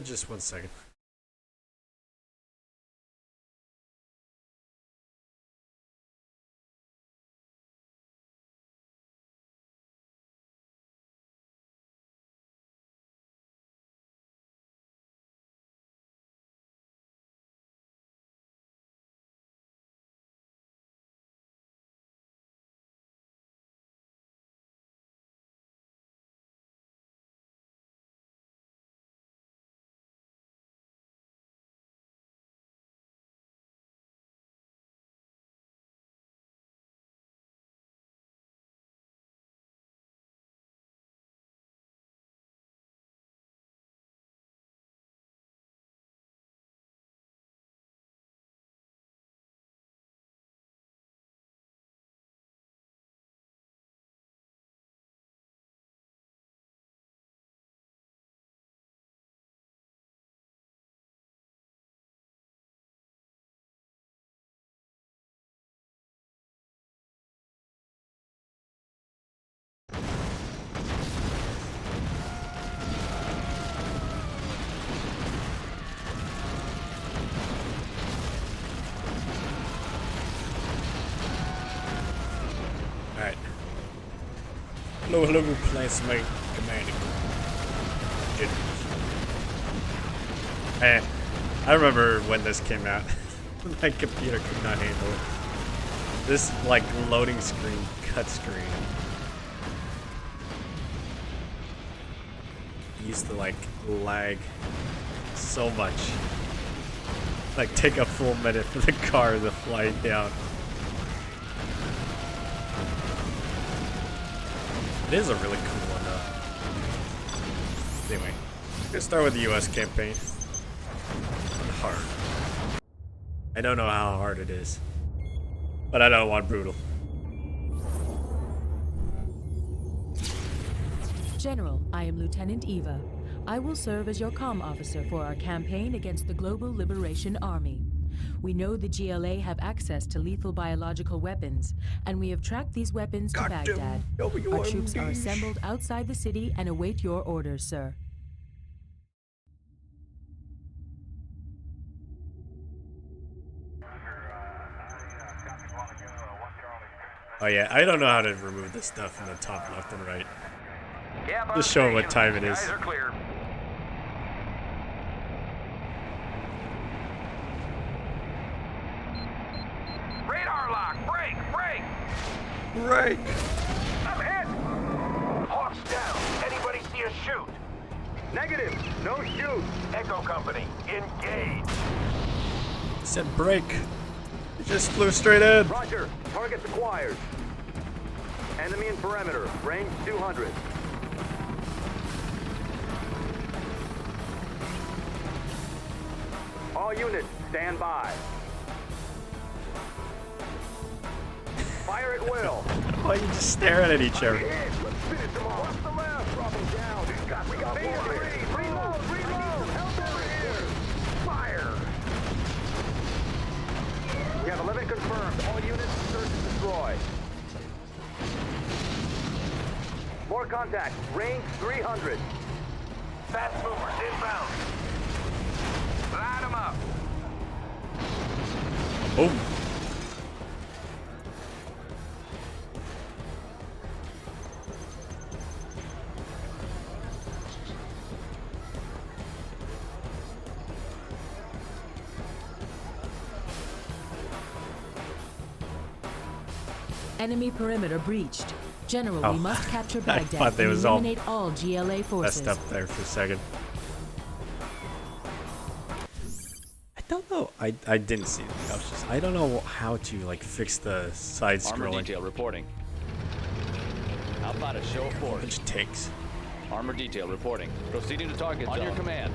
Just 1 second. Alright. Lower level plants make commanding. Hey, I remember when this came out. My computer could not handle it. This like loading screen cut screen. Used to like lag so much. Like take a full minute for the car to fly down. It is a really cool one though. Anyway, let's start with the US campaign. Hard. I don't know how hard it is, but I don't want brutal. General, I am Lieutenant Eva. I will serve as your comm officer for our campaign against the Global Liberation Army. We know the GLA have access to lethal biological weapons, and we have tracked these weapons to Baghdad. Our troops are assembled outside the city and await your orders, sir. Oh yeah, I don't know how to remove this stuff from the top left and right. Just showing what time it is. Guys are clear. Radar lock. Break. Right. I'm hit. Hawks down. Anybody see a shoot? Negative. No shoot. Echo Company, engage. Said break. It just flew straight in. Roger. Targets acquired. Enemy in perimeter. Range 200. All units, stand by. Fire at will. Why are you just staring at each other? Let's finish them off. What's the left? Drop them down. We got Reload. Help over here. Fire. We have 11 confirmed. All units, search and destroy. More contact. Range 300. Fast movers inbound. Light them up. Boom. Enemy perimeter breached. General, Oh. we must capture I Baghdad thought they and was all eliminate all GLA forces. Messed up there for a second. I don't know. I didn't see it. I don't know how to like fix the side Armor scrolling, detail reporting. How about a show of force? which takes. Armor detail reporting. Proceeding to target zone. On your command.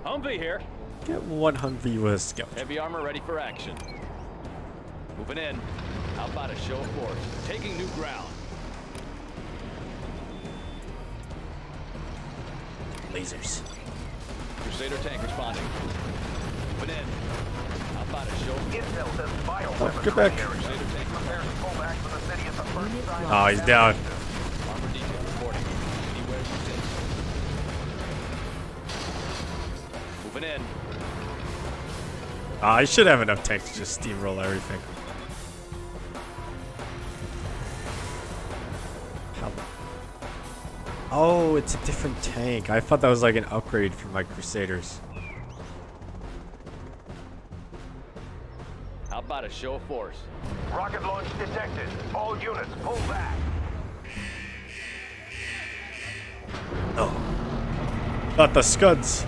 Humvee here. Get one Humvee US Scout. Heavy armor ready for action. Moving in. How about a show of force? Taking new ground. Lasers. Crusader tank responding. Moving in. How about a show of force? Intel says Oh, get back. Crusader tank Prepare to pull back from the city at the first sign. Oh, he's down. Armor detail reporting. Anywhere you sit. Moving in. I should have enough tanks to just steamroll everything. How? Oh, it's a different tank. I thought that was like an upgrade from my Crusaders. How about a show of force? Rocket launch detected. All units, pull back. Oh. Not the Scuds.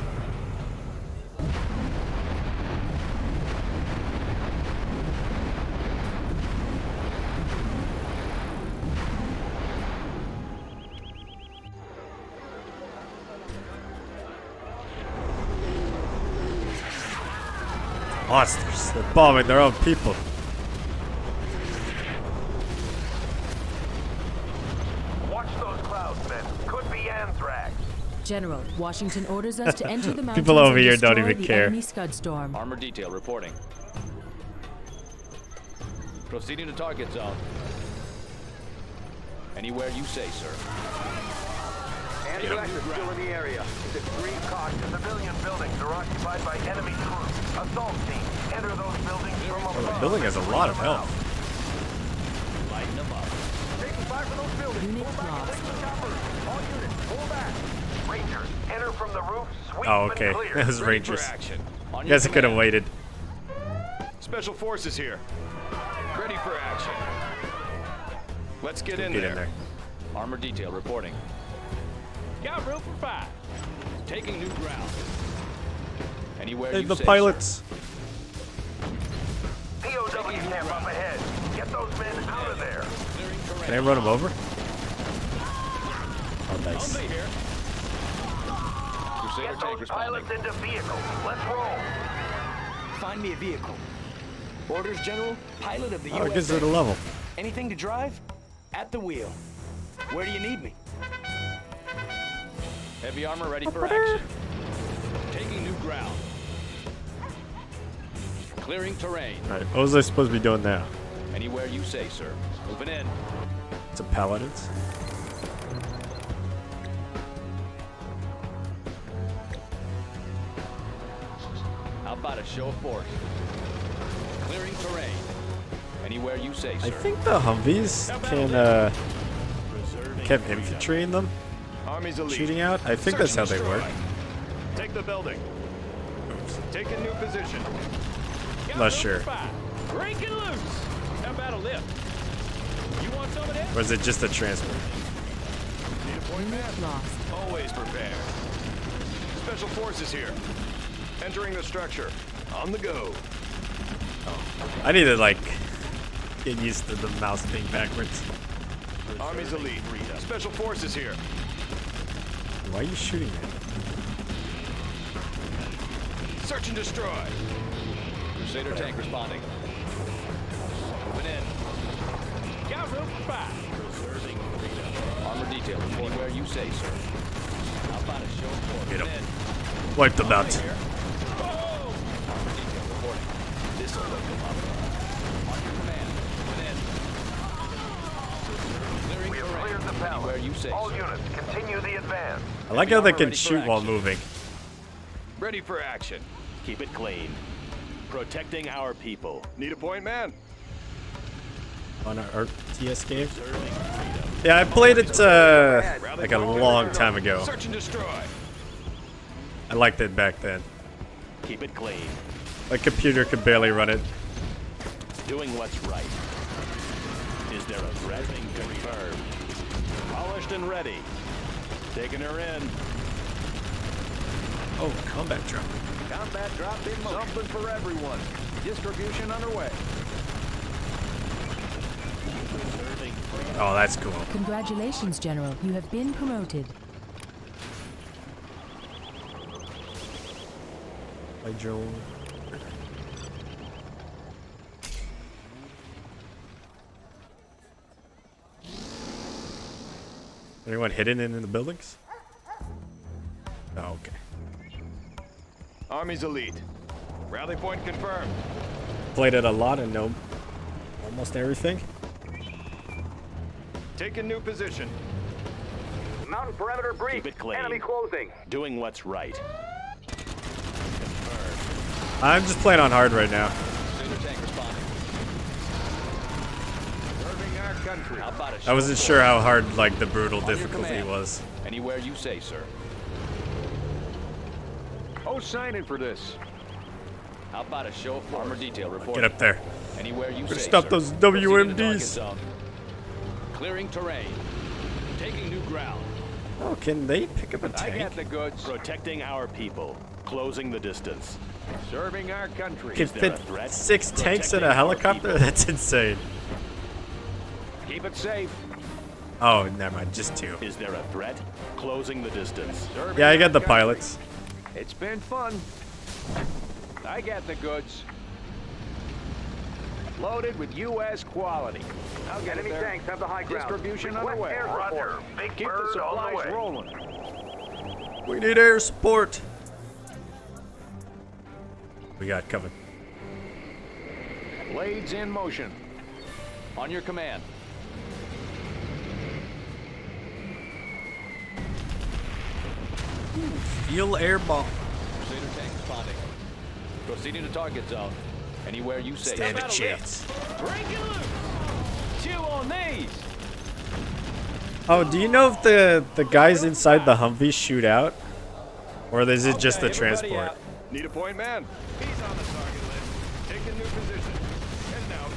Monsters. They're bombing their own people. Watch those clouds, men. Could be anthrax. General, Washington orders us to enter the mountains People over and here don't destroy even the care. enemy Scud storm. Armor detail reporting. Proceeding to target zone. Anywhere you say, sir. Anthrax is still in the area. Extreme caution. Civilian buildings are occupied by enemy troops. Assault team, enter those buildings from Oh, above. the building has a lot of health. Lighten them up. Taking fire from those buildings. Unit Pull back and lost. take the choppers. All units, pull back. Rangers, enter from the roof. Sweep Oh, and okay. clear. That was Ready for Rangers. action. On You your guys could have command. waited. Special forces here. Ready for action. Let's get in Get there. in there. Armor detail reporting. Got room for 5. Taking new ground. Anywhere Hey, you the say, pilots. POW camp up ahead. Get those men out of there. sir. Clearing terrain. Can I run them over? Oh, I'll nice. be here. Crusader Get tank those responding. pilots into vehicles. Let's roll. Find me a vehicle. Orders, General. Pilot of the Oh, it gives it a USA. level. Anything to drive? At the wheel. Where do you need me? Heavy armor ready for action. Taking new ground. Clearing terrain. Alright, what was I supposed to be doing now? Anywhere you say, sir. Moving in. It's a paladins. How about a show of force? Clearing terrain. Anywhere you say, sir. I think the Humvees can have infantry in them Army's elite. shooting out. I think that's how they work. Take the building. Take a new position. I'm not sure. Breaking loose. How about a lift? You want some of that? Or is it just a transport? Need a point, man? Lost. Always prepared. Special forces here. Entering the structure. On the go. I need to like get used to the mouse being backwards. Army's elite. Special forces here. Why are you shooting me? Search and destroy. Crusader tank responding. Moving in. Got room for 5. Preserving freedom. Armor detail reporting where you say, sir. How about a show of force? Get 'em. Moving in. Wipe them out. Here. Whoa! Armor detail reporting. This'll look them up. On your command. Moving in. Clearing We have terrain. cleared the Anywhere palace. you say, All sir. units, continue the advance. I like how they armor can ready for shoot while action. moving. Ready for action. Keep it clean. Protecting our people. Need a point, man? On our RTS game. Serving freedom. Yeah, I played it like a long time ago. Search and destroy. I liked it back then. Keep it clean. My computer could barely run it. Doing what's right. Is there a threat? Confirmed. Polished and ready. Taking her in. Oh, combat drone. Combat drop in motion. Something for everyone. Distribution underway. Serving freedom. Oh, that's cool. Congratulations, General. You have been promoted. Hi, drone. Anyone hidden in the buildings? Oh, okay. Army's elite. Rally point confirmed. Played it a lot and know almost everything. Take a new position. Mountain perimeter breach. Keep it clean. Enemy closing. Doing what's right. I'm just playing on hard right now. Crusader tank responding. Serving our country. How about a I show wasn't of sure how force? hard like the brutal On your difficulty command. was. Anywhere you say, sir. Who's signing for this? How about a show of force? Armor detail reporting. Get up there. Anywhere you say, stop sir. those Proceeding to target WMDs. zone. Clearing terrain. Taking new ground. Oh, can they pick up a I tank? got the goods. Protecting our people. Closing the distance. Serving our country. Can Is there fit a threat? 6 tanks in Protecting a our helicopter? people. That's insane. Keep it safe. Oh, never mind. Just 2. Is there a threat? Closing the distance. Serving Yeah, I our got the country. pilots. It's been fun. I got the goods. Loaded with U.S. quality. I'll get Enemy it there. tanks have the high ground. Distribution Request underway. air support. Roger. Big Keep the Bird on the supplies way. rolling. We need air support. We got coming. Blades in motion. On your command. Feel air ball. Crusader tank responding. Proceeding to target zone. Anywhere you say. Stand a sir. chance. Break it loose. Chew on these. Oh, do you know if the guys inside the Humvee shoot out? Or is it just the Okay, everybody transport? out. Need a point man. He's on the target list. Taking new position. Heading out.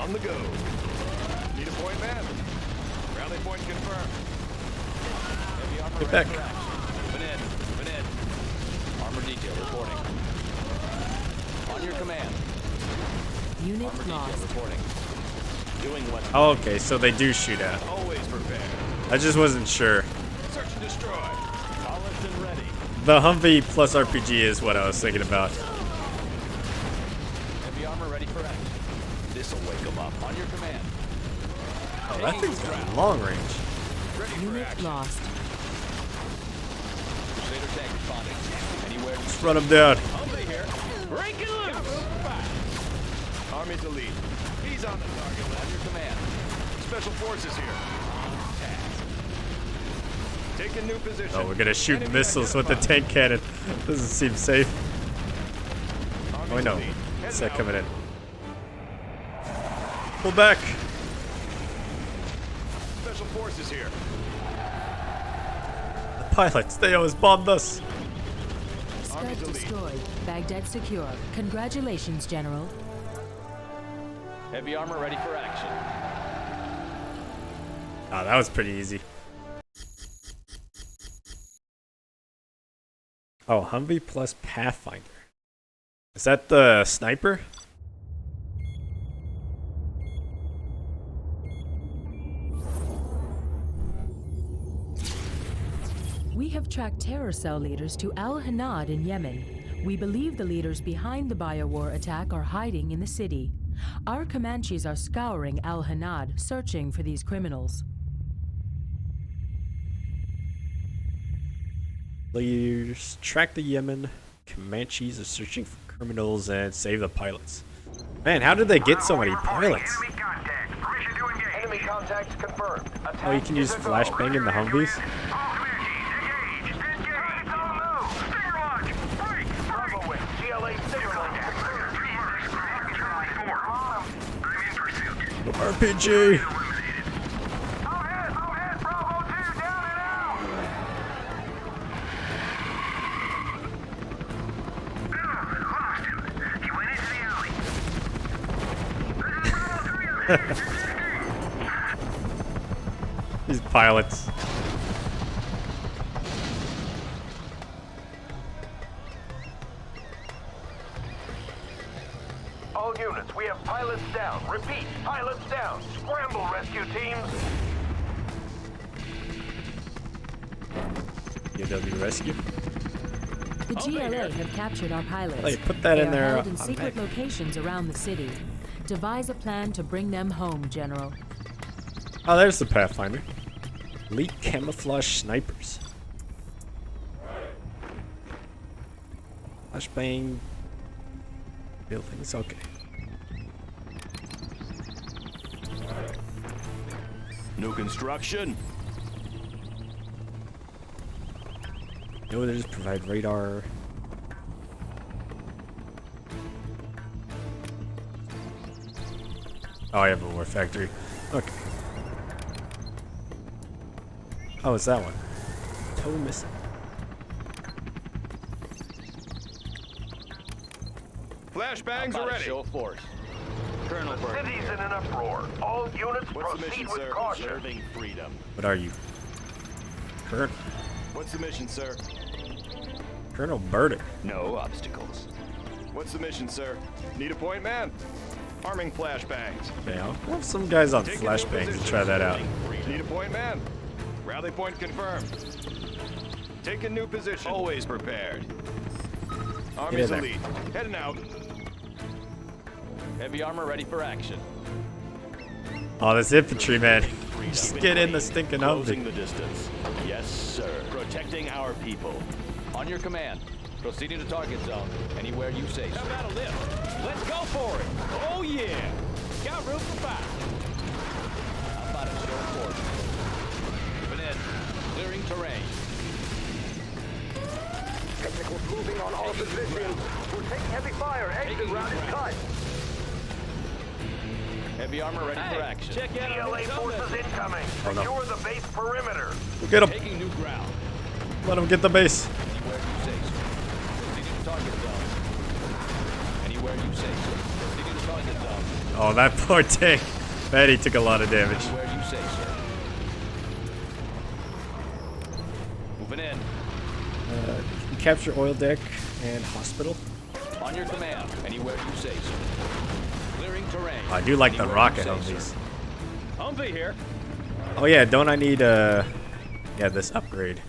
On the go. Need a point man. Rally point confirmed. Heavy armor Get ready back. for action. Moving in. Moving in. Armor detail reporting. On your command. Unit Armor detail lost. reporting. Doing what? Oh, okay, so they do shoot out. Always prepared. I just wasn't sure. Search and destroy. Polished and ready. The Humvee plus RPG is what I was thinking about. Heavy armor ready for action. This'll wake them up. On your command. Oh, that thing's got long range. Ready for Unit action. lost. Crusader tank responding. Anywhere you Let's run them down. Humvee here. Break it loose. Army's the lead. He's on the target on list. your command. Special forces here. Taking new position. Oh, we're gonna shoot Enemy missiles with the identified. tank cannon. Doesn't seem safe. Army's Oh, I the know. lead. What's Heading that coming out. in? Pull back. Special forces here. The pilots, they always bombed us. Scud Army's the lead. destroyed. Baghdad secure. Congratulations, General. Heavy armor ready for action. Oh, that was pretty easy. Oh, Humvee plus Pathfinder. Is that the sniper? We have tracked terror cell leaders to Al Hanad in Yemen. We believe the leaders behind the biowar attack are hiding in the city. Our Comanches are scouring Al Hanad, searching for these criminals. Leaders track the Yemen. Comanches are searching for criminals and save the pilots. Man, how did they get so many pilots? Enemy contact. Permission to engage. Enemy contacts confirmed. Oh, you can use flashbang in the Humvees? All Comanches, engage. Engage. It's on the move. Stinger launch. Break. Bravo wing. GLA stinger launch. I'm in pursuit. RPG! All hands, Bravo 2, down and out. Lost him. He went into the alley. These pilots. All units, we have pilots down. Repeat, pilots down. Scramble, rescue teams. UW Rescue. The GLA have captured our pilots. Hey, put that they in are there held in on secret map. locations around the city. Devise a plan to bring them home, General. Oh, there's the Pathfinder. Elite camouflage snipers. Flashbang. Buildings, okay. New construction. Notice provide radar. Oh, I have a war factory. Look. Oh, it's that one. Toe missing. Flashbangs How are about a ready. show of force? Colonel The Burton. city's in an uproar. All units What's the proceed mission, with sir? caution. Preserving freedom. What are you? Colonel. What's the mission, sir? Colonel Burdick. No obstacles. What's the mission, sir? Need a point man? Arming flashbangs. Okay, I'll have some guys on Take a new flashbangs to position. try that out. Need a point man? Rally point confirmed. Take a new position. Always prepared. Army's there. elite. Heading out. Heavy armor ready for action. Oh, this infantry, man. Just get in the stinking Closing Humvee. the distance. Yes, sir. Protecting our people. On your command. Proceeding to target zone. Anywhere you say, sir. How about a lift? Let's go for it. Oh, yeah. Got room for five. How about a show of force? Moving in. Clearing terrain. Technicals moving on all positions. We're taking heavy fire. Exit route is cut. Heavy armor ready for action. Check out our GLA forces incoming. Oh, no. Secure the base perimeter. Get him. Taking new ground. Let him get the base. Anywhere you say, sir. Proceeding to target zone. Anywhere you say, sir. Proceeding to target zone. Oh, that poor tank. Bet he took a lot of damage. Anywhere you say, sir. Moving in. Capture oil deck and hospital. On your command. Anywhere you say, sir. Clearing terrain. I do like the Anywhere rocket you say, Humvees. sir. Humvee here. Oh yeah, don't I need yeah, this upgrade?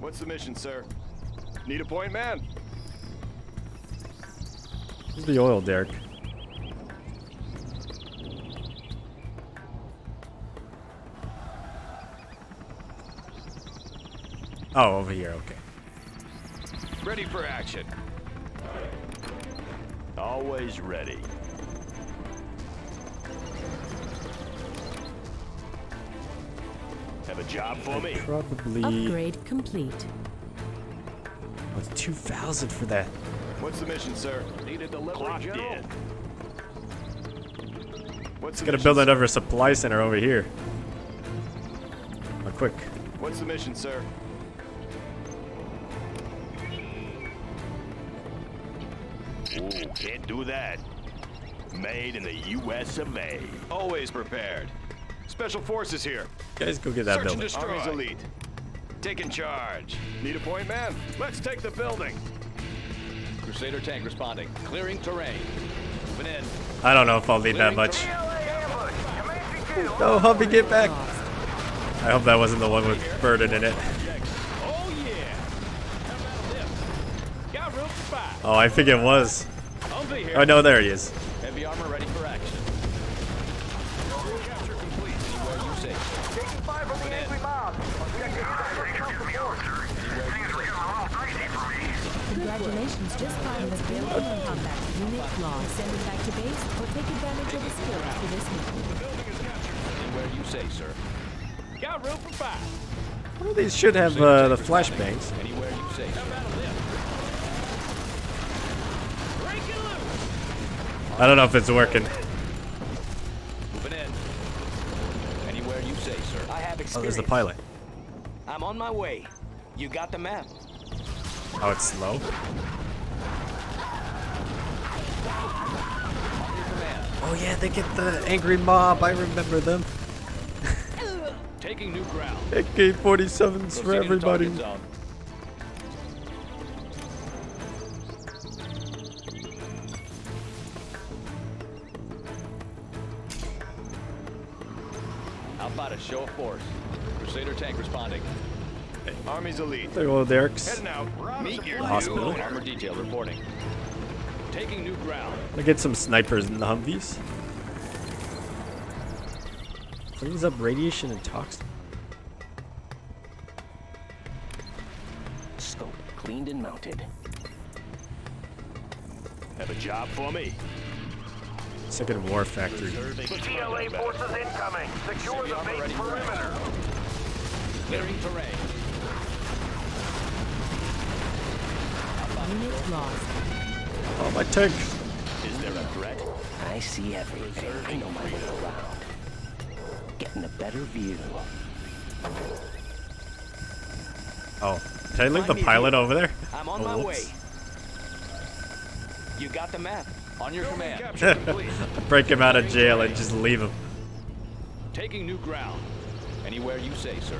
What's the mission, sir? Need a point man? Where's the oil derrick? Oh, over here. Okay. Ready for action. Always ready. Have a job for me. Probably. Upgrade complete. Oh, it's 2,000 for that. What's the mission, sir? Need a delivery, Clocked General. in. What's the Gotta mission, build sir? another supply center over here. Oh, quick. What's the mission, sir? Ooh, can't do that. Made in the U.S. of A. Always prepared. Special forces here. Guys, go get that Search and building. destroy. Army's elite. Taking charge. Need a point man? Let's take the building. Crusader tank responding. Clearing terrain. Moving in. I don't know if I'll need that much. GLA ambush. Command detail. No, Humvee, get back. Lost. I hope that wasn't the one with Burden in it. Oh, yeah. How about a lift? Got room for five. Oh, I think it was. Humvee here. Oh, no, there he is. Heavy armor ready for action. Capture complete. Anywhere you say, sir. Taking fire from the angry mob. Objective Congratulations, just find the building and combat unit lost. Send it back to base or take advantage of the skills for this mission. Anywhere you say, sir. Got room for five. Well, these should have Crusader the tank responding. flashbangs. Anywhere you say, How sir. about a lift? Break it loose. I don't know if it's working. Moving in. Anywhere you say, sir. I have Oh, experience. there's the pilot. I'm on my way. You got the map. Oh, it's slow. On your command. Oh yeah, they get the angry mob. I remember them. Taking new ground. AK-47s for Proceeding to everybody. target zone. How about a show of force? Crusader tank responding. Army's elite. There go Derricks. Heading out. Meet your Hospital. new Armor detail reporting. Taking new ground. I'll get some snipers in the Humvees. Cleans up radiation and toxin. Scope cleaned and mounted. Have a job for me. Second war factory. Preserving GLA forces incoming. Secure the base perimeter. Clearing terrain. Unit lost. Oh, my tank. Is there a a threat? I see everything. I know my way around. Getting a better view. Oh, did I leave the Find me pilot here. over there? I'm on Oh, my whoops. way. You got the map? On your command. Capture complete. Break him out of jail and just leave him. Taking new ground. Anywhere you say, sir.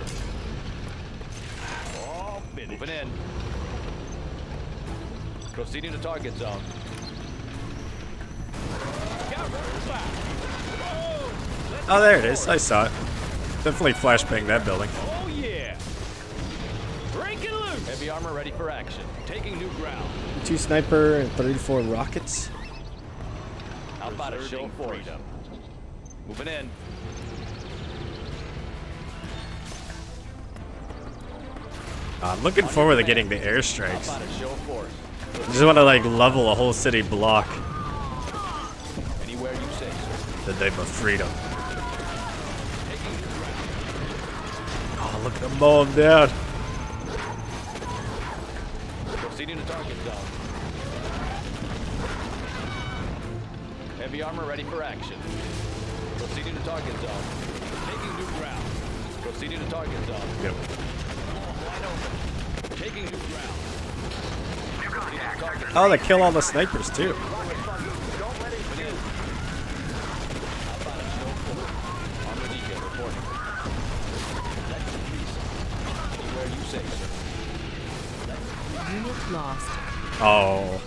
All finished. Moving in. Proceeding to target zone. Oh, there it is. I saw it. Definitely flashbang that building. Oh yeah. Break it loose. Heavy armor ready for action. Taking new ground. 2 sniper and 34 rockets. How about a show Preserving force? freedom. Moving in. I'm looking forward to getting the How airstrikes. about a show force? I just want to like level a whole city block. Anywhere you say, sir. The name of freedom. Taking new ground. Oh, look at them mow him down. Proceeding to target zone. Heavy armor ready for action. Proceeding to target zone. Taking new ground. Proceeding to target zone. Yep. Wide open. Taking new ground. Proceeding to target Oh, they kill all the snipers too. How about a show force? Armor detail reporting. Anywhere you say, sir. Unit lost. Oh,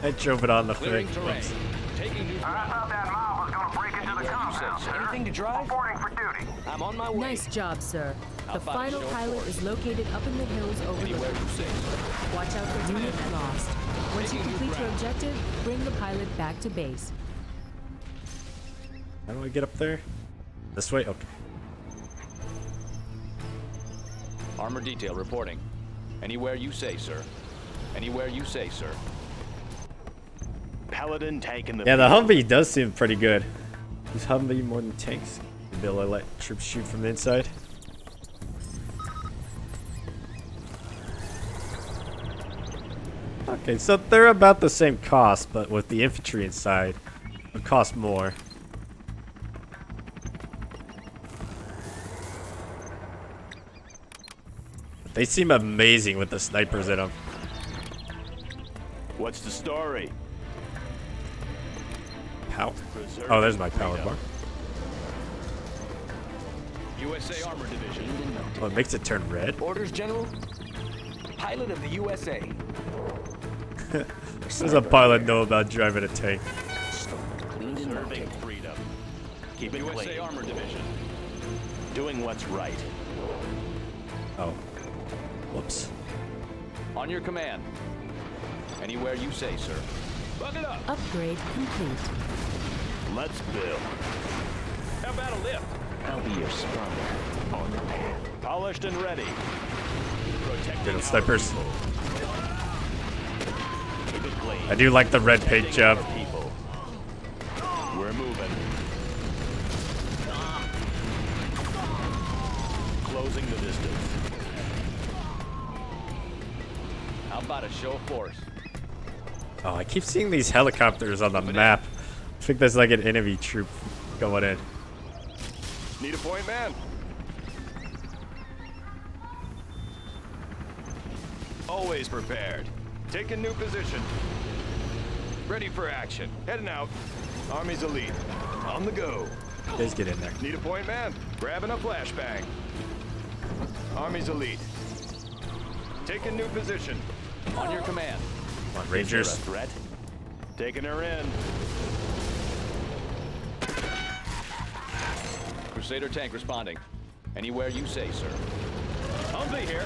I drove it on the Clearing thing. terrain. Whoops. Taking new I ground. thought that mob was gonna break into the Anywhere you say, compound, sir. sir. Anything to drive? Reporting for duty. I'm on my way. Nice job, sir. How The about a final show pilot force? is located up in the hills Anywhere overlooking. you say, sir. Watch out for unit lost. Once you complete your objective, bring the pilot back to base. How do I get up there? This way? Okay. Armor detail reporting. Anywhere you say, sir. Anywhere you say, sir. Paladin taking the Yeah, the Humvee does seem pretty good. Is Humvee more than tanks? To be able to let troops shoot from the inside. Okay, so they're about the same cost, but with the infantry inside, it costs more. They seem amazing with the snipers in them. What's the story? Power. Oh, there's my power bar. USA Armor Division. Oh, it makes it turn red. Orders, General? Pilot of the USA. Does a pilot know about driving a tank? Cleaned and Preserving mounted. freedom. Keep it USA clean. Armor Division. Doing what's right. Oh. Whoops. On your command. Anywhere you say, sir. Bug it up. Upgrade complete. Let's build. How about a lift? I'll be your spawner. On the pan. Polished and ready. Protecting Little our snipers. people. Keep it clean. I do like the red paint Protecting job. our people. We're moving. Closing the distance. How about a show of force? Oh, I keep seeing these helicopters on the map. I think there's like an enemy troop going in. Need a point, man. Always prepared. Taking new position. Ready for action. Heading out. Army's elite. On the go. You guys get in there. Need a point, man. Grabbing a flashbang. Army's elite. Taking new position. On your command. Come on, Is there a Rangers. threat? Taking her in. Crusader tank responding. Anywhere you say, sir. Humvee here.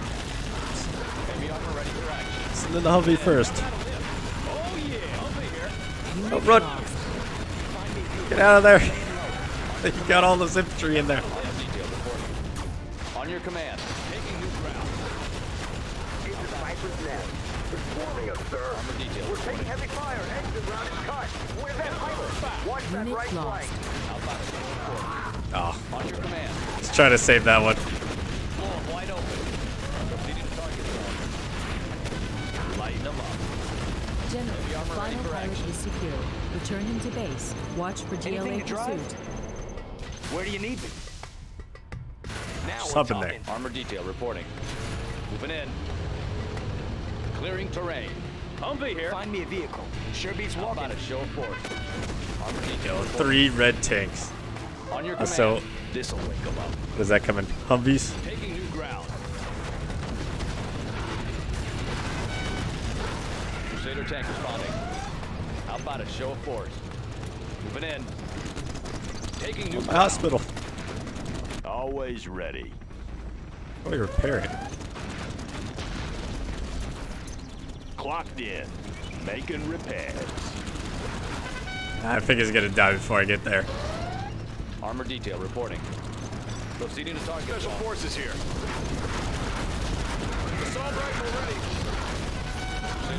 Heavy armor ready for action. Send in the Humvee first. Oh yeah. Humvee here. Unit Oh, run. lost. Get out of there. You got all this infantry in there. Armor detail reporting. On your command. Taking new ground. Forming us, sir. Armor detail reporting. heavy fire. Exit route is cut. Where's that pilot? Watch Unit lost. How about a show of force? Oh, On your command. let's try to save that one. Blow 'em wide open. Proceeding to target zone. Lighten them up. General, armor ready final for pilot action. is secure. Returning to base. Watch for GLA Anything to drive? pursuit. Where do you need me? Now Just we're up in there. talking. Armor detail reporting. Moving in. Clearing terrain. Humvee here. Find me a vehicle. Sure beats How walking. about a show of force? Armor detail Yo, reporting. 3 red tanks. On your command. So, This'll wake them up. what does that come in? Humvees? Taking new ground. Crusader tank responding. How about a show of force? Moving in. Taking new My ground. hospital. Always ready. Oh, you repair it. Clocked in. Making repairs. I think he's gonna die before I get there. Armor detail reporting. Proceeding to target. Special zone. forces here. Assault rifle ready.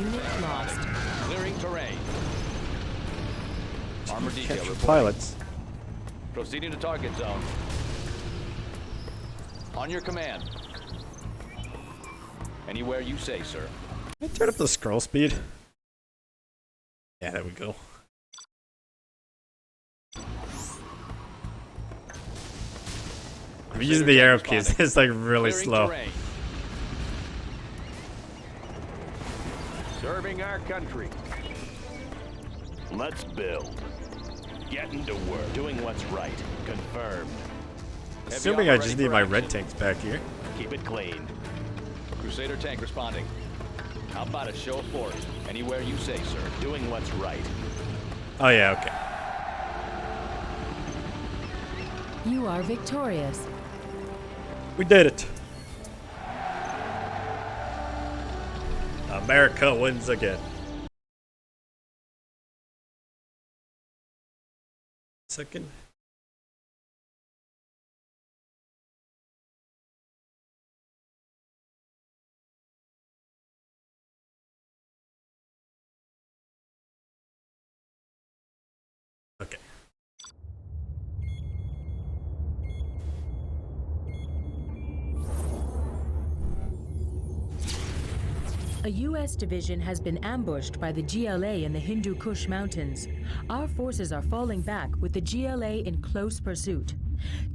Unit lost. Clearing terrain. Armor detail Catch reporting. pilots. Proceeding to target zone. On your command. Anywhere you say, sir. Can I turn up the scroll speed? Yeah, there we go. I'm using the arrow keys. It's like really Clearing slow. terrain. Serving our country. Let's build. Getting to work. Doing what's right. Confirmed. Assuming I armor just ready need for my action. red tanks back here. Keep it clean. Crusader tank responding. How about a show of force? Anywhere you say, sir. Doing what's right. Oh yeah, okay. You are victorious. We did it. America wins again. Second. Okay. A U.S. division has been ambushed by the GLA in the Hindu Kush Mountains. Our forces are falling back with the GLA in close pursuit.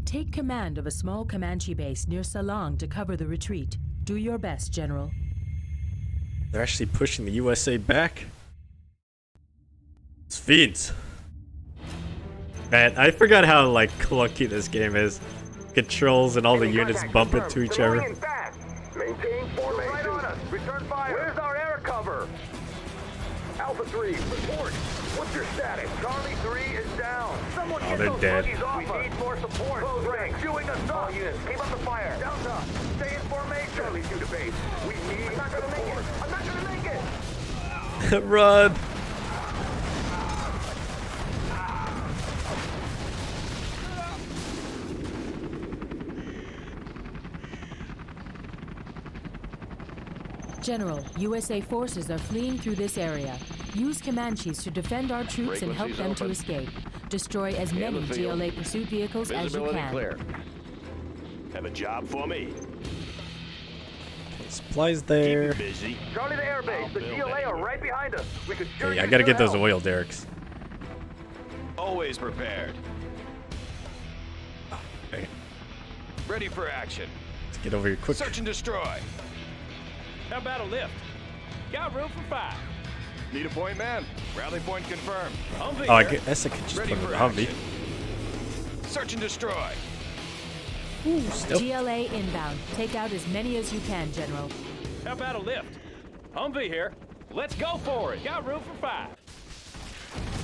Take command of a small Comanche base near Salang to cover the retreat. Do your best, General. They're actually pushing the USA back. It's fiends. Man, I forgot how like clunky this game is. Controls and all the units bump into each other. Maintain formation. Right on us. Return fire. Where's our air cover? Alpha 3, report. What's your status? Charlie 3 is down. Someone Oh, get they're those dead. buggies off us. We need more support. Close ranks. Chewing us up. All units, keep up the fire. Down to us. Stay in formation. Charlie 2 to base. We need I'm not gonna make it. I'm not gonna make it. Run! General, USA forces are fleeing through this area. Use Comanches to defend our troops and help them to escape. Destroy as many the field. GLA pursuit vehicles as you Visibility can. clear. Have a job for me. Supplies Keep there. busy. Charlie to air base. The build GLA are anywhere. right behind us. We could sure Okay, I use gotta your get those help. oil derricks. Always prepared. Okay, Ready for action. let's get over here quick. Search and destroy. How about a lift? Got room for 5. Need a point, man. Rally point confirmed. Humvee Oh, I here. guess I could just Ready put it in for the Humvee. action. Search and destroy. Ooh, still. GLA inbound. Take out as many as you can, General. How about a lift? Humvee here. Let's go for it. Got room for 5.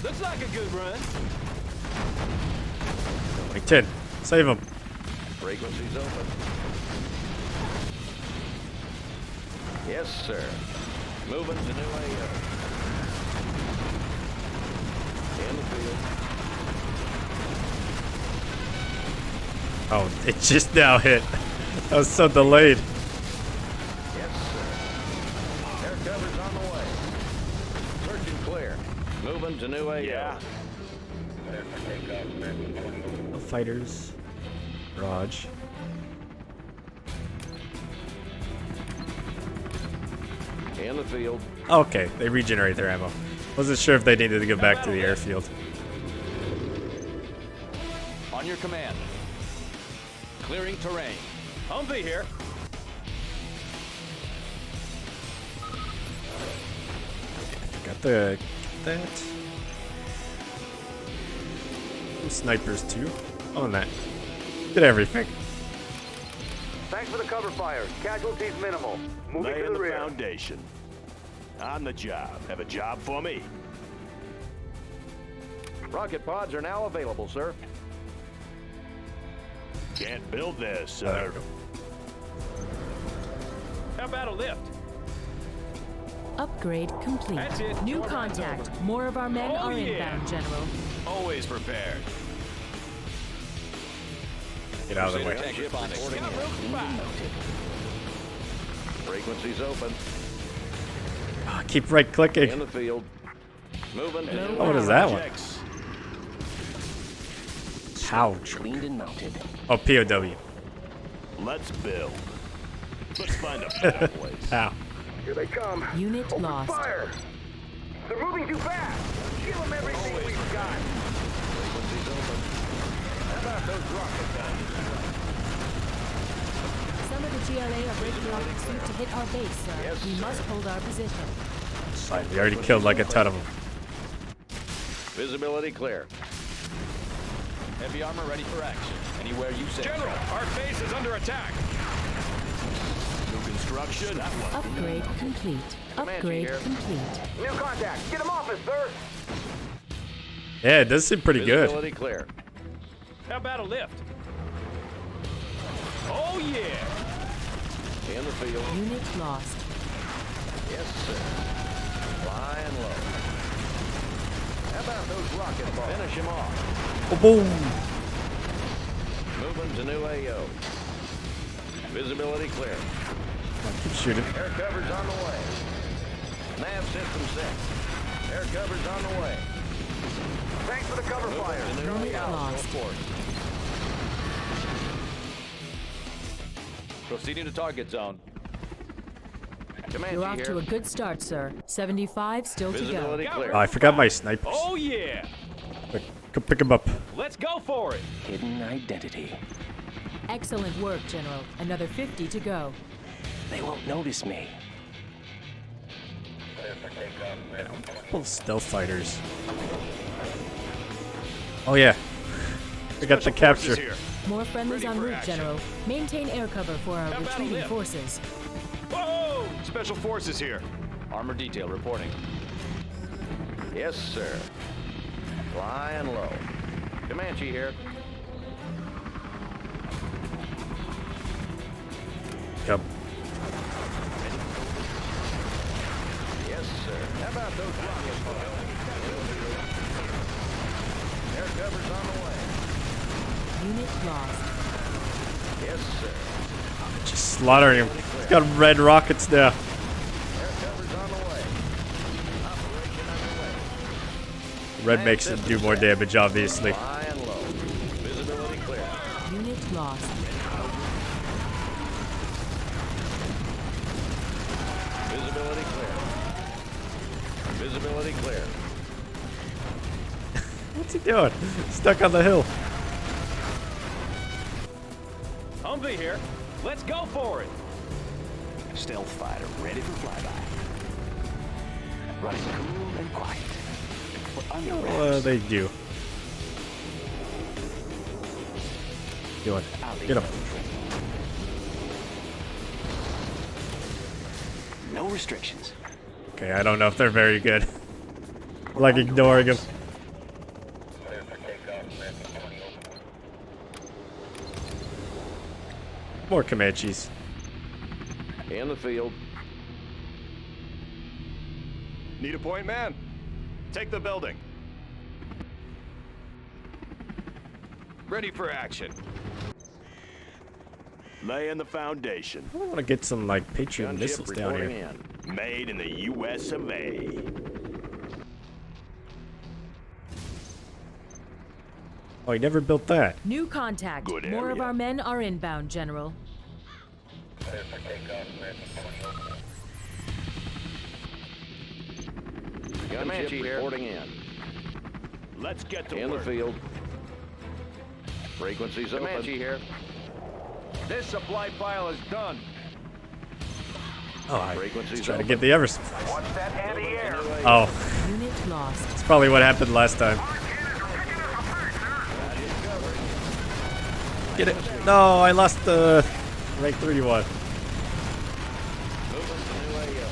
Looks like a good run. Like 10. Save him. Frequencies open. Yes, sir. Moving to new AO. In the field. Oh, it just now hit. That was so delayed. Yes, sir. Air cover's on the way. Search and clear. Moving to new AO. Yeah. Fighters. Raj. In the field. Okay, they regenerate their ammo. Wasn't sure if they needed to go back to the airfield. On your command. Clearing terrain. Humvee here. Got that. Snipers too. On that. Did everything. Thanks for the cover fire. Casualties minimal. Moving Lay to in the the rear. foundation. On the job. Have a job for me. Rocket pods are now available, sir. Can't build this, Oh, there we sir. go. How about a lift? Upgrade complete. That's it. New Joyride's contact. over. More of our men Oh, are yeah. inbound, General. Always prepared. Get out of the Crusader way. tank responding. Frequencies open. Ah, keep right In clicking. the field. Moving. Oh, what is that one? Projects. Pouch. Cleaned and mounted. Oh, POW. Let's build. Let's find a better place. Ow. Here they come. Unit Open lost. fire. They're moving too fast. Give them everything we've got. Frequencies open. How about those rocket guns? Some of the GLA are breaking off pursuit to hit our base, sir. We must hold our position. Fine, we already killed like a ton of them. Visibility clear. Heavy armor ready for action. Anywhere you say. General, our base is under attack. New construction. That one. Upgrade complete. Upgrade here. complete. New contact. Get them off us, sir. Yeah, it does seem pretty good. Visibility clear. How about a lift? Oh, yeah. In the field. Unit lost. Yes, sir. Flying low. How about those rocket balls? Finish him off. Oh, boom. Moving to new AO. Visibility clear. Keep shooting. Air cover's on the way. Nav system set. Air cover's on the way. Thanks for the cover fire. Moving to new Unit AO. lost. Report. Proceeding to target zone. You're off Comanche to a here. good start, sir. 75 still to go. Visibility clear. Oh, I forgot my snipers. Oh, yeah. Quick, go pick them up. Let's go for it. Hidden identity. Excellent work, General. Another 50 to go. They won't notice me. Couple stealth fighters. Oh yeah, we got the Special forces capture. here. More friendlies Ready en for route, action. General. Maintain air cover for our How about a retreating lift? forces. Whoa! Special forces here. Armor detail reporting. Yes, sir. Flying low. Comanche here. Yep. Yes, sir. How about those rocket balls? Air cover's on the way. Unit lost. Yes, sir. Just slaughtering him. He's got red rockets now. Air cover's on the way. Operation underway. Red makes him do more damage, obviously. Flying low. Visibility clear. Unit lost. Visibility clear. Visibility clear. What's he doing? Stuck on the hill. Humvee here. Let's go for it. Stealth fighter ready for flyby. Running cool and quiet. We're under What do wraps. they do? Doing. Get him. No restrictions. Okay, I don't know if they're very good. Like ignoring him. More Comanches. In the field. Need a point, man? Take the building. Ready for action. Lay in the foundation. I want to get some like Patriot Gunship missiles down reporting here. in. Made in the U.S. of A. Oh, he never built that. New contact. Good More of area. our men are inbound, General. Gunship reporting in. Let's get to In the work. field. Frequencies open. Comanche here. This supply pile is done. Oh, I Frequencies was trying to open. get the ever supplies. Watch that anti-air. Oh, Unit lost. that's probably what happened last time. Get it? No, I lost the rank 31. Moving to new AO.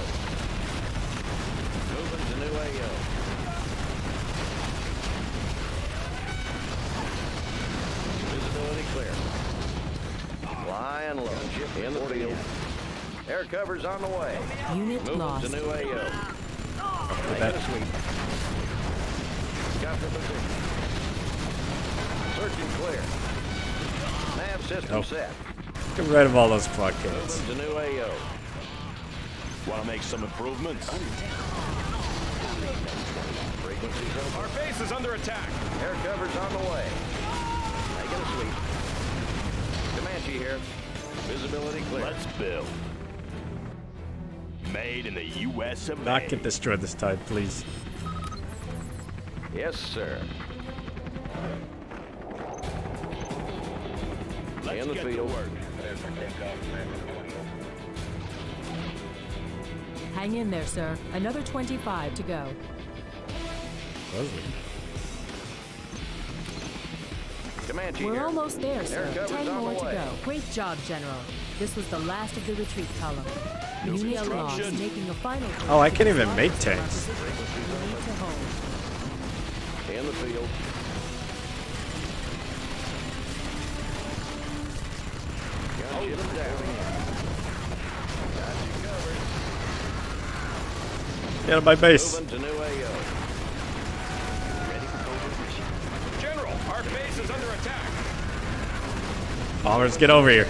Moving to new AO. Visibility clear. Flying low. In the field. Air cover's on the way. Unit Moving lost. to new AO. Making that- a sweep. Got the position. Searching clear. Nav system Oh. set. Get rid of all those quad cannons. Moving to new AO. Want to make some improvements? Frequencies open. Our base is under attack. Air cover's on the way. Making a sweep. Comanche here. Visibility clear. Let's build. Made in the U.S. of A. Not get destroyed this time, please. Yes, sir. Let's in the get field. to work. Hang in there, sir. Another 25 to go. Leslie. Comanche We're here. almost there, sir. cover's 10 on more the to way. go. Great job, General. This was the last of the retreat column. Unit lost, construction. making a final. Oh, I push can't to even make disrupt our tanks. position. We need to hold. In the field. Gunship down. Got you covered. Get out of my base. Moving to new AO. Ready for covert mission. General, our base is under attack. Bombers, get over here.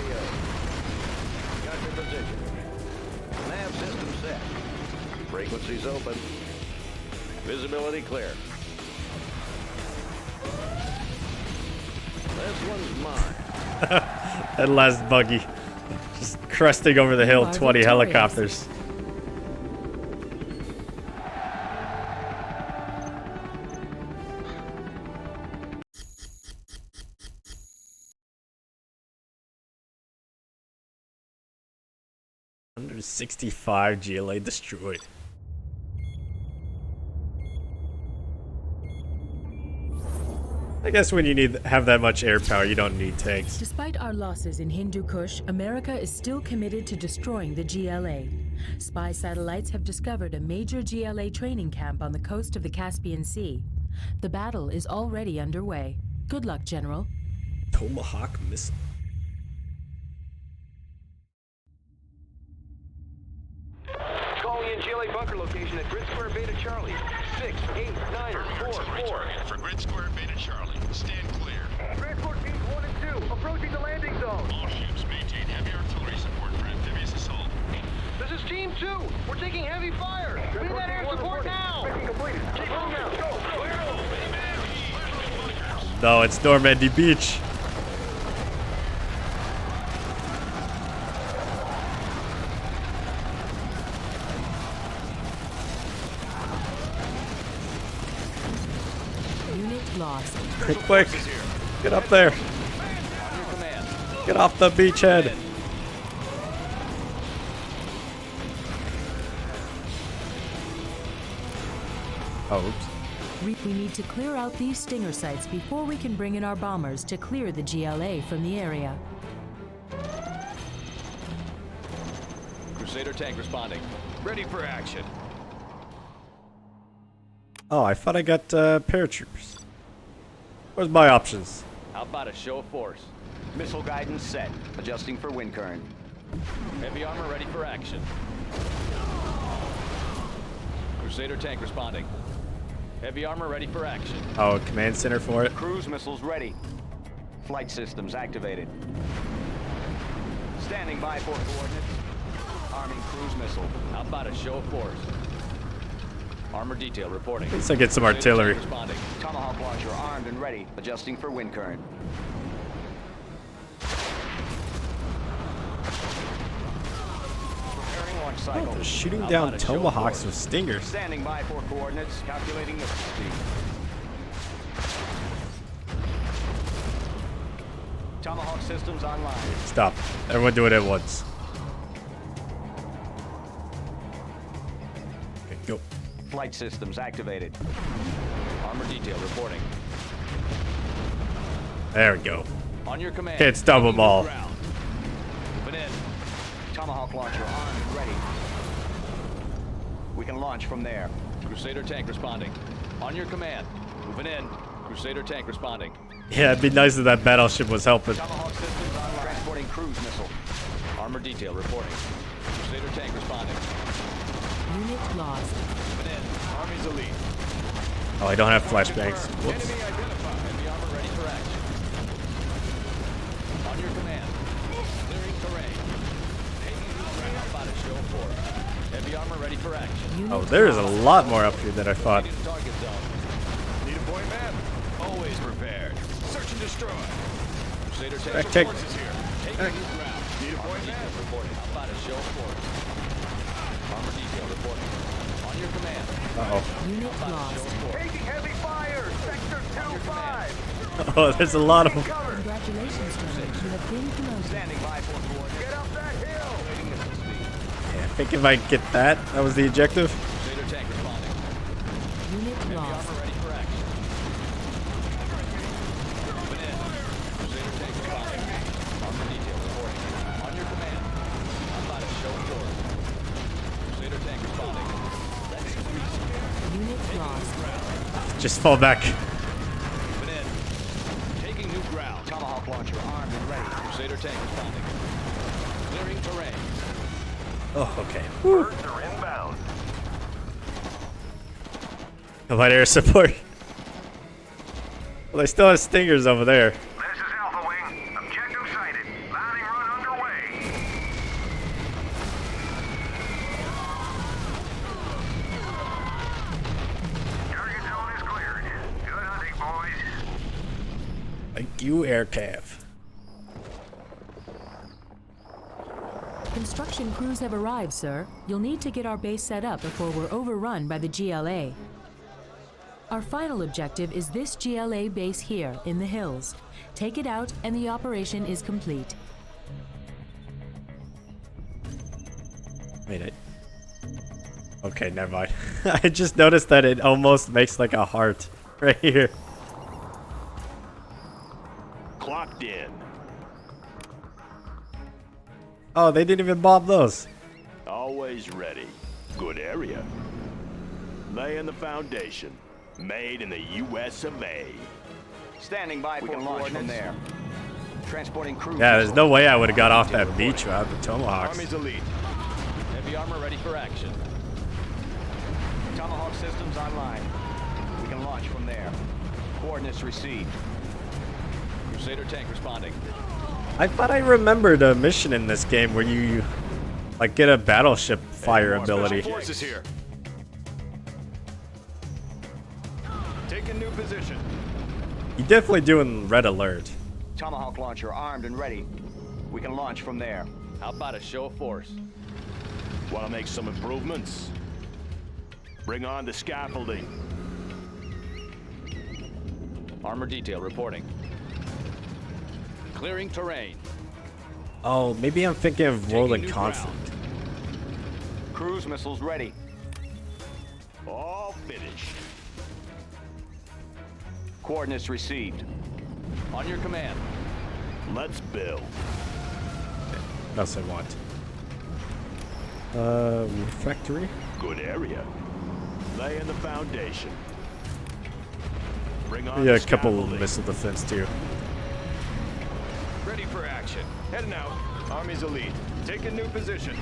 Got your position. Nav system set. Frequencies open. Visibility clear. This one's mine. That last buggy. Just cresting over the hill, are 20 victorious. helicopters. Under 65 GLA destroyed. I guess when you have that much air power, you don't need tanks. Despite our losses in Hindu Kush, America is still committed to destroying the GLA. Spy satellites have discovered a major GLA training camp on the coast of the Caspian Sea. The battle is already underway. Good luck, General. Tomahawk missile. Calling in GLA bunker location at Grid Square Beta Charlie. 68944. For Grid Square Beta Charlie. Stand clear. Transport teams 1 and 2 approaching the landing zone. All ships maintain heavy artillery support for amphibious assault. This is Team 2. We're taking heavy fire. We need that air support now. Keep on now. Go. No, it's Normandy Beach. Unit lost. Quick, get up there. Your command. Get off the beachhead. Oh, oops. We need to clear out these stinger sites before we can bring in our bombers to clear the GLA from the area. Crusader tank responding. Ready for action. Oh, I thought I got paratroopers. Where's my options? How about a show of force? Missile guidance set. Adjusting for wind current. Heavy armor ready for action. Crusader tank responding. Heavy armor ready for action. Oh, command center for it. Cruise missiles ready. Flight systems activated. Standing by for coordinates. Arming cruise missile. How about a show of force? Armor detail reporting. At least I get some Crusader artillery. tank responding. Tomahawk launcher armed and ready. Adjusting for wind current. Preparing launch cycle. They're shooting How down about a show of tomahawks force? with stingers. Standing by for coordinates, calculating missile speed. Tomahawk systems online. Stop. Everyone do it at once. Okay, go. Flight systems activated. Armor detail reporting. There we go. On your command. Can't stop them all. Ground. Moving in. Tomahawk launcher armed and ready. We can launch from there. Crusader tank responding. On your command. Moving in. Crusader tank responding. Yeah, it'd be nice if that battleship was helping. Tomahawk systems online. Transporting cruise missile. Armor detail reporting. Crusader tank responding. Unit lost. Moving in. Army's elite. Oh, I don't have flashbangs. Whoops. Enemy identified. Heavy armor ready for action. On your command. Clearing terrain. Taking new ground. About to show force. Heavy armor ready for action. Unit Oh, there is a lost. lot more up here than I thought. Leading target zone. Need a point man. Always prepared. Search and destroy. Crusader tank. Back, take. Forces here. Taking new ground. Need a point man. Detail reporting. About to show force. Armor detail reporting. On your command. Uh-oh. Unit lost. Taking heavy fire. Sector 2-5. Oh, there's a lot of them. Congratulations, General. You have been promoted. Standing by for coordinates. Get up that hill. Calculating missile speed. Yeah, I think if I get that, that was the objective. Crusader tank responding. Unit Heavy lost. armor ready for action. Moving in. Crusader tank responding. Armor detail reporting. On your command. I'm about to show force. Crusader tank responding. Let's increase. Unit lost. Just fall back. Moving in. Taking new ground. Tomahawk launcher armed and ready. Crusader tank responding. Clearing terrain. Oh, okay. Birds are inbound. Light air support. Well, they still have stingers over there. This is Alpha Wing. Objective sighted. Landing run underway. Target zone is cleared. Good hunting, boys. Thank you, aircraft. Construction crews have arrived, sir. You'll need to get our base set up before we're overrun by the GLA. Our final objective is this GLA base here in the hills. Take it out and the operation is complete. Wait, okay, never mind. I just noticed that it almost makes like a heart right here. Clocked in. Oh, they didn't even bomb those. Always ready. Good area. Laying the foundation. Made in the U.S. of A. Standing by for launch from there. Transporting cruise Yeah, there's missile. no way I would have got off that beach without the Tomahawks. Army's elite. Heavy armor ready for action. Tomahawk systems online. We can launch from there. Coordinates received. Crusader tank responding. I thought I remembered a mission in this game where you like get a battleship fire ability. Special forces here. Taking new position. You definitely do in Red Alert. Tomahawk launcher armed and ready. We can launch from there. How about a show of force? Want to make some improvements? Bring on the scaffolding. Armor detail reporting. Clearing terrain. Oh, maybe I'm thinking of World new in Conflict. Cruise missiles ready. All finished. Coordinates received. On your command. Let's build. What else I want? Refractory? Good area. Laying the foundation. Bring on Yeah, a the couple scaffolding. missile defense too. Ready for action. Heading out. Army's elite. Taking new position.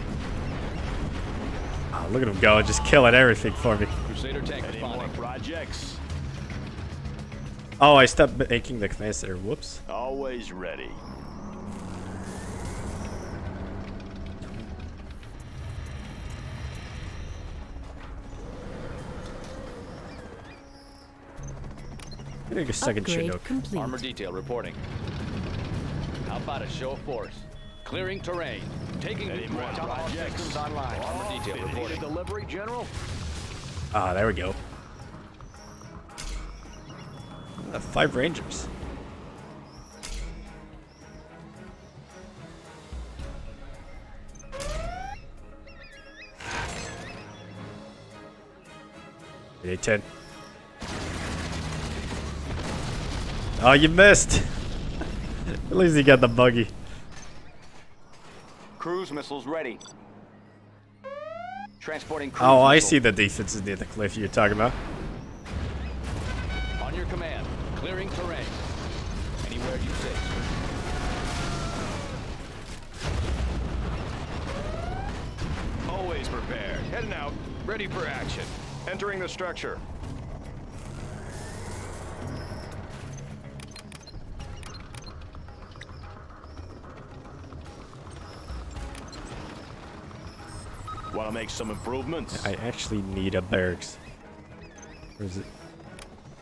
Oh, look at him go, just killing everything for me. Crusader tank Any more responding. projects? Oh, I stopped making the command center. Whoops. Always ready. Give me a second Upgrade Chinook. complete. Armor detail reporting. How about a show of force? Clearing terrain. Taking Any new more ground. Tomahawk projects? systems online. Armor detail Ready to reporting. delivery, General? Ah, there we go. 5 Rangers. Day 10. Oh, you missed. At least you got the buggy. Cruise missiles ready. Transporting cruise Oh, I missile. see the defenses near the cliff you're talking about. On your command. Clearing terrain. Anywhere you say, sir. Always prepared. Heading out. Ready for action. Entering the structure. Want to make some improvements? I actually need a barracks. Where is it?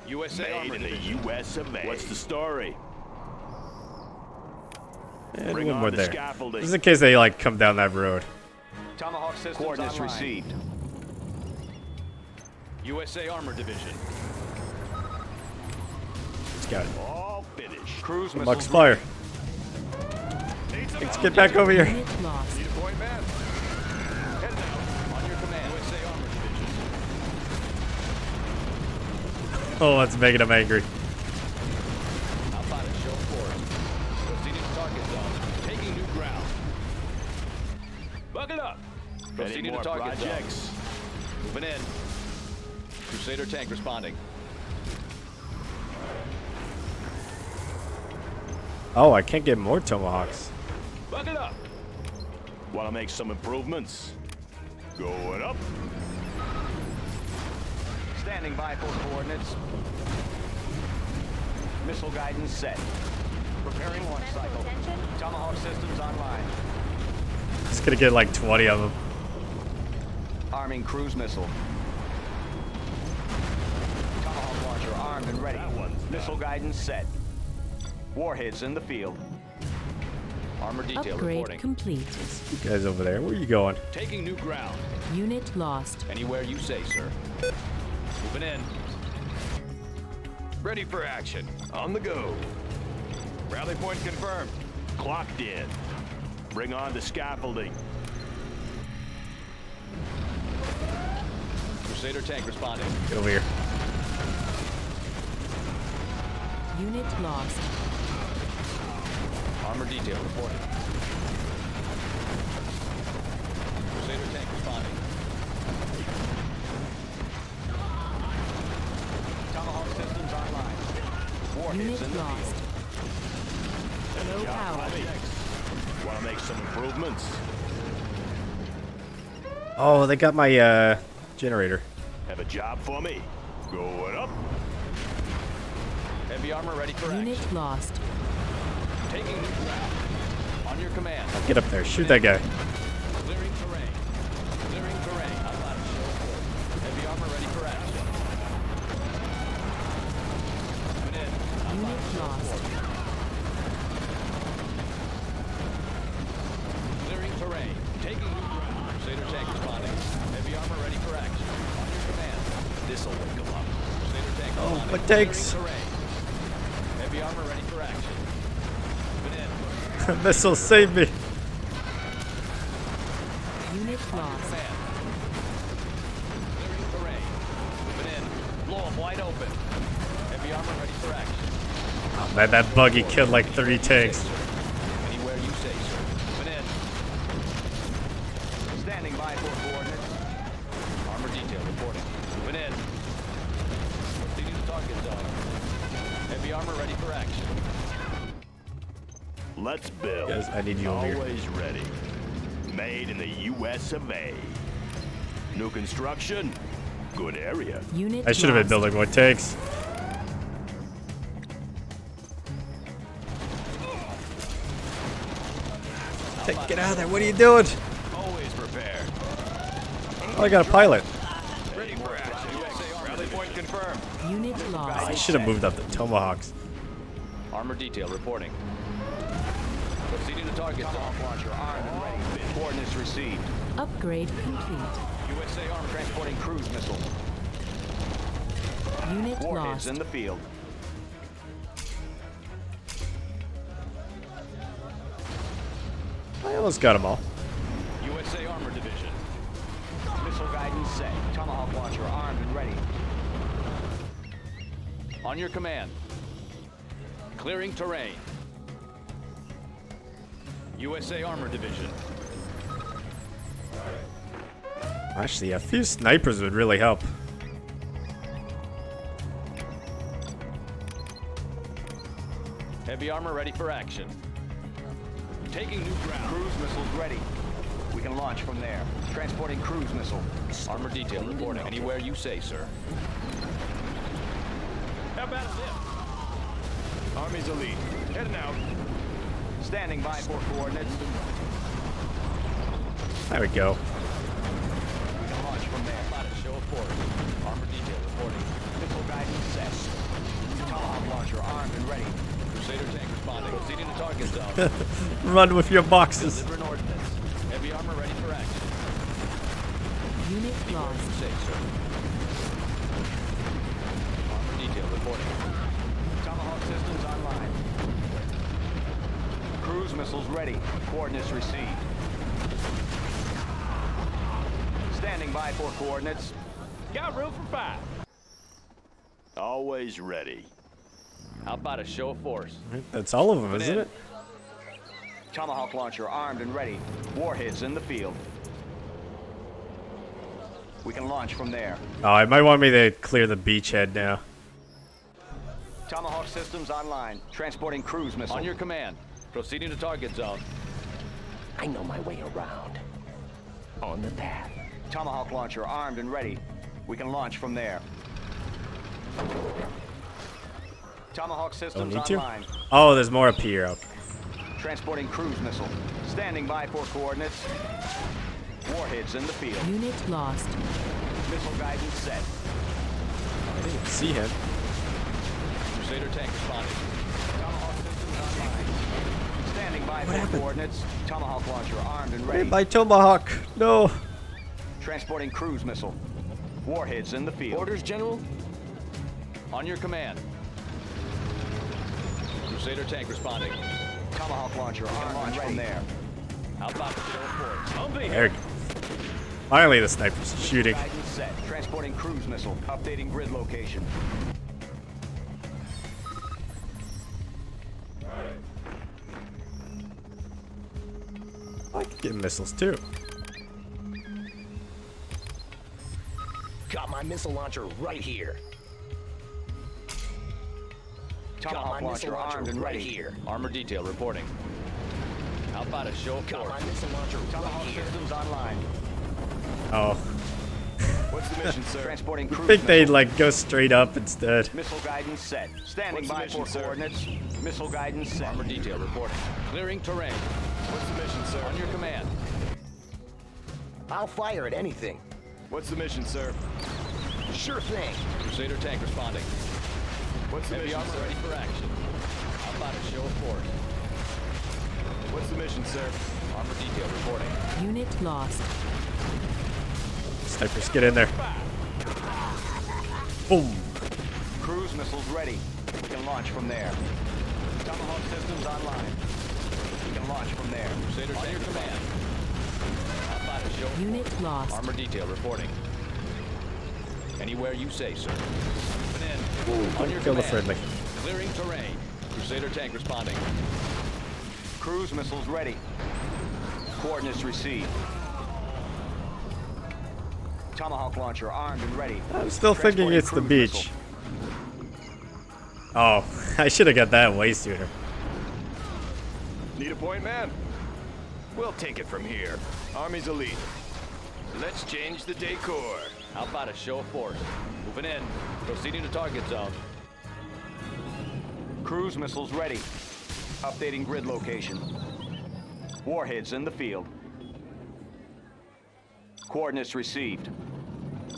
USA Made Armor in the Division. U.S. of A. What's the story? And Bring one on more the there. scaffolding. Just in case they like come down that road. Tomahawk systems Coordinates online. received. USA Armor Division. It's got All finished. Cruise missiles Bucks fire. Need some Let's help. get back over here. Unit lost. Need a point man. Heading out. On your command. USA Armor Division. Oh, that's making him angry. Outside of show force. Proceeding to target zone. Taking new ground. Buckle up. Any Proceeding more to target projects? zone. Moving in. Crusader tank responding. Oh, I can't get more Tomahawks. Buckle up. Want to make some improvements? Going up. standing by for coordinates. Missile guidance set. Preparing launch cycle. Tomahawk systems online. Just gonna get like 20 of them. Arming cruise missile. Tomahawk launcher armed and ready. Missile guidance set. Warheads in the field. Armor detail Upgrade reporting. complete. You guys over there, where are you going? Taking new ground. Unit lost. Anywhere you say, sir. Moving in. Ready for action. On the go. Rally point confirmed. Clocked in. Bring on the scaffolding. Crusader tank responding. Get over here. Unit lost. Armor detail reporting. Crusader tank responding. Tomahawk systems online. Warheads in Unit the lost. field. Low power. Want to make some improvements? Oh, they got my generator. Have a job for me? Going up. Heavy armor ready for Unit action. lost. Taking new ground. On your command. Get up there. Shoot that guy. Clearing terrain. Clearing terrain. Outside of show force. Heavy armor ready for action. Moving in. Outside Unit of show lost. force. Clearing terrain. Taking new ground. Crusader tank responding. Heavy armor ready for action. On your command. This'll wake them up. Crusader tank Oh, responding. what takes? Clearing terrain. Heavy armor ready for action. Moving in. This'll save me. Unit lost. Command. Clearing terrain. Moving in. Blow 'em wide open. Heavy armor ready for action. Oh, man, that buggy killed like 3 tanks. Anywhere you say, sir. Moving in. Standing by for coordinates. Armor detail reporting. Moving in. Proceeding to target zone. Heavy armor ready for action. Let's build. Guys, I need you over here. Always ready. Made in the U.S. of A. New construction. Good area. Unit I should have been lost. building more tanks. Get out of there. What are you doing? Always prepared. Oh, I got a pilot. Ready for action. Rally point confirmed. Unit I lost. should have moved up the Tomahawks. Armor detail reporting. Proceeding to target zone. Tomahawk launcher armed and ready. Coordinates received. Upgrade complete. USA Army transporting cruise missile. Unit Warheads lost. in the field. I almost got them all. USA Armor Division. Missile guidance set. Tomahawk launcher armed and ready. On your command. Clearing terrain. USA Armor Division. Actually, a few snipers would really help. Heavy armor ready for action. Taking new ground. Cruise missiles ready. We can launch from there. Transporting cruise missile. Armor detail reporting. Anywhere you say, sir. How about this? Army's elite. Heading out. Standing by for coordinates. There we go. We can launch from there. About a show of force. Armor detail reporting. Missile guidance set. Tomahawk launcher armed and ready. Crusader tank responding. Proceeding to target zone. Run with your boxes. Delivering ordnance. Heavy armor ready for action. Unit Anywhere lost. you say, sir. Armor detail reporting. Tomahawk systems online. Cruise missiles ready. Coordinates received. Standing by for coordinates. Got room for 5. Always ready. How about a show of force? That's all of them, isn't in. it? Tomahawk launcher armed and ready. Warheads in the field. We can launch from there. Oh, it might want me to clear the beachhead now. Tomahawk systems online. Transporting cruise missile. On your command. Proceeding to target zone. I know my way around. On the path. Tomahawk launcher armed and ready. We can launch from there. Tomahawk Don't systems need to. online. Oh, there's more up here. Okay. Transporting cruise missile. Standing by for coordinates. Warheads in the field. Unit lost. Missile guidance set. I didn't see him. Crusader tank responding. Tomahawk systems online. Standing by for coordinates. Tomahawk launcher armed and ready. By Tomahawk. No. Transporting cruise missile. Warheads in the field. Orders, General. On your command. Crusader tank responding. Tomahawk launcher armed and ready. From there. How about a show of force? I'll be There here. we go. Finally, the sniper's shooting. Guidance set. Transporting cruise missile. Updating grid location. I could get missiles too. Got my missile launcher right here. Tomahawk launcher armed and ready here. Armor detail reporting. How about a show of force? missile launcher Tomahawk systems online. Oh, What's the mission, sir? Transporting I cruise think they'd missile. like go straight up instead. Missile guidance set. Standing What's the by mission, for sir? coordinates. Missile guidance set. Armor detail reporting. Clearing terrain. What's the mission, sir? On your command. I'll fire at anything. What's the mission, sir? Sure thing. Crusader tank responding. What's the Heavy mission, armor sir? ready for action. How about a show of force? What's the mission, sir? Armor detail reporting. Unit lost. Snipers, get in there. Boom. Cruise missiles ready. We can launch from there. Tomahawk systems online. We can launch from there. Crusader tank command. How about a show of force? Unit lost. Armor detail reporting. Anywhere you say, sir. Moving in. On your Kill the command. friendly. Clearing terrain. Crusader tank responding. Cruise missiles ready. Coordinates received. Tomahawk launcher armed and ready. I'm still thinking Transporting it's the cruise beach. missile. Oh, I should have got that way sooner. Need a point, man? We'll take it from here. Army's elite. Let's change the decor. How about a show of force? Moving in. Proceeding to target zone. Cruise missiles ready. Updating grid location. Warheads in the field. Coordinates received.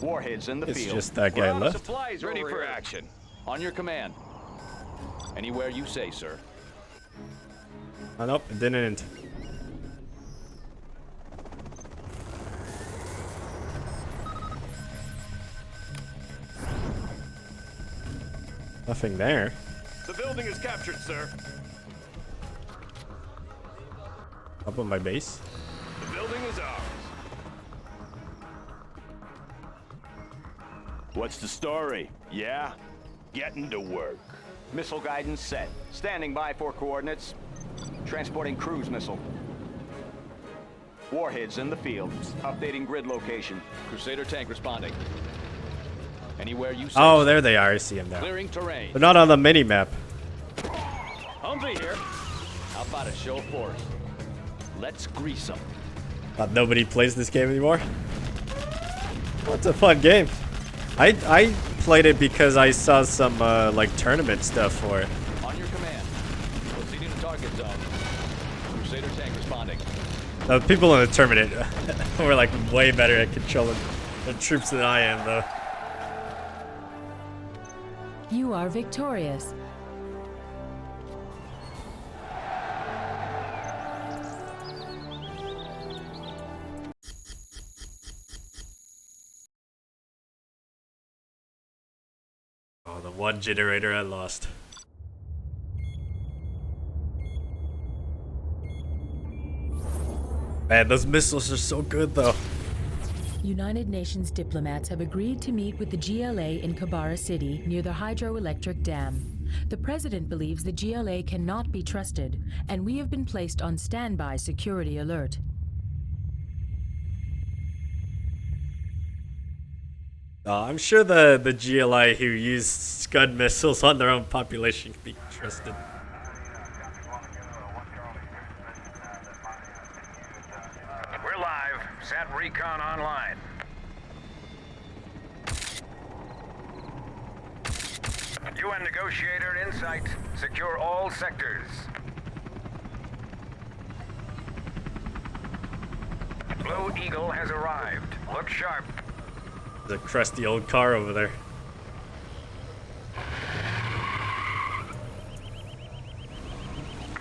Warheads in the It's field. just that We're guy out of left. supplies ready Over for here. action. On your command. Anywhere you say, sir. Oh, nope, it didn't. Nothing there. The building is captured, sir. Up on my base. The building is ours. What's the story? Yeah? Getting to work. Missile guidance set. Standing by for coordinates. Transporting cruise missile. Warheads in the field. Updating grid location. Crusader tank responding. Anywhere you say. Oh, there they are. I see them now. Clearing terrain. They're not on the mini map. Humvee here. How about a show of force? Let's grease them. Nobody plays this game anymore. What's a fun game. I played it because I saw some like tournament stuff for it. On your command. Proceeding to target zone. Crusader tank responding. The people in the tournament were like way better at controlling the troops than I am, though. You are victorious. Oh, the one generator I lost. Man, those missiles are so good, though. United Nations diplomats have agreed to meet with the GLA in Kabara City near the hydroelectric dam. The president believes the GLA cannot be trusted, and we have been placed on standby security alert. I'm sure the GLI who use Scud missiles on their own population can be trusted. We're live. Sat recon online. UN negotiator in sight. Secure all sectors. Blue Eagle has arrived. Look sharp. The crusty old car over there.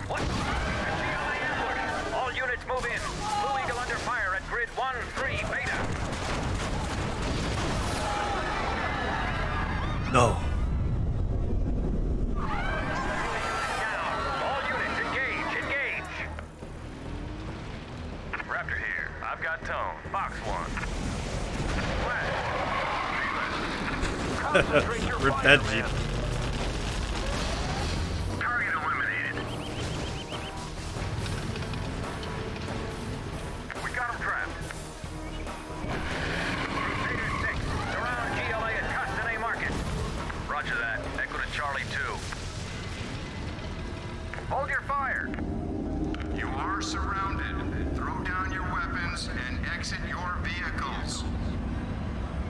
What? GLA ambush. All units move in. Blue Eagle under fire at grid 1-3 beta. No. Down. All units engage. Engage. Raptor here. I've got tone. Fox 1. Rip that Jeep. Target eliminated. We got him trapped. Crusader 6, surround GLA at Castanet Market. Roger that. Echo to Charlie 2. Hold your fire. You are surrounded. Throw down your weapons and exit your vehicles.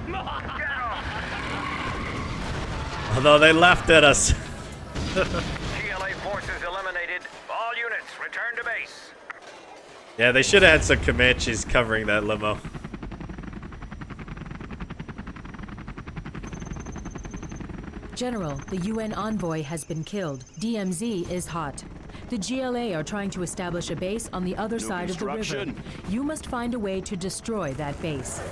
Get off! Although they laughed at us. GLA forces eliminated. All units, return to base. Yeah, they should have had some Comanches covering that limo. General, the UN envoy has been killed. DMZ is hot. The GLA are trying to establish a base on the other side of the river. construction. You must find a way to destroy that base.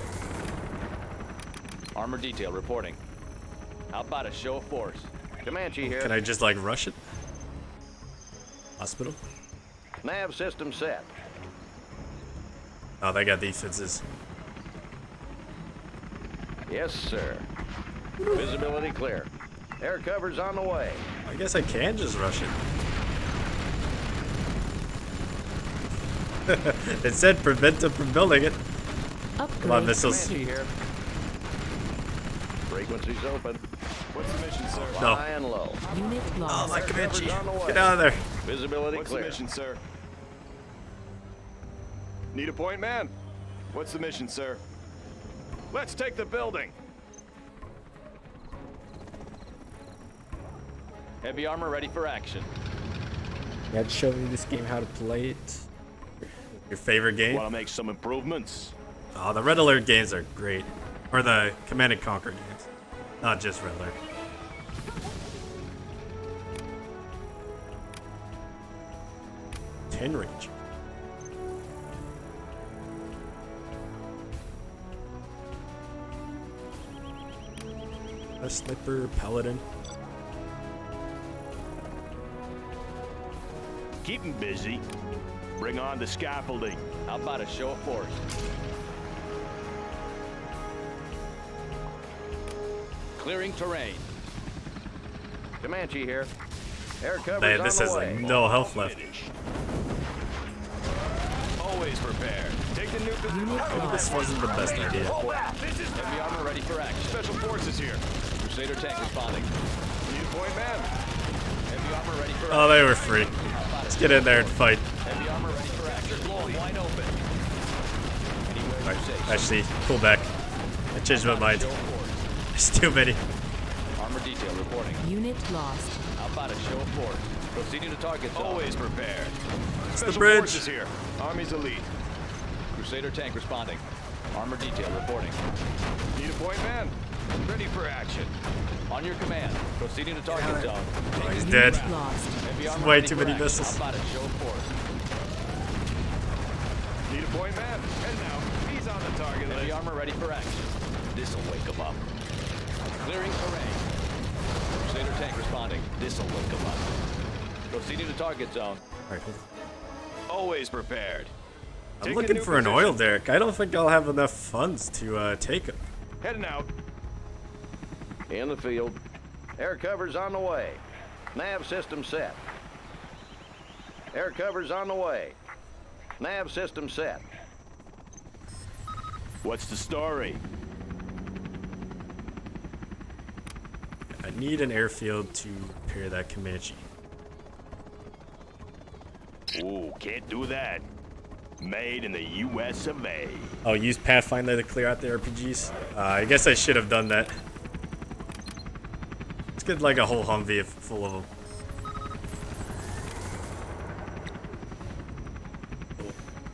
Armor detail reporting. How about a show of force? Comanche here. Can I just like rush it? Hospital? Nav system set. Oh, they got defenses. Yes, sir. Visibility clear. Air cover's on the way. I guess I can just rush it. It said prevent them from building it. Upgrade. Come on, missiles. Comanche here. Frequencies open. What's the mission, sir? No. High and low. Unit Oh, lost. my Comanche. on the way. Get out of there. Visibility What's clear. the mission, sir? Need a point, man? What's the mission, sir? Let's take the building. Heavy armor ready for action. You had to show me this game how to play it. Your favorite game? Want to make some improvements? Oh, the Red Alert games are great. Or the Command and Conquer games. Not just Red Alert. 10 range. A sniper paladin. Keep him busy. Bring on the scaffolding. How about a show of force? Clearing terrain. Comanche here. Air cover's Man, on this the has way. like no health left. Always prepared. Take a new position. This wasn't the best idea. Heavy armor ready for action. Special forces here. Crusader tank responding. Need a point man. Heavy armor ready for Oh, they were free. Let's get in there and fight. Heavy armor ready for action. Wide open. Anywhere you Alright, say. actually, pull back. I changed my mind. Show of force. There's too many. Armor detail reporting. Unit lost. How about a show of force? Proceeding to target zone. Always prepared. It's the Special bridge. forces here. Army's elite. Crusader tank responding. Armor detail reporting. Need a point man. Ready for action. On your command. Proceeding to target zone. Oh, he's Unit dead. lost. Heavy armor Way ready too for many action. missiles. How about a show of force? Need a point man. And now he's on the target Heavy list. armor ready for action. This'll wake him up. Clearing terrain. Crusader tank responding. This'll wake him up. Proceeding to target zone. Alright, hold on. Always prepared. I'm Take a looking new for an position. oil derrick. I don't think I'll have enough funds to take him. Heading out. In the field. Air cover's on the way. Nav system set. Air cover's on the way. Nav system set. What's the story? I need an airfield to repair that Comanche. Ooh, can't do that. Made in the US of A. Oh, use Pathfinder to clear out the RPGs? I guess I should have done that. Let's get like a whole Humvee full of them.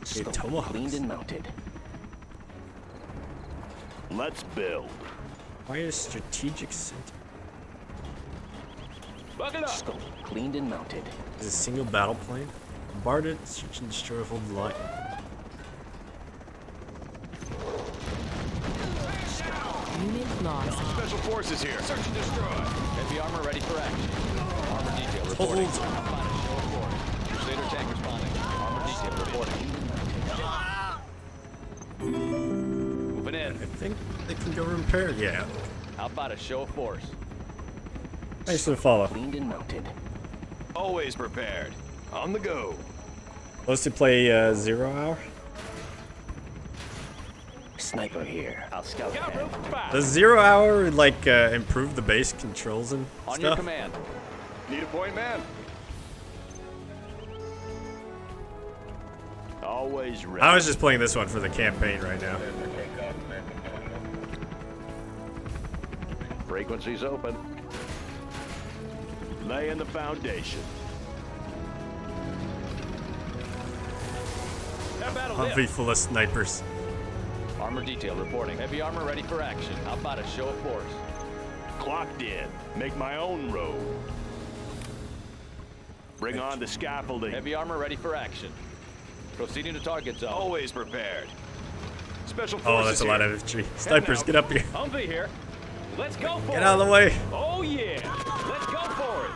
Okay, Tomahawks. Cleaned and mounted. Let's build. Fire strategic center. Bucket up. Scope cleaned and mounted. Is a single battle plane. Bombarded, search and destroy, hold the line. Unit lost. Special forces here. Search and destroy. Heavy armor ready for action. Armor detail Hold. reporting. How about a show of force? Crusader tank responding. Armor detail reporting. Moving in. I think they can go repair. Yeah. How about a show of force? Thanks for the follow. Cleaned and mounted. Always prepared. On the go. Supposed to play 0 hour? Sniper here. I'll scout Got ahead. room for fire. Does 0 hour like improve the base controls and On your stuff? command. Need a point man. Always ready. I was just playing this one for the campaign right now. Frequency's open. Laying the foundation. That battle Humvee lift. full of snipers. Armor detail reporting. Heavy armor ready for action. How about a show of force? Clocked in. Make my own road. Bring on the scaffolding. Heavy armor ready for action. Proceeding to target zone. Always prepared. Special Oh, forces that's a lot here. of infantry. Snipers, out. get up here. Humvee here. Let's go for Get it. out of the way. Oh yeah. Let's go for it.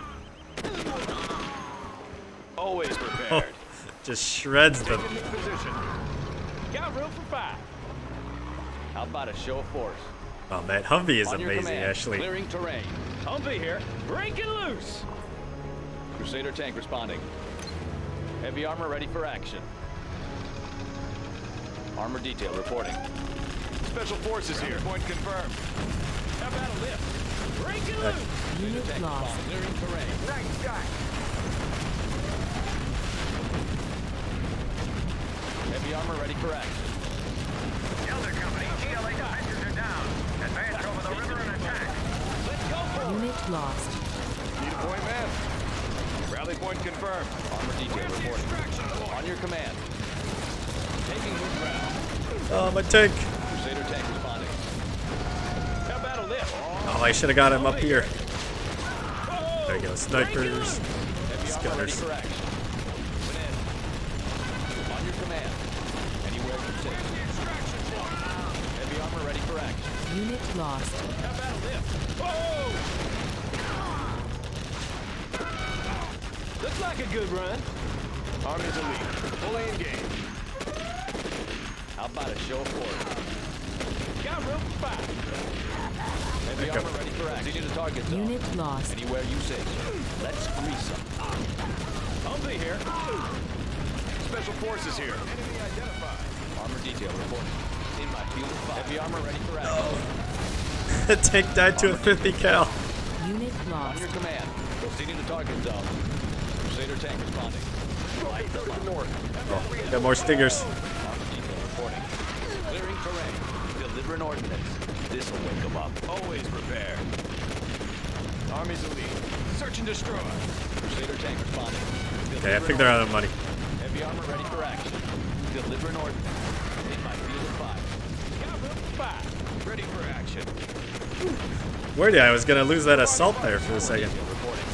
Always Oh, prepared. just shreds them. Take a new position. Got room for fire. How about a show of force? Oh man, Humvee is On your amazing command. actually. Clearing terrain. Humvee here. Breaking loose. Crusader tank responding. Heavy armor ready for action. Armor detail reporting. Special forces here. Point confirmed. How about a lift? Breaking loose. Unit Tank lost. responding. Clearing terrain. Nice shot. Heavy armor ready for action. Elder Company, GLA defenders are down. Advance over the river and attack. Let's go for it. Unit lost. Need a point man. Rally point confirmed. Armor detail reporting. On your command. Taking good ground. Oh, my tank. Crusader tank responding. How about a lift? Oh, I should have got him up here. There you go, snipers. Heavy armor ready Scanners. for action. Went in. for action. Unit lost. How about a lift? Whoa! Looks like a good run. Army's elite. Fully engaged. How about a show of force? Got room for fire. Heavy armor ready for action. Continue to target zone. Unit lost. Anywhere you say so. Let's grease them. Humvee here. Special forces here. Enemy identified. Armor detail reporting. In my field of fire. Heavy armor ready for action. The tank died to a 50 cal. Unit On lost. your command. Proceeding to target zone. Crusader tank responding. Light them up. Oh, got more stingers. Armor detail reporting. Clearing terrain. Delivering ordnance. This'll wake them up. Always prepared. Army's elite. Search and destroy. Crusader tank responding. Okay, I think they're out of money. Heavy armor ready for action. Delivering ordnance. In my field of fire. Got room for fire. Ready for action. Worried I was gonna lose that assault there for a second. Detail reporting.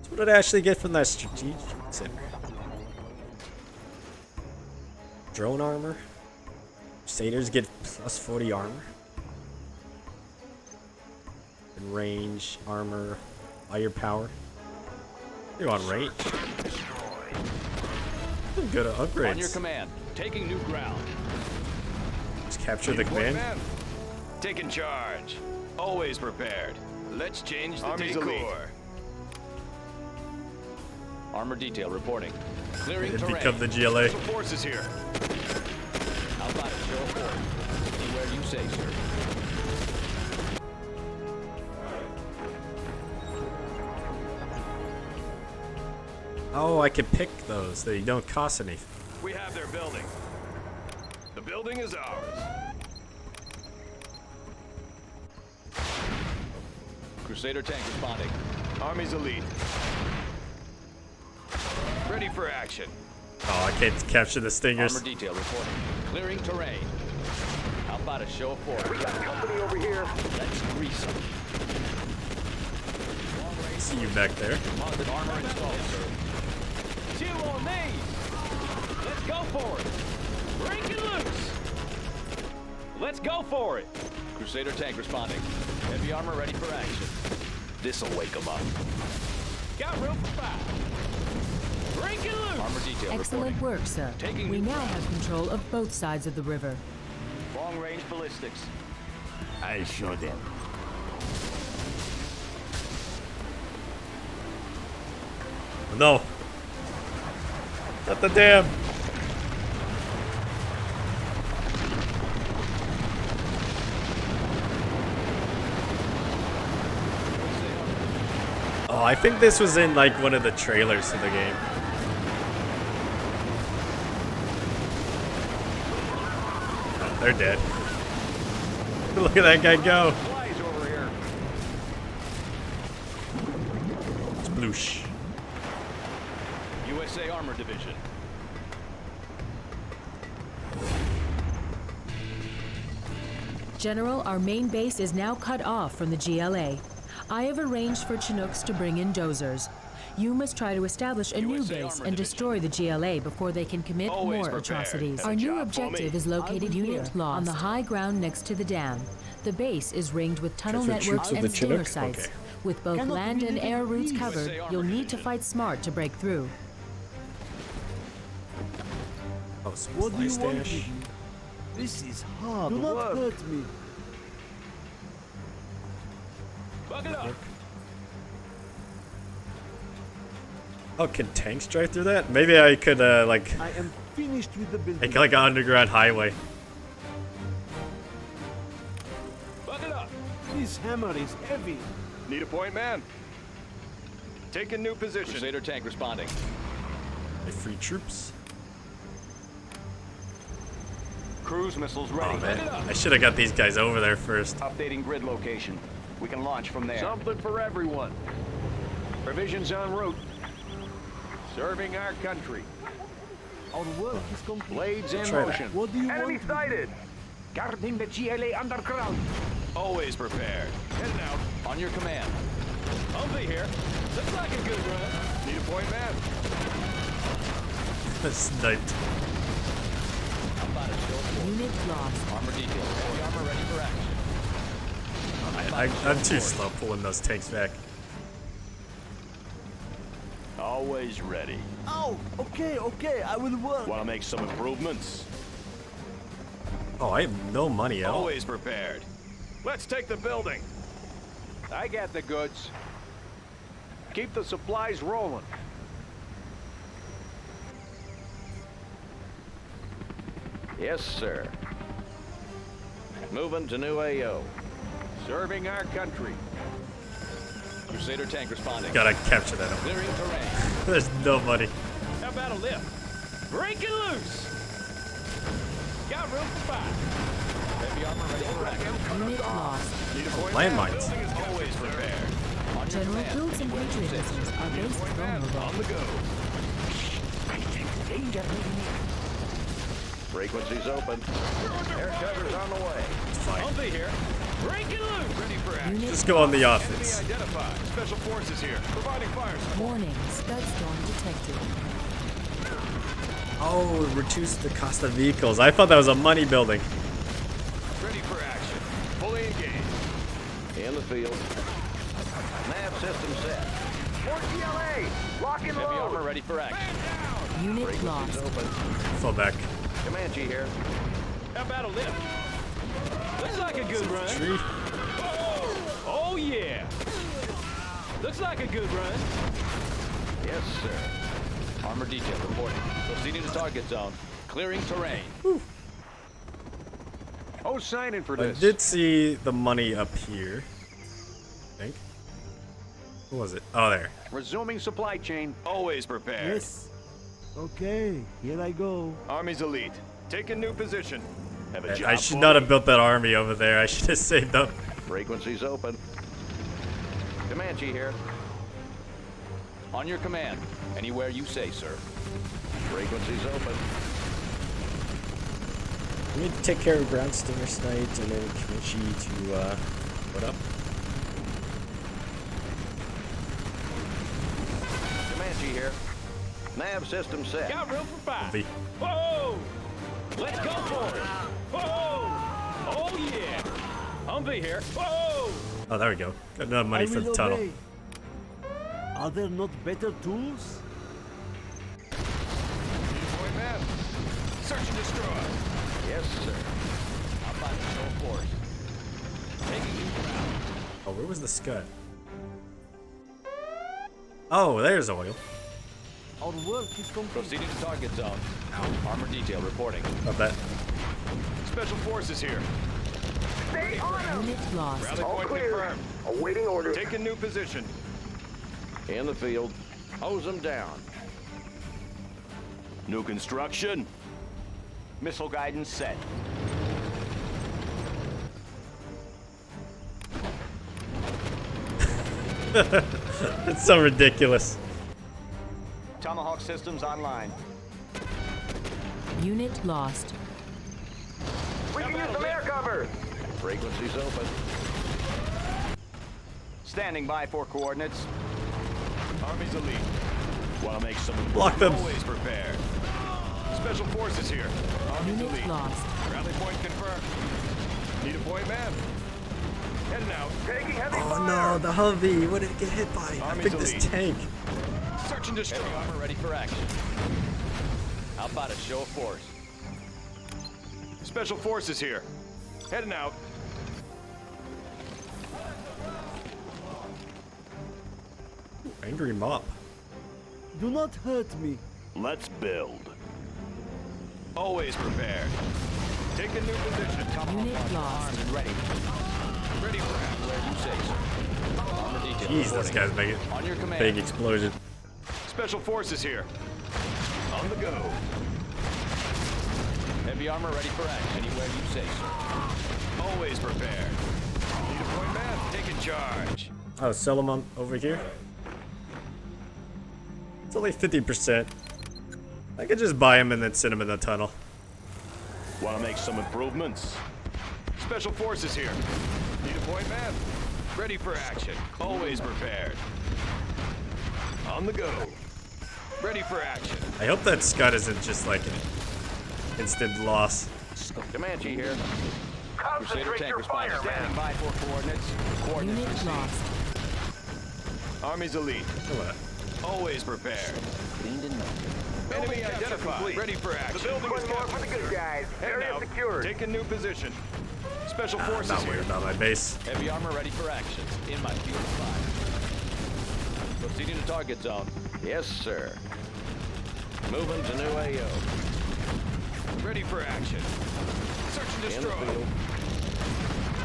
So what did I actually get from that strategic center? Drone armor. Crusaders get plus 40 armor. Range, armor, firepower. You want range? Good upgrades. On your command. Taking new ground. Just capture the Point command. man. Taking charge. Always prepared. Let's change the Army's decor. elite. Armor detail reporting. Clearing And terrain. become the GLA. Special forces here. How about a show of force? Anywhere you say, sir. Oh, I can pick those. They don't cost anything. We have their building. The building is ours. Crusader tank responding. Army's elite. Ready for action. Oh, I can't capture the stingers. Armor detail reporting. Clearing terrain. How about a show of force? We got Company over here. Let's grease them. See you back there. Composite armor installed, sir. Two on these. Let's go for it. Break it loose. Let's go for it. Crusader tank responding. Heavy armor ready for action. This'll wake them up. Got room for fire. Break it loose. Armor detail Excellent reporting. work, sir. Taking We new now have control of both sides of the river. Long range ballistics. I'll show them. No. Not the dam. Oh, I think this was in like one of the trailers of the game. Oh, they're dead. Look at that guy go. Flies over here. Sploosh. USA Armor Division. General, our main base is now cut off from the GLA. I have arranged for Chinooks to bring in dozers. You must try to establish a new USA base Armor and Division. destroy the GLA before they can commit Always more prepared. atrocities. Got a Our new job for objective me. is located here, on the high ground next to the dam. The base is ringed with tunnel For networks troops of and the stinger Chinook? sites. Okay. With both land and air routes covered, USA Armor you'll need to Division. fight smart to break through. Oh, some What do you fly want stash. with me? This is hard Do not work. hurt me. Bucket up. Oh, can tanks drive through that? Maybe I could like I am finished with the building. make like an underground highway. Bucket up. This hammer is heavy. Need a point man. Taking new position. Crusader tank responding. They free troops. Cruise missiles Oh ready. man, I should have got these guys over there first. Updating grid location. We can launch from there. Something for everyone. Provisions en route. Serving our country. Our work is complete. Blades in Try that. motion. What do you Enemy want? sighted. Guarding the GLA underground. Always prepared. Heading out. On your command. Humvee here. Looks like a good run. Need a point man. Sniped. How about a show of Unit lost. Armor detail. Heavy armor ready for action. I'm too slow pulling those tanks back. Always ready. Oh, okay, I will work. Want to make some improvements? Oh, I have no money at all. Always prepared. Let's take the building. I got the goods. Keep the supplies rolling. Yes, sir. Moving to new AO. Serving our country. Crusader tank responding. Gotta capture that. Clearing terrain. There's no money. How about a lift? Breaking loose. Got room for 5. Heavy armor ready for action. Unit lost. Need a point? Landmines. Building is always prepared. On your General command. Fields and Patriot missiles are based Point man, vulnerable. on the go. Frequencies open. Air cover's on the way. Humvee here. Breaking loose. Ready for action. Unit Just go on the Enemy offense. identified. Special forces here. Providing fire support. Warning, Scud storm detected. Oh, reduce the cost of vehicles. I thought that was a money building. Ready for action. Fully engaged. In the field. Nav system set. More GLA. Lock and Heavy armor load. ready for action. Unit Frequencies lost. open. Fall back. Comanche here. How about a lift? Looks like a good run. Tree. Oh yeah. Looks like a good run. Yes, sir. Armor detail reporting. Proceeding to target zone. Clearing terrain. Oh, signing for I this. did see the money up here. I think. What was it? Oh, there. Resuming supply chain. Always prepared. Yes. Okay, here I go. Army's elite. Take a new position. Have a job I should for not me. have built that army over there. I should have saved up. Frequencies open. Comanche here. On your command. Anywhere you say, sir. Frequencies open. We need to take care of ground stingers tonight and then Comanche to, what up? Comanche here. Nav system set. Got room for 5. V. Whoa! Let's go for it. Whoa! Oh yeah. Humvee here. Whoa! Oh, there we go. Got enough money I for will the tunnel. obey. Are there not better tools? Point man. Search and destroy. Yes, sir. I'll find the show force. Taking you ground. Oh, where was the Scud? Oh, there's oil. Our work is complete. Proceeding to target zone. Armor detail reporting. Not that. Special forces here. Stay on him. Unit lost. Rally All point clear. confirmed. Awaiting orders. Take a new position. In the field. Hose them down. New construction. Missile guidance set. It's so ridiculous. Tomahawk systems online. Unit lost. We can use some air cover. Frequencies open. Standing by for coordinates. Army's elite. Want to make some Block them. Always prepared. Special forces here. Army's Unit elite. lost. Rally point confirmed. Need a point man. Heading out. Taking heavy Oh fire. no, the Humvee. What did it get hit by? I Army's picked this elite. tank. Search and destroy. Heavy armor ready for action. How about a show of force? Special forces here. Heading out. Angry mop. Do not hurt me. Let's build. Always prepared. Take a new position. Unit lost. And ready. Ready for action. Where you say, sir. Armor detail Jeez, this reporting. guy's making On your command. big explosion. Special forces here. On the go. Heavy armor ready for action. Anywhere you say, sir. Always prepared. Need a point man. Taking charge. Oh, sell them on over here. It's only 50%. I could just buy them and then send them in the tunnel. Want to make some improvements? Special forces here. Need a point man. Ready for action. Always prepared. On the go. Ready for action. I hope that Scud isn't just like an instant loss. Comanche here. Crusader tank responding. Standing by for coordinates. Coordinates Unit received. lost. Army's elite. Always prepared. Enemy identified. Ready for action. The building is captured. For the good guys. Heading Area out. secured. Taking new position. Special I'm forces not here. worried about my base. Heavy armor ready for action. In my field of fire. Proceeding to target zone. Yes, sir. Moving to new AO. Ready for action. Search and In the destroy. field.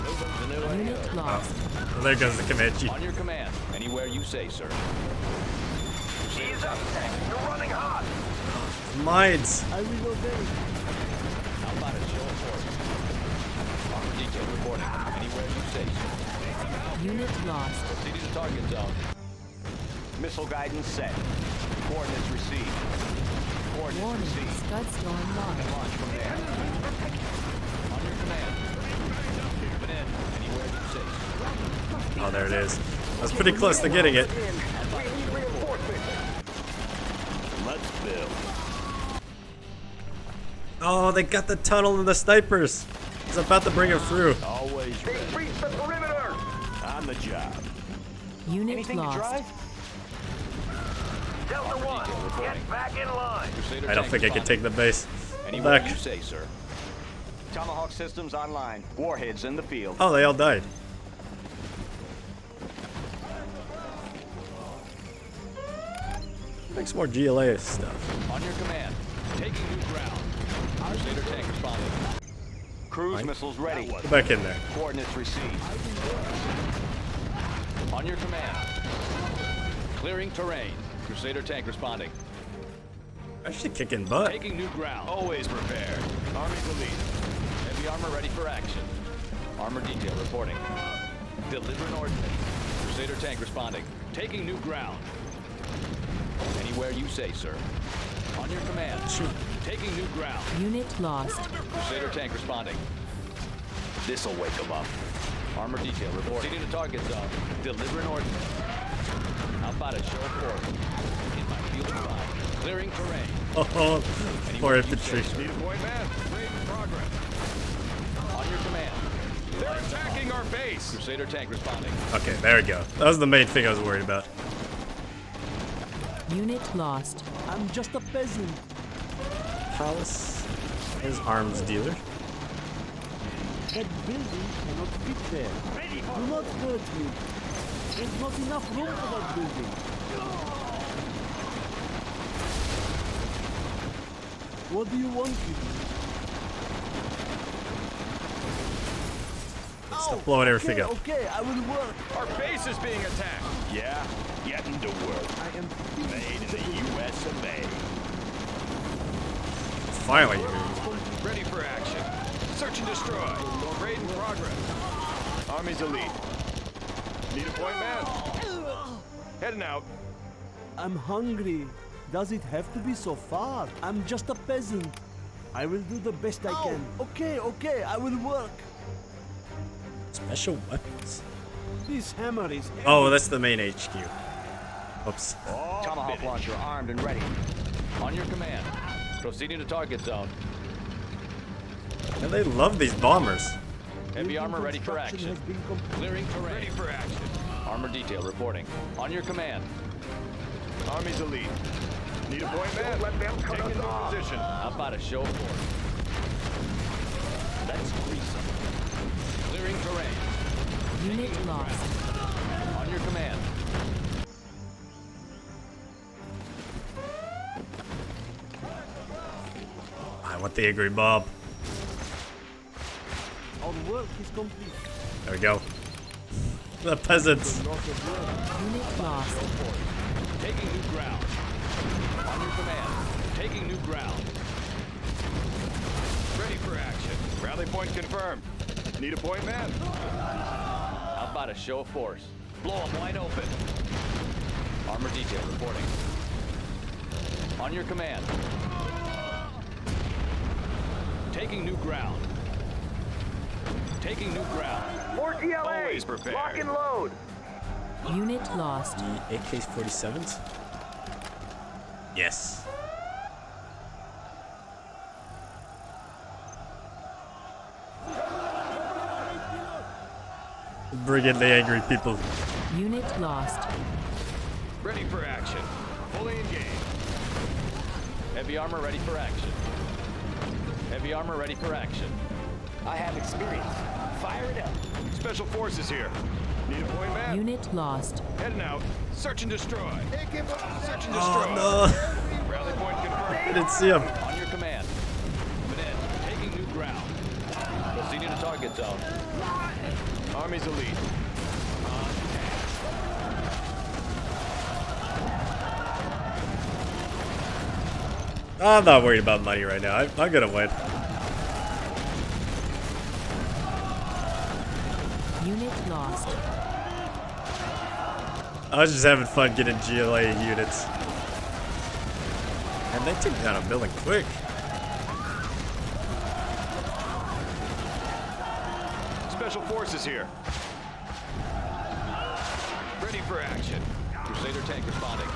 Moving to new AO. Unit lost. Well, there goes the Comanche. On your command. Anywhere you say, sir. Ease up, tank. You're running hot. Mines. I will obey. How about a show of force? Armor detail reporting. Anywhere you say, sir. Unit lost. Proceeding to target zone. Missile guidance set. Coordinates received. Coordinates Warning. received. Scud storm launched. Launch from there. On your command. Moving in. Anywhere you say, sir. Oh, there it is. I was pretty close to getting it. We need reinforcements. Let's build. Oh, they got the tunnel and the snipers. I was about to bring it through. Always They ready. breached the perimeter. On the job. Unit Anything to lost. drive? Delta 1, get back in line. Crusader I don't tank think I can take responding. the base. Anywhere Back. you say, sir. Tomahawk systems online. Warheads in the field. Oh, they all died. Makes more GLA stuff. On your command. Taking new ground. Crusader tank responding. Cruise missiles ready. Go back in there. Coordinates received. On your command. Clearing terrain. Crusader tank responding. Actually kicking butt. Taking new ground. Always prepared. Army's elite. Heavy armor ready for action. Armor detail reporting. Delivering ordnance. Crusader tank responding. Taking new ground. Anywhere you say, sir. On your command. Taking new ground. Unit lost. Crusader tank responding. This'll wake them up. Armor detail reporting. Proceeding to target zone. Delivering ordnance. How about a show of force? In my field of fire. Clearing terrain. Oh, poor Anywhere you infantry. say, sir. Need a point, man. Raid in progress. On your command. They're attacking our base. Crusader tank responding. Okay, there we go. That was the main thing I was worried about. Unit lost. I'm just a peasant. Palace is arms dealer. That building cannot fit there. Do not hurt me. There's not enough room for that building. What do you want me to do? Stop blowing everything up. Okay, I will work. Our base is being attacked. Yeah, getting to work. I am Made in the US of A. Finally. Ready for action. Search and destroy. Raid in progress. Army's elite. Need a point, man. Heading out. I'm hungry. Does it have to be so far? I'm just a peasant. I will do the best I can. Okay, I will work. Special weapons. This hammer is heavy. Oh, that's the main HQ. Oops. Tomahawk launcher armed and ready. On your command. Proceeding to target zone. And they love these bombers. Heavy armor ready for Construction action. has been completed. Clearing terrain. Ready for action. Armor detail reporting. On your command. Army's elite. Need a point, man. Let them cut Taking us new off. position. How about a show of force? Let's grease them. Clearing terrain. Unit lost. On your command. I want the angry Bob. Our work is complete. There we go. The peasants. A lot of work. Unit lost. Taking new ground. On your command. Taking new ground. Ready for action. Rally point confirmed. Need a point, man. How about a show of force? Blow them wide open. Armor detail reporting. On your command. Taking new ground. Taking new ground. More GLA. Always prepared. Lock and load. Unit lost. The AK-47s? Yes. Bring in the angry people. Unit lost. Ready for action. Fully engaged. Heavy armor ready for action. Heavy armor ready for action. I have experience. Fire it up. Special forces here. Need a point, man? Unit lost. Heading out. Search and destroy. Search and destroy. Oh Rally point confirmed. no! I didn't see him. On your command. Moving in. Taking new ground. Proceeding to target zone. Army's elite. I'm not worried about money right now. I'm gonna win. Unit lost. I was just having fun getting GLA units. And they took down a building quick. Special forces here. Ready for action. Crusader tank responding.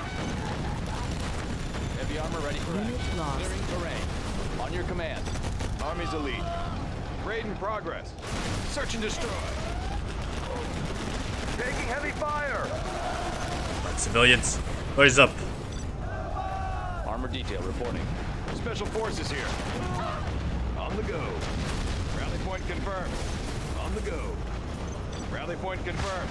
Heavy armor ready for Unit action. lost. Clearing terrain. On your command. Army's elite. Raid in progress. Search and destroy. Taking heavy fire. Civilians, boys up. Armor detail reporting. Special forces here. On the go. Rally point confirmed. On the go. Rally point confirmed.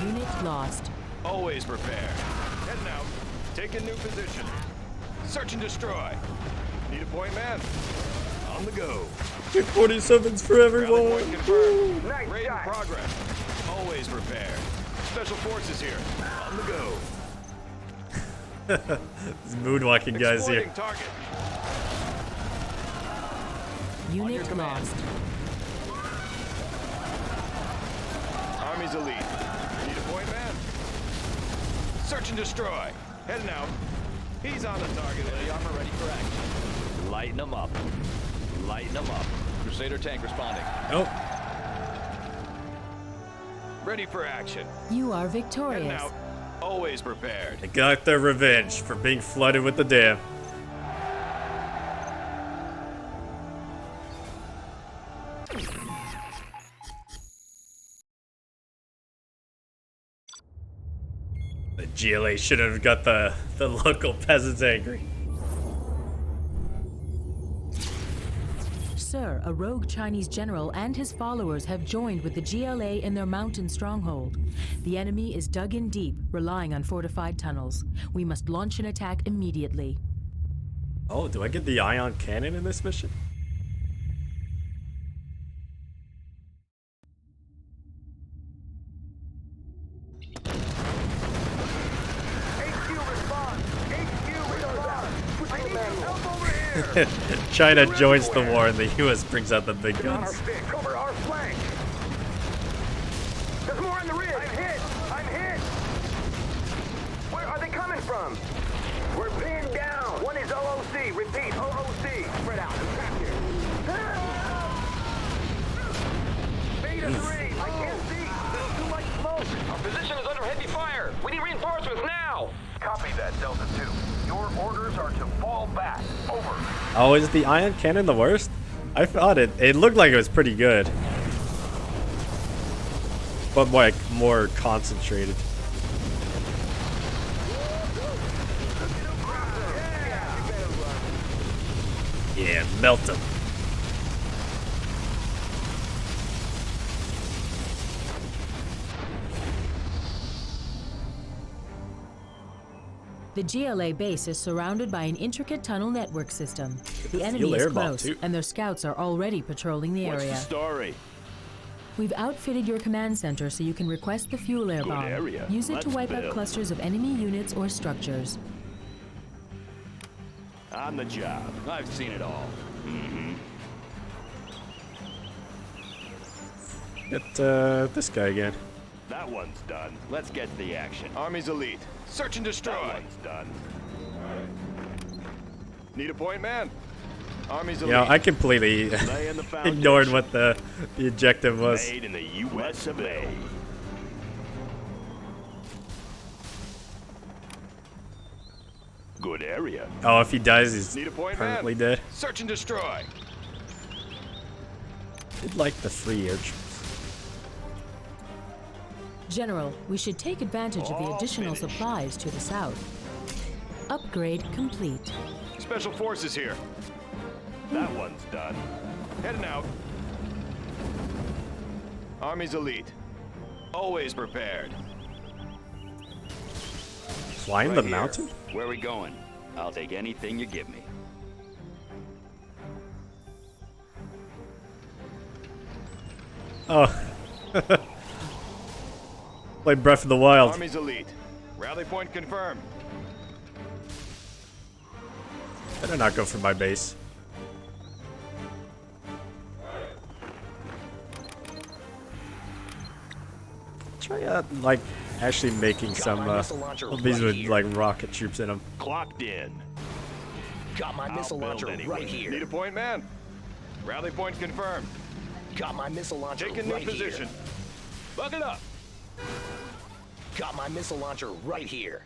Unit lost. Always prepare. Heading out. Taking new position. Search and destroy. Need a point, man. On the go. 247s for Rally everyone. point confirmed. Raid in progress. Always prepare. Special forces here. On the go. These moonwalking guys here. Exploiting target. Unit lost. Army's elite. Need a point, man. Search and destroy. Heading out. He's on the target. Heavy armor ready for action. Lighten them up. Lighten them up. Crusader tank responding. Nope. Ready for action. You are Heading victorious. out. Always prepared. They got their revenge for being flooded with the dam. The GLA should have got the local peasants angry. Sir, a rogue Chinese general and his followers have joined with the GLA in their mountain stronghold. The enemy is dug in deep, relying on fortified tunnels. We must launch an attack immediately. Oh, do I get the ion cannon in this mission? China joins the war and the US brings out the big guns. Cover our flank. There's more on the ridge. I'm hit. I'm hit. Where are they coming from? We're pinned down. One is OOC. Repeat, OOC. Spread out. Attack here. Beta 3. I can't see. There's too much smoke. Our position is under heavy fire. We need reinforcements now. Copy that, Delta 2. Your orders are to fall back. Over. Oh, is the ion cannon the worst? I thought it looked like it was pretty good. But like more concentrated. Yeah, melt them. The GLA base is surrounded by an intricate tunnel network system. The enemy is air bomb, close, too. and their scouts are already patrolling the What's area. the story? We've outfitted your command center so you can request the fuel air Good bomb. area. Use it to Let's wipe out build. clusters of enemy units or structures. On the job. I've seen it all. Get this guy again. That one's done. Let's get to the action. Army's elite. Search and That destroy. one's done. Need a point, man. Army's You elite. know, I completely Laying the foundation. ignored what the objective was. Made in the U.S. of A. Good area. Oh, if he dies, he's Need a point, permanently man. dead. Search and destroy. I'd like the free air troops. General, we should take advantage of the additional supplies to the south. Upgrade complete. Special Forces here. That one's done. Heading out. Army's elite. Always prepared. Climb the mountain? Where are we going? I'll take anything you give me. Oh. Play Breath of the Wild. Army's elite. Rally point confirmed. Better not go for my base. Try like actually making some of these with like rocket troops in them. Clocked in. Got my missile launcher right here. Need a point, man. Rally point confirmed. Got my missile launcher Take a new right position. here. Buckle up. Got my missile launcher right here.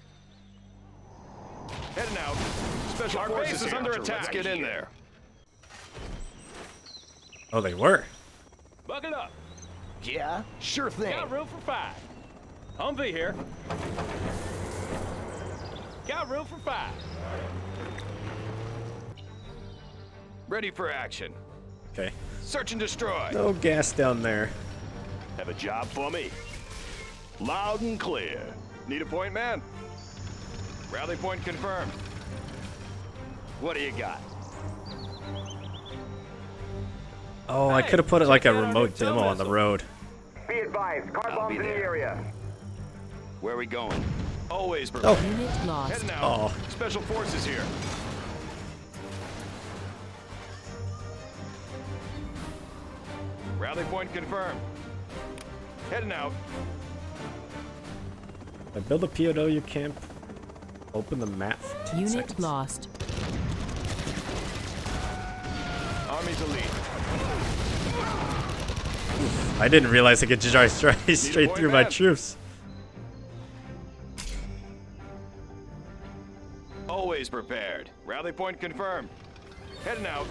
Heading out. Special Our Forces base is here. under Let's attack. get in there. Oh, they were. Buckle up. Yeah, sure thing. Got room for 5. Humvee here. Got room for 5. Ready for action. Okay. Search and destroy. No gas down there. Have a job for me? Loud and clear. Need a point, man. Rally point confirmed. What do you got? Oh, I could have put it like a remote demo on the road. Be advised, car I'll be bombs in the there. area. Where are we going? Always prepared. Oh. Unit lost. Heading out. Oh. Special Forces here. Rally point confirmed. Heading out. I build a POW camp. Open the map for 10 Unit seconds. lost. Army's elite. I didn't realize I could just drive straight point, through my man. troops. Always prepared. Rally point confirmed. Heading out.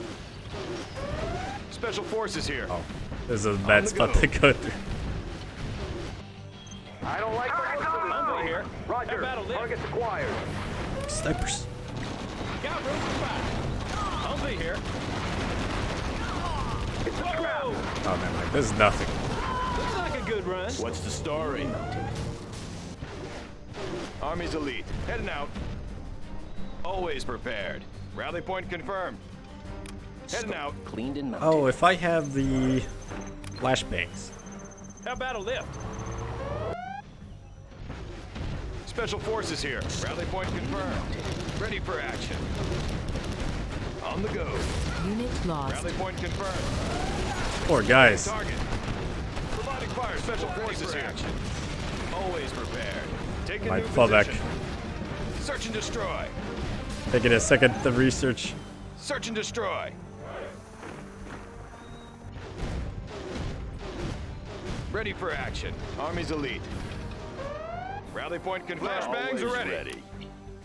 Special Forces here. This is a bad the spot go. to go through. I don't like the looks of this. Humvee here. Roger, Battle lit. targets acquired. Snipers. Got room for 5. Humvee here. It's a trap. Oh man, like this is nothing. Looks like a good run. What's the story? Army's elite. Heading out. Always prepared. Rally point confirmed. Heading out. Cleaned and mounted. Oh, if I have the flashbangs. How about a lift? Special Forces here. Rally point confirmed. Ready for action. On the go. Unit lost. Rally point confirmed. Poor guys. Target. Providing fire. Special Forces here. Action. Always prepared. Take a Might new fall back. position. Search and destroy. Taking a second to research. Search and destroy. Ready for action. Army's elite. Rally point confirmed. Flashbangs are Always ready.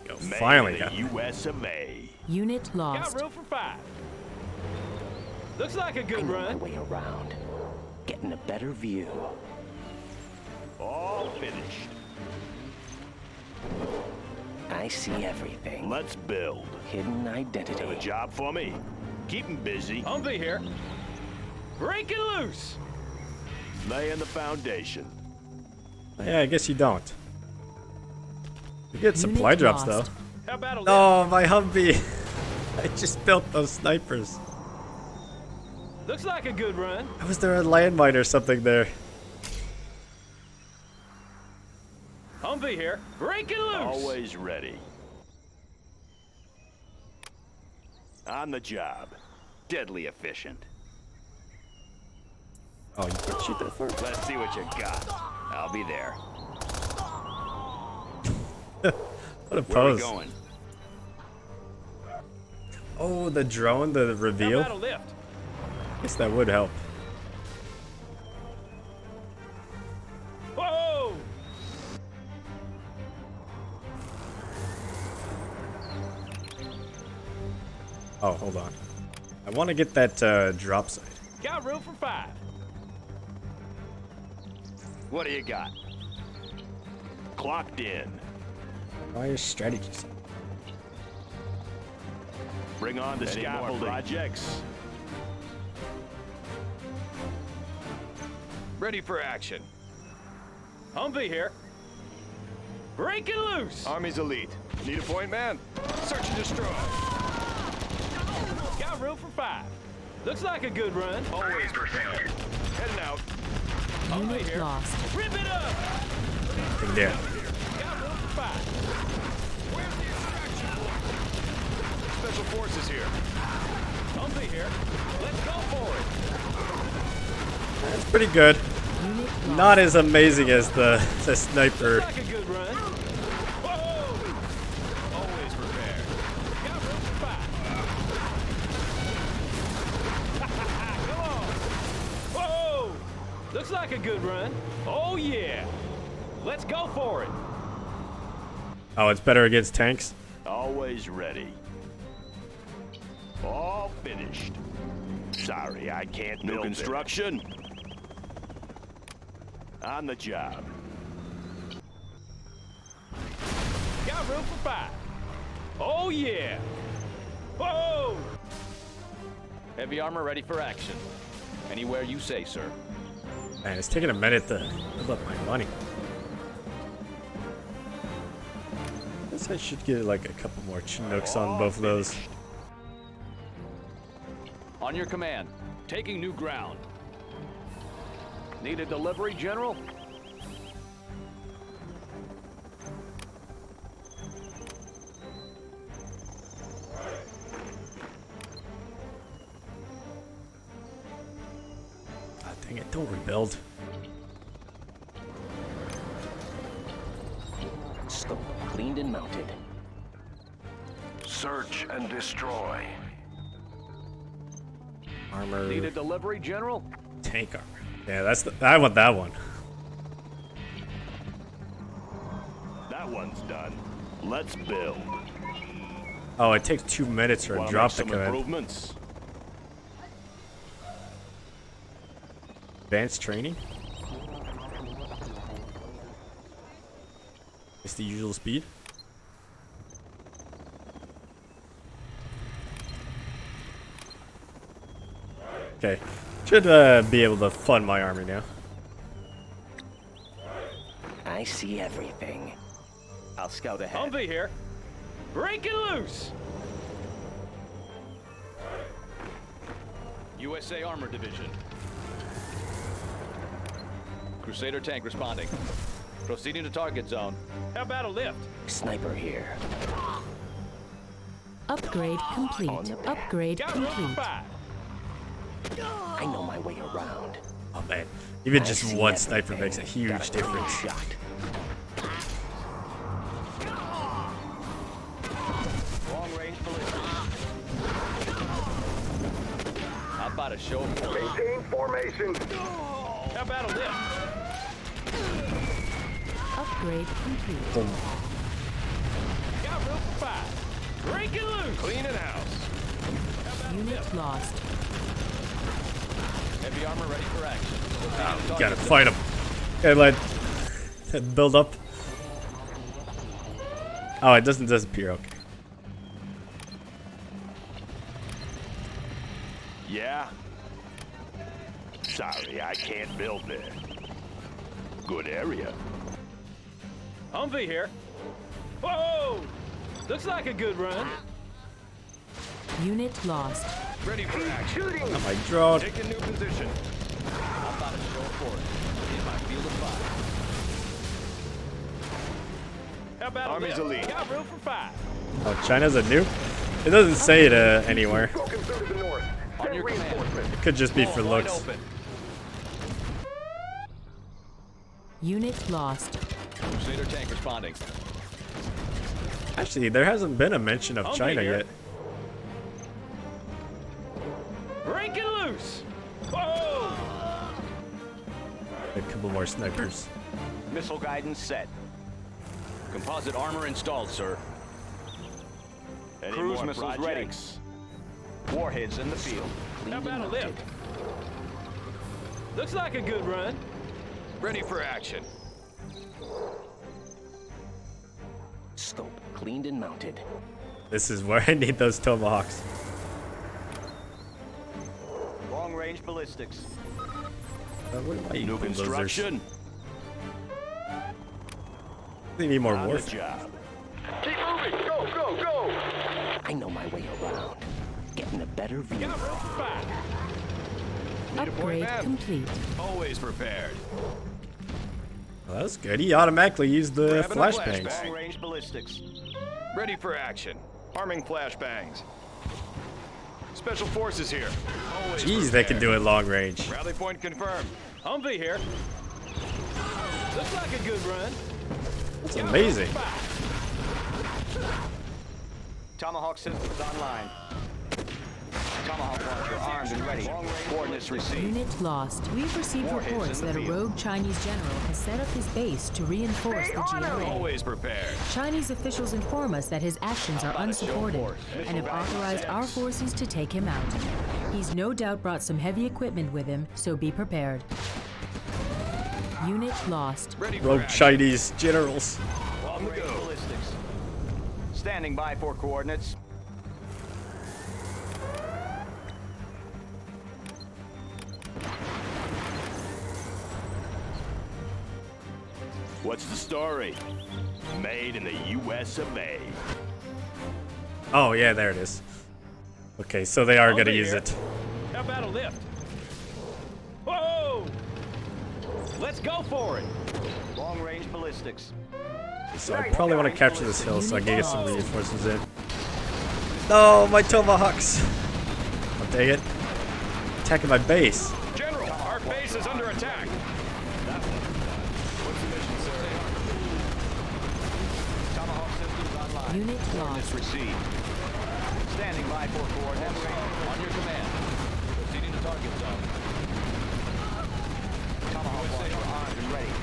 Go. Made Finally in got the U.S. of A. Unit lost. Got room for 5. Looks like a good My run. way around. Getting a better view. All finished. I see everything. Let's build. Hidden Have a identity. job for me? Keep 'em busy. Humvee here. Breaking loose. Laying the foundation. Yeah, I guess you don't. You get supply Unit drops lost. How about a lift? though. Oh, my Humvee. I just built those snipers. Looks like a good run. Was there a landmine or something there? Humvee here. Breaking loose. Always ready. On the job. Deadly efficient. Oh, you can shoot that first. Let's see what you got. I'll be there. What a Where are we pose. going? Oh, the drone, the How reveal. about a lift? Guess that would help. Whoa! Oh, hold on. I want to get that drop site. Got room for 5. What do you got? Clocked in. Why are strategies? Bring on the Any more scaffolding. projects? Ready for action. Humvee here. Breaking loose. Army's elite. Need a point man? Search and destroy. Got room for 5. Looks like a good run. Always prepared. Heading out. Humvee Unit here. lost. Rip it up. Yeah. Got room for 5. Where's the extraction? Special forces here. Humvee here. Let's go for it. It's pretty good. Unit lost. Not as amazing as the sniper. Looks like a good run. Whoa! Always prepared. Got room for 5. Come on. Whoa! Looks like a good run. Oh yeah. Let's go for it. Oh, it's better against tanks. Always ready. All finished. Sorry, I can't build construction. On the job. Got room for 5. Oh yeah. Whoa! Heavy armor ready for action. Anywhere you say, sir. Man, it's taking a minute to build up my money. Guess I should get like a couple more Chinooks on both of those. On your command. Taking new ground. Need a delivery, General? Ah, dang it, don't rebuild. Scope cleaned and mounted. Search and destroy. Armor. Need a delivery, General? Tank armor. Yeah, that's the. I want that one. That one's done. Let's build. Oh, it takes 2 minutes for a Wanna drop make to some come in. improvements? Advanced training. It's the usual speed. Okay, should be able to fund my army now. I see everything. I'll scout ahead. Humvee here. Breaking loose. USA Armor Division. Crusader tank responding. Proceeding to target zone. How about a lift? Sniper here. Upgrade complete. Upgrade Got room for complete. 5. I know my way around. Oh man, even I just see one sniper everything. makes a huge Got a clean difference. shot. Long range ballistic. How about a show of force? Maintain formation. How about a lift? Upgrade complete. Boom. Got room for 5. Breaking loose. Clean it house. Unit lost. Heavy armor ready for action. Gotta fight him. Okay, like build up. Oh, it doesn't disappear. Okay. Yeah? Sorry, I can't build there. Good area. Humvee here. Whoa! Looks like a good run. Unit lost. Ready for action. Oh my god. Take a new position. How about a show of force? In my field of fire. How about Army's a lift? elite. Got room for 5. Oh, China's a nuke? It doesn't say it anywhere. Broken through to the north. On Send your command. reinforcements. It could just be for Wide looks. open. Unit lost. Crusader tank responding. Actually, there hasn't been a mention of Humvee China here. yet. Breaking loose. Whoa! A couple more snipers. Missile guidance set. Composite armor installed, sir. Any Cruise more missiles projects? Warheads in the field. Cleaned How about and a mounted. lift? Looks like a good run. Ready for action. Scope cleaned and mounted. This is where I need those tomahawks. Long-range ballistics. What am I eating New bulldozers? construction. They need more On the warfare. job. Keep moving! Go, go, go! I know my way around. Getting a better view. Need a point, Upgrade man. complete. Always prepared. Well, that was good. He automatically used the Grabbing a flashbangs. flashbang. Long-range ballistics. Ready for action. Arming flashbangs. Special forces here. Always Jeez, they can do it long range. Rally point confirmed. Humvee here. Looks like a good run. That's amazing. Tomahawk systems online. Tomahawk launcher armed and ready. Coordinates received. Unit lost. We've received Warheads reports in the that a field. rogue Chinese general has set up his base to reinforce the GLA. Always prepared. Chinese officials inform us that his actions are unsupported and have authorized our forces to take him out. He's no doubt brought some heavy equipment with him, so be prepared. Unit lost. Ready for Rogue action. Chinese generals. On the Long-range go. ballistics. Standing by for coordinates. What's the story? Made in the U.S. of A. Oh, yeah, there it is. Okay, so they are going to Humvee use here. it. How about a lift? Whoa! Let's go for it. Long-range ballistics. So I probably want to capture this hill so I can get some reinforcements in. No, my tomahawks. Oh, dang it. Attacking my base. General, our base is under attack. What's the mission, sir? Tomahawk systems online. Unit Coordinates lost. received. Standing by for coordinates. On your command. Proceeding to target zone. Tomahawk launcher armed and ready.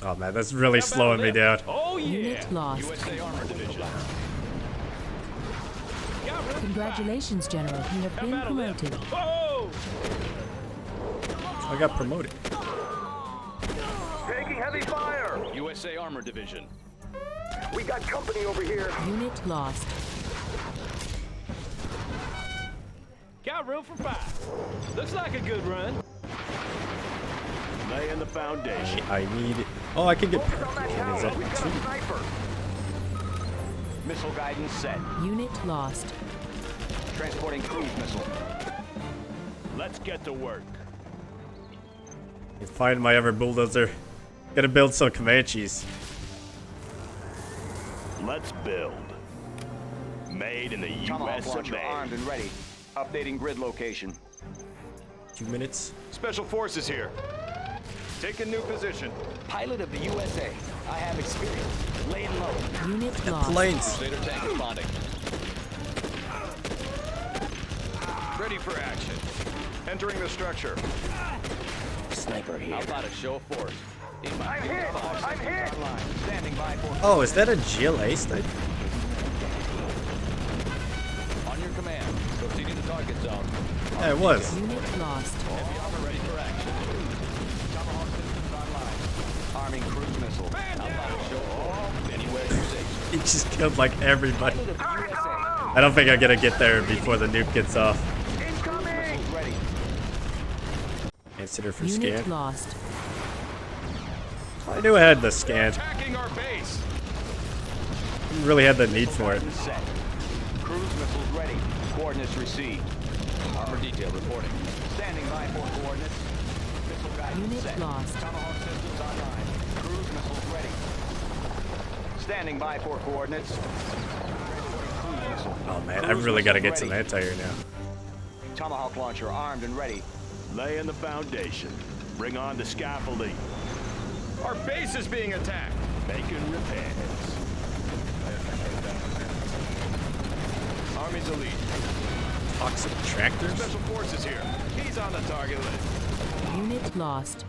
Oh, man, that's really slowing me down. Oh yeah. Unit lost. USA Armor Division. Congratulations, General. You have been promoted. Whoa! I got promoted. Taking heavy fire! USA Armor Division. We got company over here. Unit lost. Got room for 5. Looks like a good run. Laying the foundation. I need... Oh, I can get Focus on that cannons tower. up We got a too. sniper. Missile guidance set. Unit lost. Transporting cruise missile. Let's get to work. Find my ever bulldozer. Gotta build some Comanches. Let's build. Made in the Tomahawk U.S. of launcher A. armed and ready. Updating grid location. 2 minutes. Special forces here. Take a new position. Pilot of the USA. I have experience. Laying low. Unit lost. Planes. Crusader tank responding. Ready for action. Entering the structure. Sniper here. How about a show of force? I'm hit! I'm hit! Online. Standing by for Oh, is that a GLA sniper? On your command. Proceeding to target zone. Yeah, it was. Unit lost. Heavy armor ready for action. Tomahawk systems online. Arming cruise missile. How about a show of force? Anywhere you say, sir. He just killed like everybody. Pilot of the USA. I don't think I'm gonna get there before the nuke gets off. Incoming! Missiles ready. Consider for Unit scan. lost. I knew I had the scan. Attacking our base. Didn't really have the need for it. Guidance set. Cruise missiles ready. Coordinates received. Armor detail reporting. Standing by for coordinates. Missile guidance Unit set. lost. Tomahawk systems online. Cruise missiles ready. Standing by for coordinates. Oh man, I really gotta get some anti-air now. Tomahawk launcher armed and ready. Laying the foundation. Bring on the scaffolding. Our base is being attacked. Making repairs. Army's elite. Toxic tractors? Special forces here. He's on the target list. Unit lost.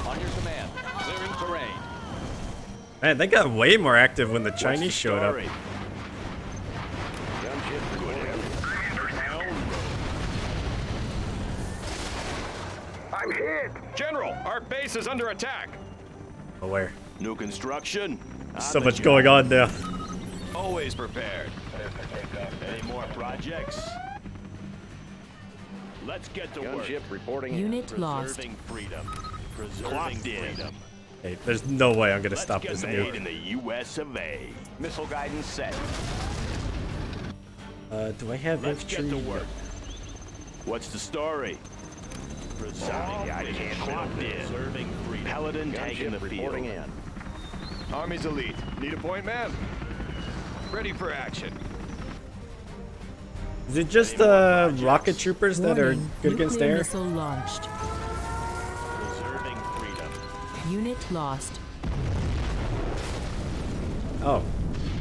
On your command. Clearing terrain. Man, they got way more active when the What's Chinese the showed up. story? hit! General, our base is under attack. Oh, where? New construction. So much going on now. Always prepared. Any more projects? Let's get to work. Gunship reporting in. Unit lost. Preserving freedom. Preserving Clocked in. freedom. Hey, there's no way I'm gonna Let's stop get this made nuke. in the U.S. of A. Missile guidance set. Do I have Let's get to infantry? work. What's the story? Preserving I can't clocked in. Preserving freedom. Paladin taking the Gunship field. reporting in. Army's elite. Need a point man? Ready for action. Is it just rocket troopers that are Warning, good against nuclear air? missile launched. Preserving freedom. Unit lost. Oh,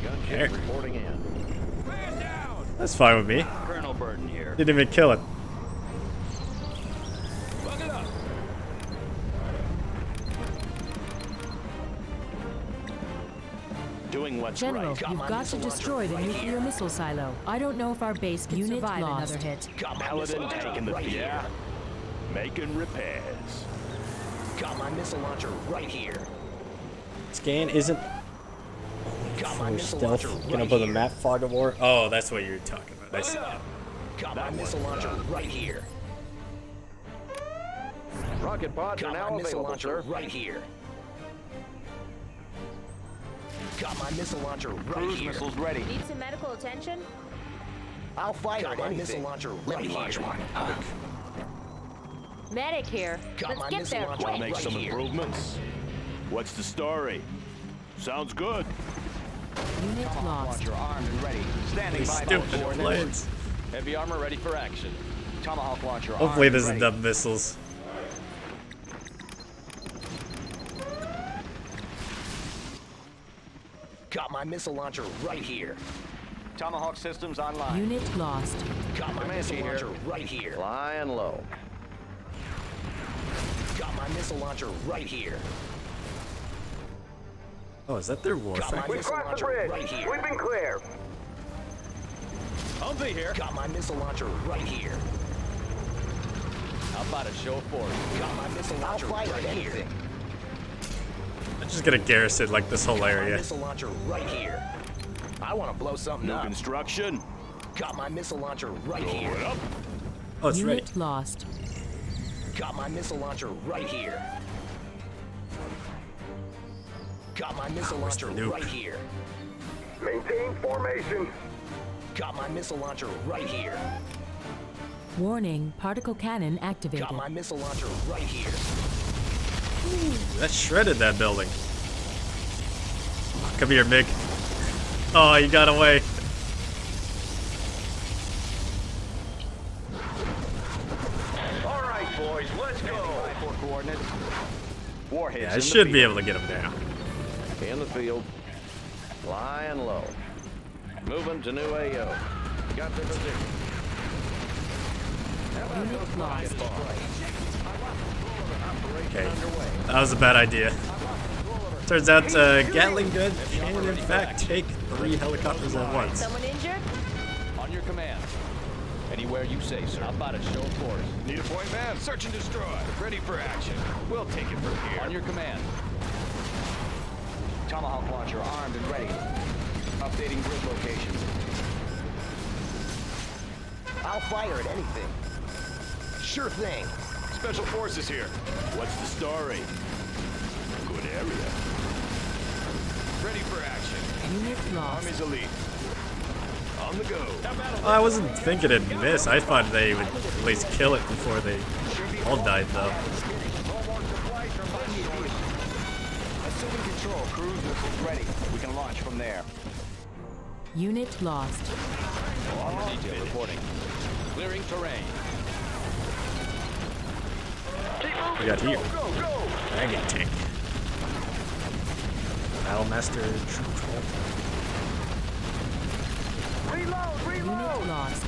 Gunship Air. reporting in. Man down! that's fine with me. Colonel Burton here. Didn't even kill it. Bug it up! Doing what's General, right. you've got to destroy the nuclear missile silo. I don't know if our base can survive another hit. Paladin taking the field. Yeah. Making repairs. Got my missile launcher right here. Scan isn't Got my for missile stealth. launcher Gonna right put the here. map fog of war. Oh, that's what you're talking about. I see. Got my missile launcher right here. Rocket pods are Got now my missile available, launcher sir. right here. Got my missile launcher right Cruise here. missiles ready. Need some medical attention? I'll fire at my missile launcher right here. Medic here. Got my Let's get missile there launcher quick. Make right some here. improvements. What's the story? Sounds good. Unit lost. Launcher armed and ready. Standing These by stupid for coordinates. planes. Heavy armor ready for action. Tomahawk launcher Hopefully, armed this and is ready. dumb missiles. Got my missile launcher right here. Tomahawk systems online. Unit lost. Got my missile launcher right here. Flying low. Got my missile launcher right here. Oh, is that their Got warfare? my missile launcher right here. We've been clear. Humvee here. Got my missile launcher right here. How about a show of force? Got my missile launcher right here. I'm just gonna garrison like this whole Got my area. missile launcher right here. I want to blow something New up. construction. Got my missile launcher right here. Going up. Oh, it's ready. Unit lost. Got my missile launcher right here. Got my missile Where's the launcher nuke? right here. Maintain formation. Got my missile launcher right here. Warning, particle cannon activated. Got my missile launcher right here. That shredded that building. Come here, Mig. Oh, you got away. All right, boys, let's go. For coordinates. Warheads Yeah, I in the should be field. able to get him down. In the field. Flying low. Moving to new AO. Got the position. Unit lost. Okay, that was a bad idea. Turns out Gatling gun can in fact take 3 helicopters at once. Someone injured? On your command. Anywhere you say, sir. How about a show of force? Need a point man? Search and destroy. Ready for action. We'll take it from here. On your command. Tomahawk launcher armed and ready. Updating grid location. I'll fire at anything. Sure thing. Special forces here. What's the story? Good area. Ready for action. Unit lost. Army's elite. On the go. I wasn't thinking it'd miss. I thought they would at least kill it before they all died, though. Assuming control, cruise missiles ready. We can launch from there. Unit lost. Armor detail reporting. Clearing terrain. We got here. Dragon tank. Battlemaster troop troll. Unit lost.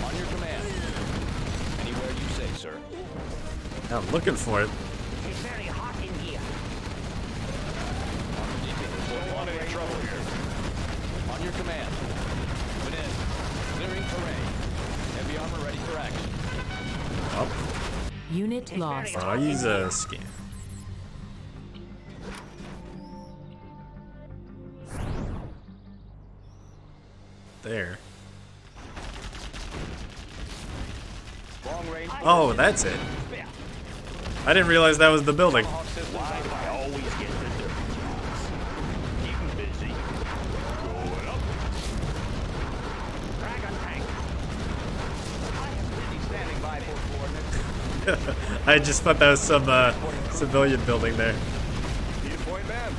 On your command. Anywhere you say, sir. I'm looking for it. It's very hot in here. Armor detail reporting. Don't want any trouble here. On your command. Moving in. Clearing terrain. Heavy armor ready for action. Oh, Unit lost. I'll use a scan. There. Long range. Oh, that's it. I didn't realize that was the building. Why do I always get the dirty jobs? Keep 'em busy. Going up. Dragon tank. I am busy standing by for coordinates. I just thought that was some civilian building there. Need a point, man.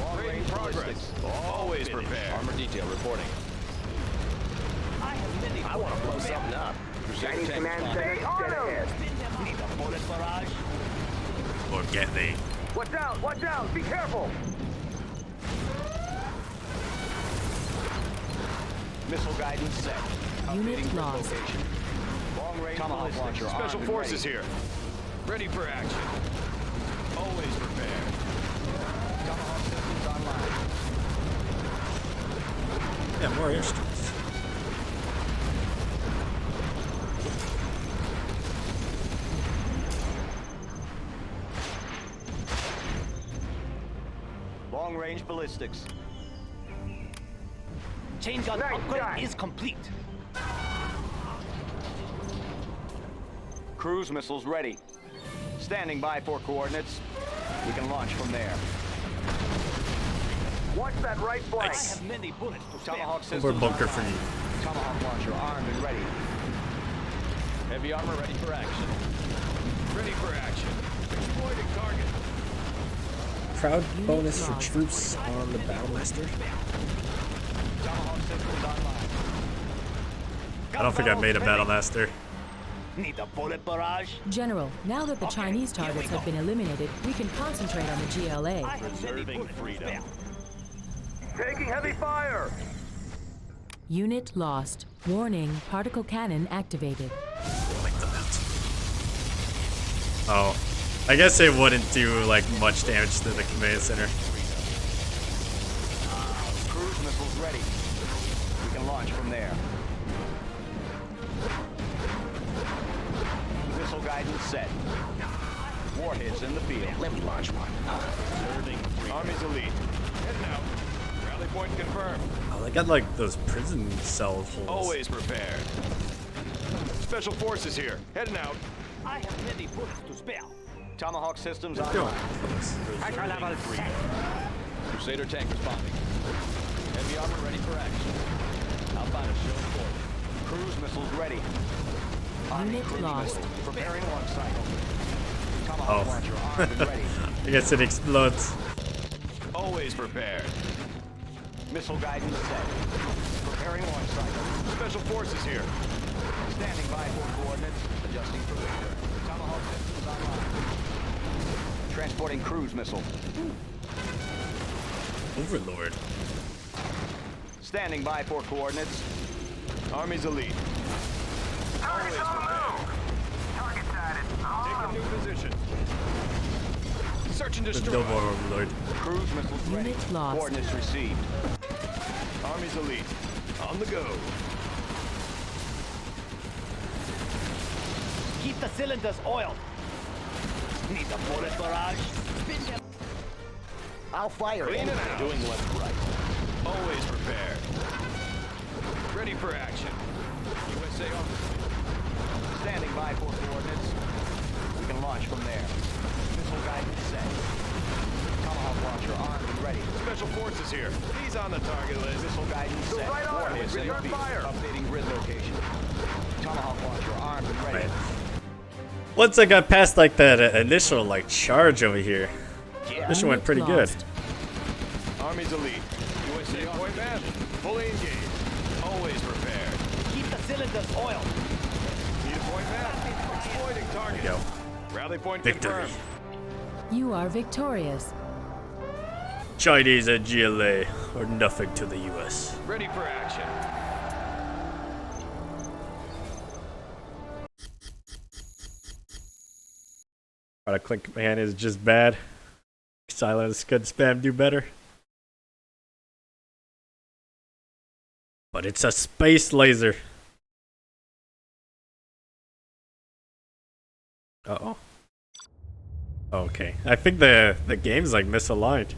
Long Great range progress. ballistics. Always prepared. Armor detail reporting. I have busy. I want to blow something up. Crusader tank responding. dead ahead. Need a bullet barrage. Or get me. Watch out! Watch out! Be careful! Missile guidance set. Unit Updating grid lost. location. Long range Tomahawk ballistics. launcher armed Special and forces ready. here. Ready for action. Always prepared. Tomahawk systems online. Yeah, more airstrips. Long range ballistics. Chain gun upgrade is complete. Cruise missiles ready. Standing by for coordinates. We can launch from there. Watch that right flank. Nice. I have many bullets to Tomahawk systems. More bunker for online. you. Tomahawk launcher armed and ready. Heavy armor ready for action. Ready for action. Exploiting target. Crowd bonus for troops on the Battlemaster. Tomahawk systems online. I don't think I made a Battlemaster. Need a bullet barrage? General, now that the Chinese targets have been eliminated, we can concentrate on the GLA. Preserving freedom. Taking heavy fire! Unit lost. Warning, particle cannon activated. Oh. I guess it wouldn't do like much damage to the command center. Cruise missiles ready. We can launch from there. Missile guidance set. Warheads in the field. Let me launch one. Preserving freedom. Army's elite. Heading out. Rally point confirmed. Oh, they got like those prison cell holes. Always prepared. Special forces here. Heading out. I have many bullets to spare. Tomahawk systems Doing online. close. Hacker level set. Crusader tank responding. Heavy armor ready for action. Outbound is shown forward. Cruise missiles ready. Army Unit cruise lost. missiles preparing launch cycle. Tomahawk Oh. launcher armed and ready. I guess it explodes. Always prepared. Missile guidance set. Preparing launch cycle. Special forces here. Standing by for coordinates. Adjusting for radar. Tomahawk systems online. Transporting cruise missile. Overlord. Standing by for coordinates. Army's elite. Always prepared. Target sighted. Take a new position. Search and The destroy. double overlord. Cruise missiles ready. Unit lost. Coordinates received. Army's elite. On the go. Keep the cylinders oiled. Need a bullet barrage? I'll fire Clean it out. Doing what's right. Always prepared. Ready for action. USA officer. Standing by for coordinates. We can launch from there. Missile guidance set. Tomahawk launcher armed and ready. Special forces here. He's on the target list. Missile guidance set. right on. Warheads in the Return field. fire. Updating grid location. Tomahawk launcher armed and ready. Right. Once I got past like that initial like charge over here, mission went pretty good. Lost. Army's elite. USA point man. Fully engaged. Always prepared. Keep the cylinders oiled. Need a point man. Exploiting target. Go. Rally point Victory. confirmed. You are victorious. Chinese and GLA are nothing to the US. Ready for action. Gotta click command is just bad. Silence could spam do better. But it's a space laser. Uh-oh. Okay. I think the game's like misaligned.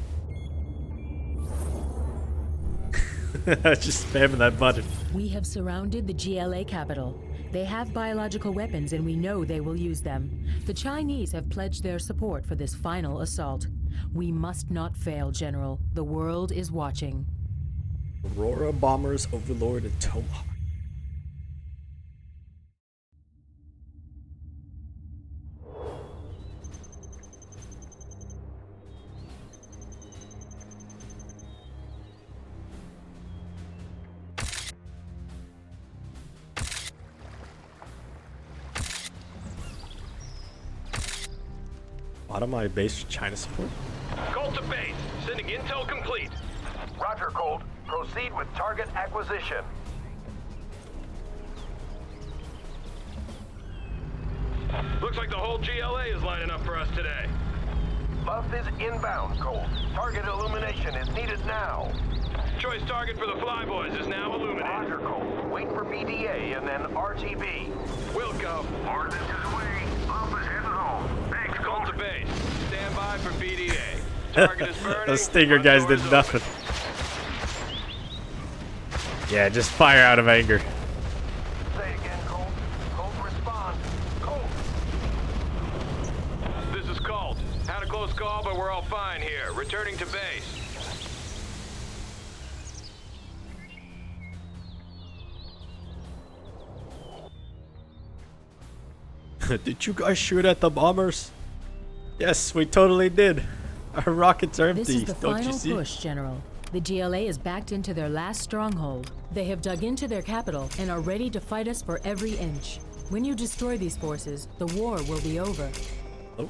Just spamming that button. We have surrounded the GLA capital. They have biological weapons and we know they will use them. The Chinese have pledged their support for this final assault. We must not fail, General. The world is watching. Aurora bombers, Overlord, and Tomahawk. Bottom my base for China support. Colt to base. Sending intel complete. Roger, Colt. Proceed with target acquisition. Looks like the whole GLA is lining up for us today. Buff is inbound, Colt. Target illumination is needed now. Choice target for the Flyboys is now illuminated. Roger, Colt. Wait for BDA and then RTB. We'll go. Ordnance is away. Buff is heading home. Thanks, Colt Colt. to base. Stand by for BDA. Target is burning. Those Stinger guys Front did door is nothing. open. Yeah, just fire out of anger. Say again, Colt. Colt, respond. Colt. This is Colt. Had a close call, but we're all fine here. Returning to base. Did you guys shoot at the bombers? Yes, we totally did. Our rockets are This empty, is the don't you final see? push, General. The GLA is backed into their last stronghold. They have dug into their capital and are ready to fight us for every inch. When you destroy these forces, the war will be over. Oh.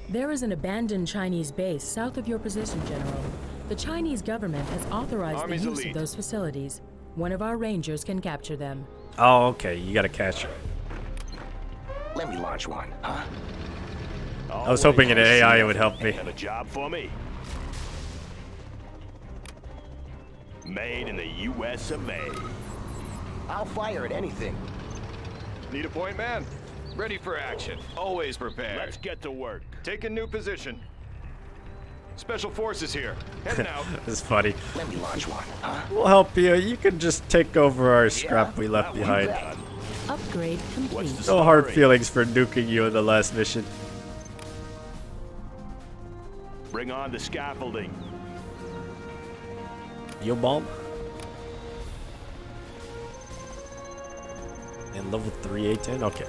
There is an abandoned Chinese base south of your position, General. The Chinese government has authorized Army's the use elite. of those facilities. One of our rangers can capture them. Oh, okay, you gotta catch it. Let me launch one, huh? I was hoping an AI would help me. Have a job for me. Made in the U.S. of A. I'll fire at anything. Need a point man. Ready for action. Always prepared. Let's get to work. Take a new position. Special forces here. Heading out. It's funny. Let me launch one, huh? We'll help you. You can just take over our scrap we left behind. Upgrade complete. No hard feelings for nuking you in the last mission. Bring on the scaffolding. Yo bomb. And level 3 A10, okay.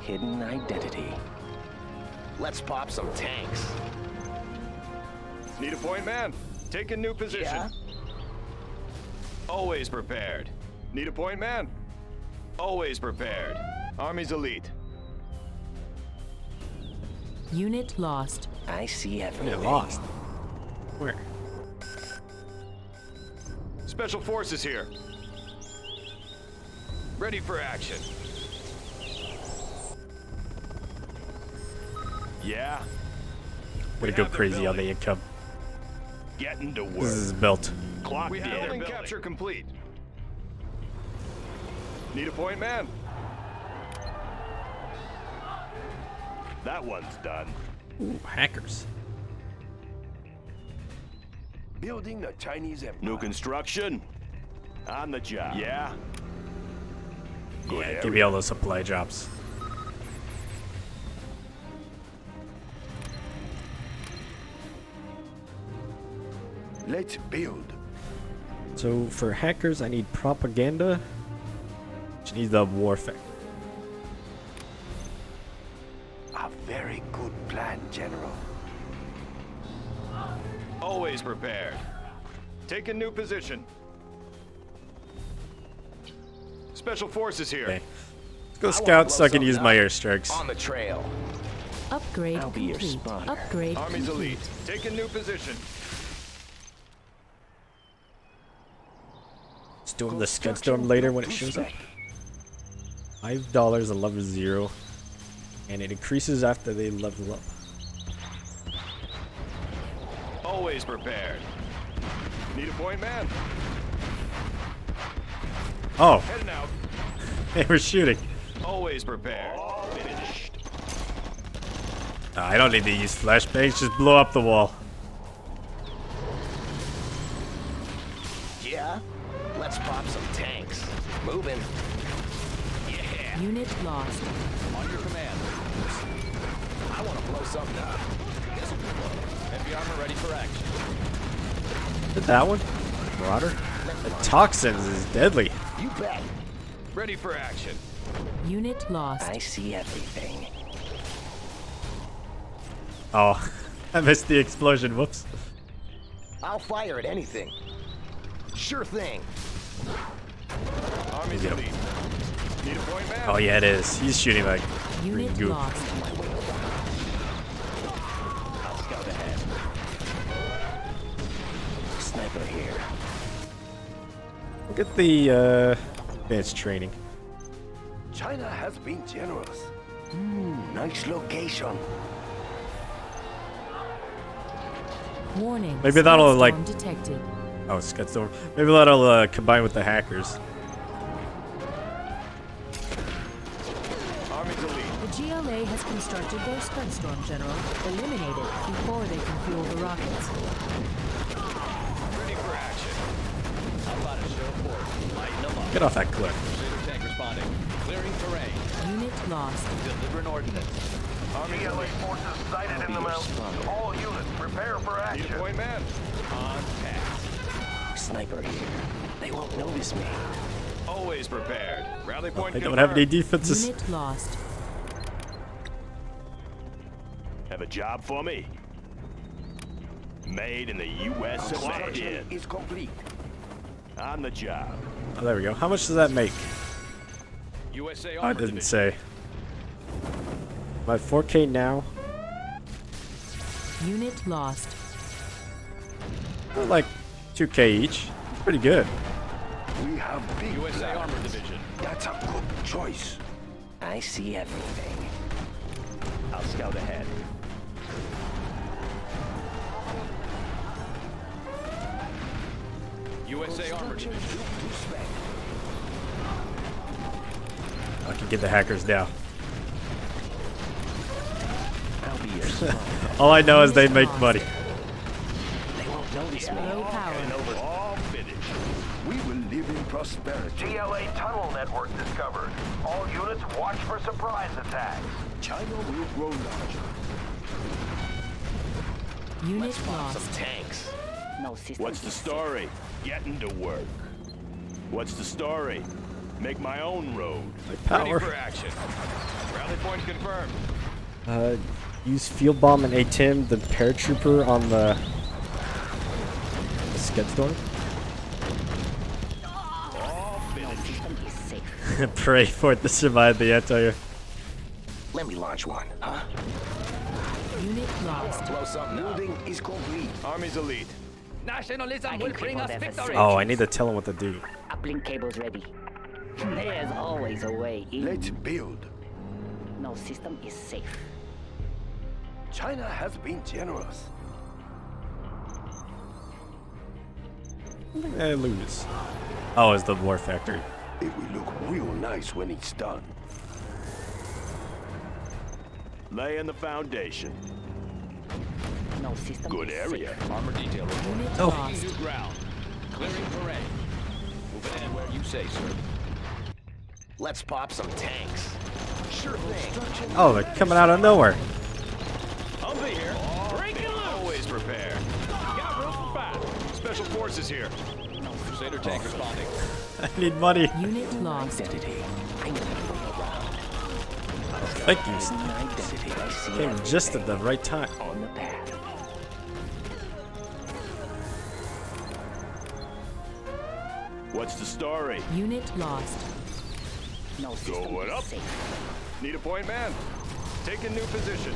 Hidden identity. Let's pop some tanks. Need a point man. Take a new position. Yeah? Always prepared. Need a point man. Always prepared. Army's elite. Unit lost. I see everything. Yeah, lost. Where? Special forces here. Ready for action. Yeah, Gonna go crazy on the income. getting to work. This is built. Clocked We in. have building capture complete. Need a point man. That one's done. Ooh, hackers. Building the Chinese empire. New construction. On the job. Yeah. Good Yeah, give me all those supply jobs. Let's build. So for hackers, I need propaganda, which needs the warfare. A very good plan, General. Always prepared. Take a new position. Special forces here. Okay. Let's go scout so I can use my airstrikes. On the trail. Upgrade I'll be your complete. spotter. Upgrade Army's complete. elite. Take a new position. Let's do the Scudstorm later when it shows up. $5 a level 0, and it increases after they level up. Always prepared. Need a point man. Oh, Heading out. they were shooting. Always prepared. Finished. I don't need to use flashbangs, just blow up the wall. Yeah? Let's pop some tanks. Moving. Yeah. Unit lost. On your command. I want to blow something up. This'll be low. Heavy armor ready for action. Did that one? Marauder? The toxins is deadly. You bet. Ready for action. Unit lost. I see everything. Oh, I missed the explosion. Whoops. I'll fire at anything. Sure thing. Army's Get him. elite. Need a point man? Oh yeah, it is. He's shooting like green Unit goop. lost. I'll scout ahead. Sniper here. Look at the advanced training. China has been generous. Nice location. Warning. Maybe that'll, Storm like- detected. Oh, Scudstorm. Maybe that'll combine with the hackers. Army's elite. The GLA has constructed their Scudstorm, General. Eliminate it before they can fuel the rockets. Ready for action. How about a show of force? Lighten them up. Get off that cliff. Crusader tank responding. Clearing terrain. Unit lost. Delivering ordnance. Army's elite. forces sighted in the mountains. All units, prepare for Need a action. point man? On task. Sniper here. They won't notice me. Always prepared. Rally point They don't have any confirmed. defenses. Unit lost. Have a job for me? Made in the U.S. of A. is complete. On the job. Oh, there we go. How much does that make? USA Oh, armor it didn't division. say. I'm at 4K now. Unit lost. They're like 2K each. It's pretty good. We have big USA armor division. That's a good choice. I see everything. I'll scout ahead. USA armor division. I can get the hackers down. I'll be your spy. All I know is they make money. They won't notice me. Low power. All finished. We will live in prosperity. GLA tunnel network discovered. All units watch for surprise attacks. China will grow larger. Unit lost. Tanks. What's the story? Getting to work. What's the story? Make my own road. Ready Power. for action. Rally point confirmed. Use field bomb and ATIM, the paratrooper on the Scudstorm. All finished. Pray for it to survive the anti-air. Let me launch one, huh? Unit lost. Blow something up. Building is complete. Army's elite. Nationalism will bring us victory. Oh, I need to tell him what to do. Uplink cables ready. There's always a way in. Let's build. No system is safe. China has been generous. I lose. Oh, it's the war factory. It will look real nice when it's done. Laying the foundation. No system Good is area. safe. Armor detail report. Unit Oh. lost. New ground. Clearing terrain. Moving in where you say, sir. Let's pop some tanks. Sure thing. Oh, they're coming out of nowhere. Humvee here. Break it loose. Always prepared. Got room for five. Special forces here. Crusader tank responding. I need money. Unit lost. Identity. I know you around. Thank you. Identity. I see Came everything. just at the right time. On the path. What's the story? Unit lost. No system Going is up. safe. Need a point man. Take a new position.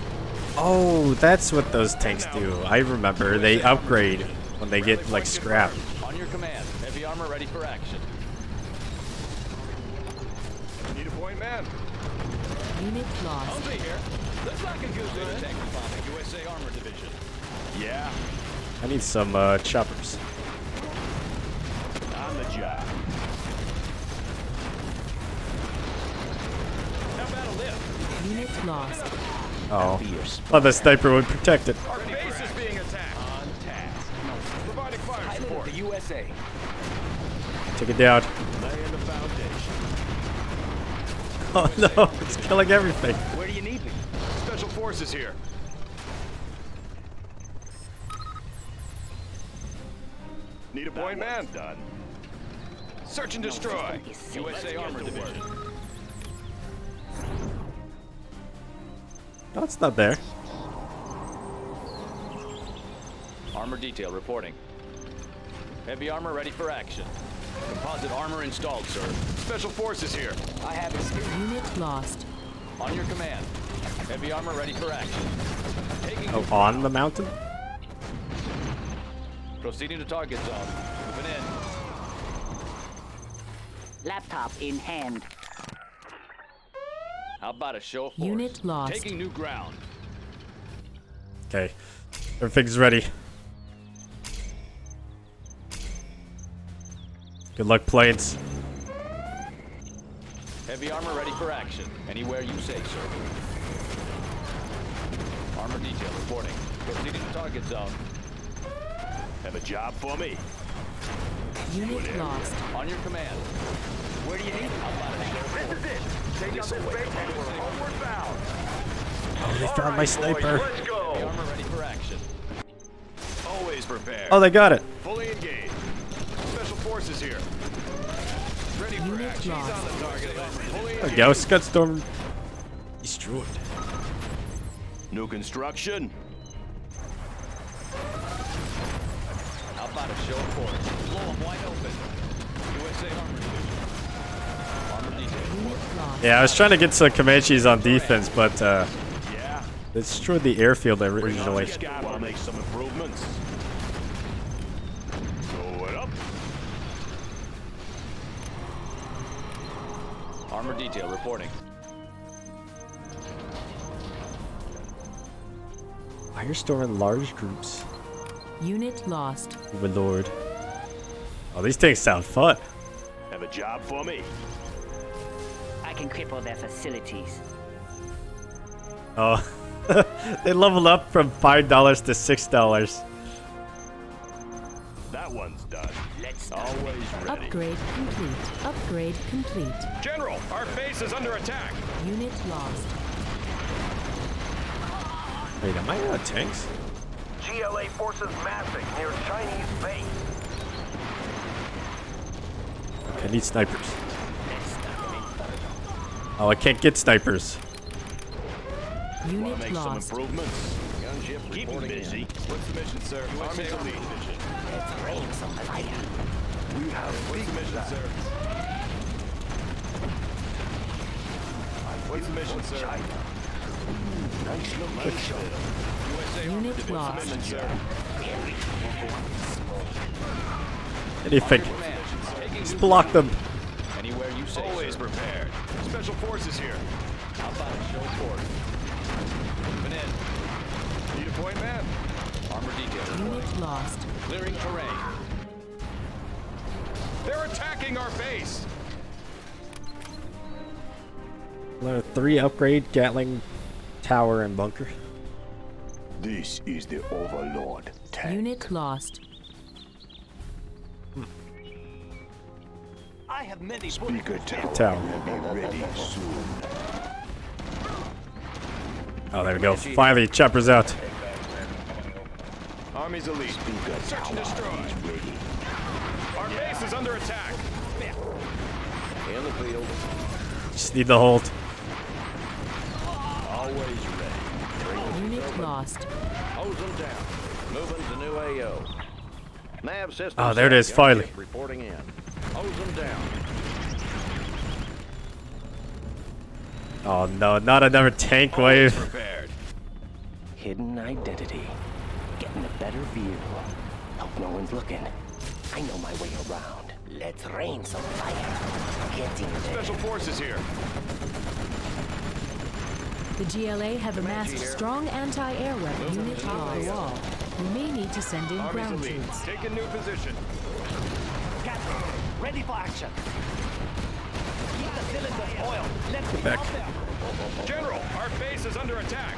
Oh, that's what those tanks do. I remember. They upgrade when they get like scrap. On your command. Heavy armor ready for action. Need a point man. Unit lost. Humvee here. Looks like a Crusader tank responding. USA armor division. Yeah, I need some choppers. on the job. Unit lost. Oh. Well, the sniper would protect it. Our base is being attacked. On task. Providing fire Pilot of support. the USA. Take it down. Laying the foundation. Oh no, it's killing everything. Where do you need me? Special forces here. Need a point man. Done. Search and destroy. USA Armor Division. No, it's not there. Armor detail reporting. Heavy armor ready for action. Composite armor installed, sir. Special forces here. I have experience. Unit lost. On your command. Heavy armor ready for action. Taking Oh, on the mountain? Proceeding to target zone. Moving in. Laptop in hand. How about a show of force? Unit lost. Taking new ground. Okay. Everything's ready. Good luck, planes. Heavy armor ready for action. Anywhere you say, sir. Armor detail reporting. Proceeding to target zone. Have a job for me? Unit lost. On your command. Where do you need? How about a show of force? This is it. Take out this base and we're homeward bound. Oh, they found my sniper. Let's Heavy go. armor ready for action. Always prepared. Oh, they got it. Fully engaged. Special forces here. Ready for Unit action. He's on lost. the target list. Fully There we go. Scudstorm destroyed. New construction? How about a show of force? Blow them wide open. USA Armor Division. Armor detail. Unit lost. Yeah, I was trying to get some Comanches on defense, but Yeah. they destroyed the airfield originally. Scott, I'll make some improvements. Going up. Armor detail reporting. Firestorm in large groups. Unit lost. Oh, my lord. Oh, these things sound fun. Have a job for me? I can cripple their facilities. Oh, they leveled up from $5 to $6. That one's done. Let's Always ready. Upgrade complete. Upgrade complete. General, our base is under attack. Unit lost. Wait, am I out of tanks? GLA forces massing near Chinese base. I need snipers. Oh, I can't get snipers. Wanna Unit make some lost. improvements? Gunship Keep me reporting busy. in. What's the mission, sir? Army's USA elite. Armor Division. Let's rain some fire. We have What's the mission, sir? What's the mission, sir? nice location. USA Armor Unit Division. lost. Mission, sir. Anything. Command. Taking Just new block them. Anywhere you say, Always sir. prepared. Special forces here. How about a show of force? Moving in. Need a point man. Armor detail reporting. Unit lost. Clearing terrain. They're attacking our base. Level 3 upgrade, Gatling, tower, and bunker. This is the Overlord tank. Unit lost. I have many Speaker tower Tower. will be ready soon. Oh, there we go. Finally, chopper's out. Army's elite. Speaker Search and tower destroy. is ready. Our base is under attack. In the field. Just need the hold. Always ready. Unit lost. Hose them down. Moving to new AO. Nav system. Oh, there it set. is, finally. Gunship reporting in. Hose them down. Oh no, not another tank wave. Prepared. Hidden identity. Getting a better view. Hope no one's looking. I know my way around. Let's rain some fire. Get in there. Special forces here. The GLA have amassed here. strong anti-air weapons on the top of the wall. We may need to send in Army's ground elite. troops. Take a new position. Captain, ready for action. Keep the cylinders oiled. Let's be back. out there. General, our base is under attack.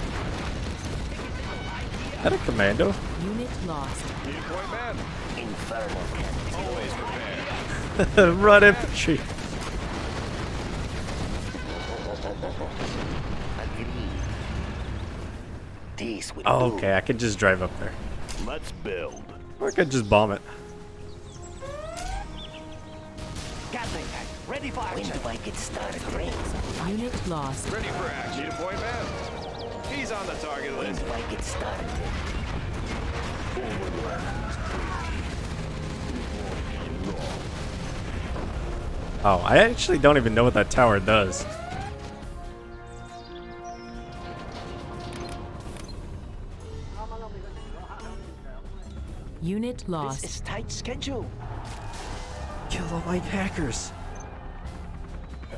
Is that a commando? Unit lost. Need a point man. Inferno can't Always prepared. Run infantry. agree. This will Oh, do. okay, I could just drive up there. Let's build. Or I could just bomb it. Gatling tank, ready for action. When do I get started, Reigns? Unit lost. Ready for action. Need a point man. He's on the target When list. do I get started? Oh, I actually don't even know what that tower does. Unit lost. This is tight schedule. Kill all my hackers. I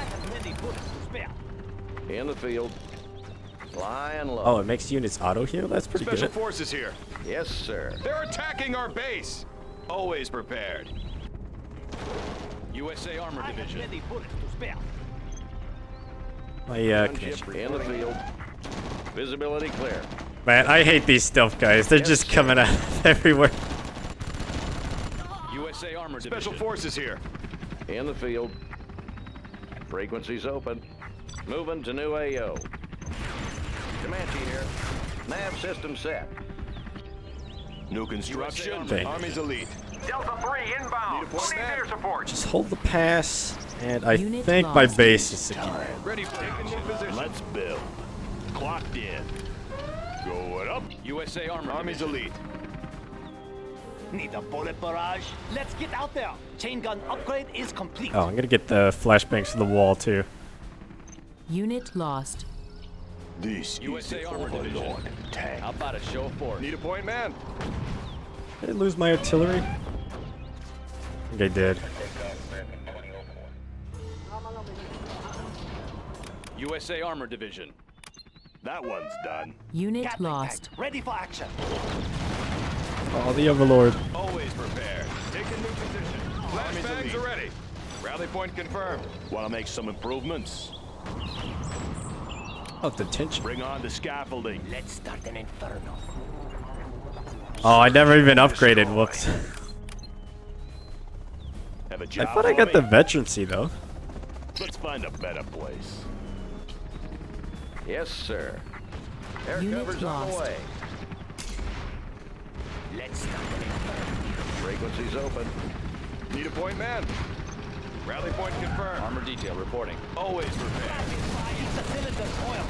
have many bullets to spare. In the field. Flying low. Oh, it makes units auto heal? That's pretty Special good. forces here. Yes, sir. They're attacking our base. Always prepared. USA Armor I have Division. many bullets to spare. My Gunship connection. in the field. Visibility clear. Man, I hate these stealth guys. They're Yes, just sir. coming out everywhere. USA Armor Division. Special forces here. In the field. Frequencies open. Moving to new AO. Comanche here. Nav system set. New construction. Okay. Army's elite. Delta 3 inbound. Need a point Who needs man? air support? Just hold the pass, and I Unit think my lost. base is secure. Ready for taking new position. Let's build. Clocked in. Going up. USA Armor Army's Division. elite. Need a bullet barrage? Let's get out there. Chain gun upgrade is complete. Oh, I'm gonna get the flashbangs to the wall too. Unit lost. This USA is the Armor Division. Overlord tank. How about a show of force? Need a point man. Did I lose my artillery? I think I did. USA Armor Division. That one's done. Unit Gatling lost. tank, ready for action. Oh, the Overlord. Always prepared. Taking new position. Flashbangs are ready. Rally point confirmed. Want to make some improvements? Oh, detention. Bring on the scaffolding. Let's start an inferno. Oh, I never even upgraded. Whoops. Have a I job thought I for got me? the veterancy though. Let's find a better place. Yes, sir. Air Unit cover's on the lost. way. Let's start an inferno. Frequencies open. Need a point man. Rally point confirmed. Armor detail reporting. Always prepared. Keep the cylinders oil.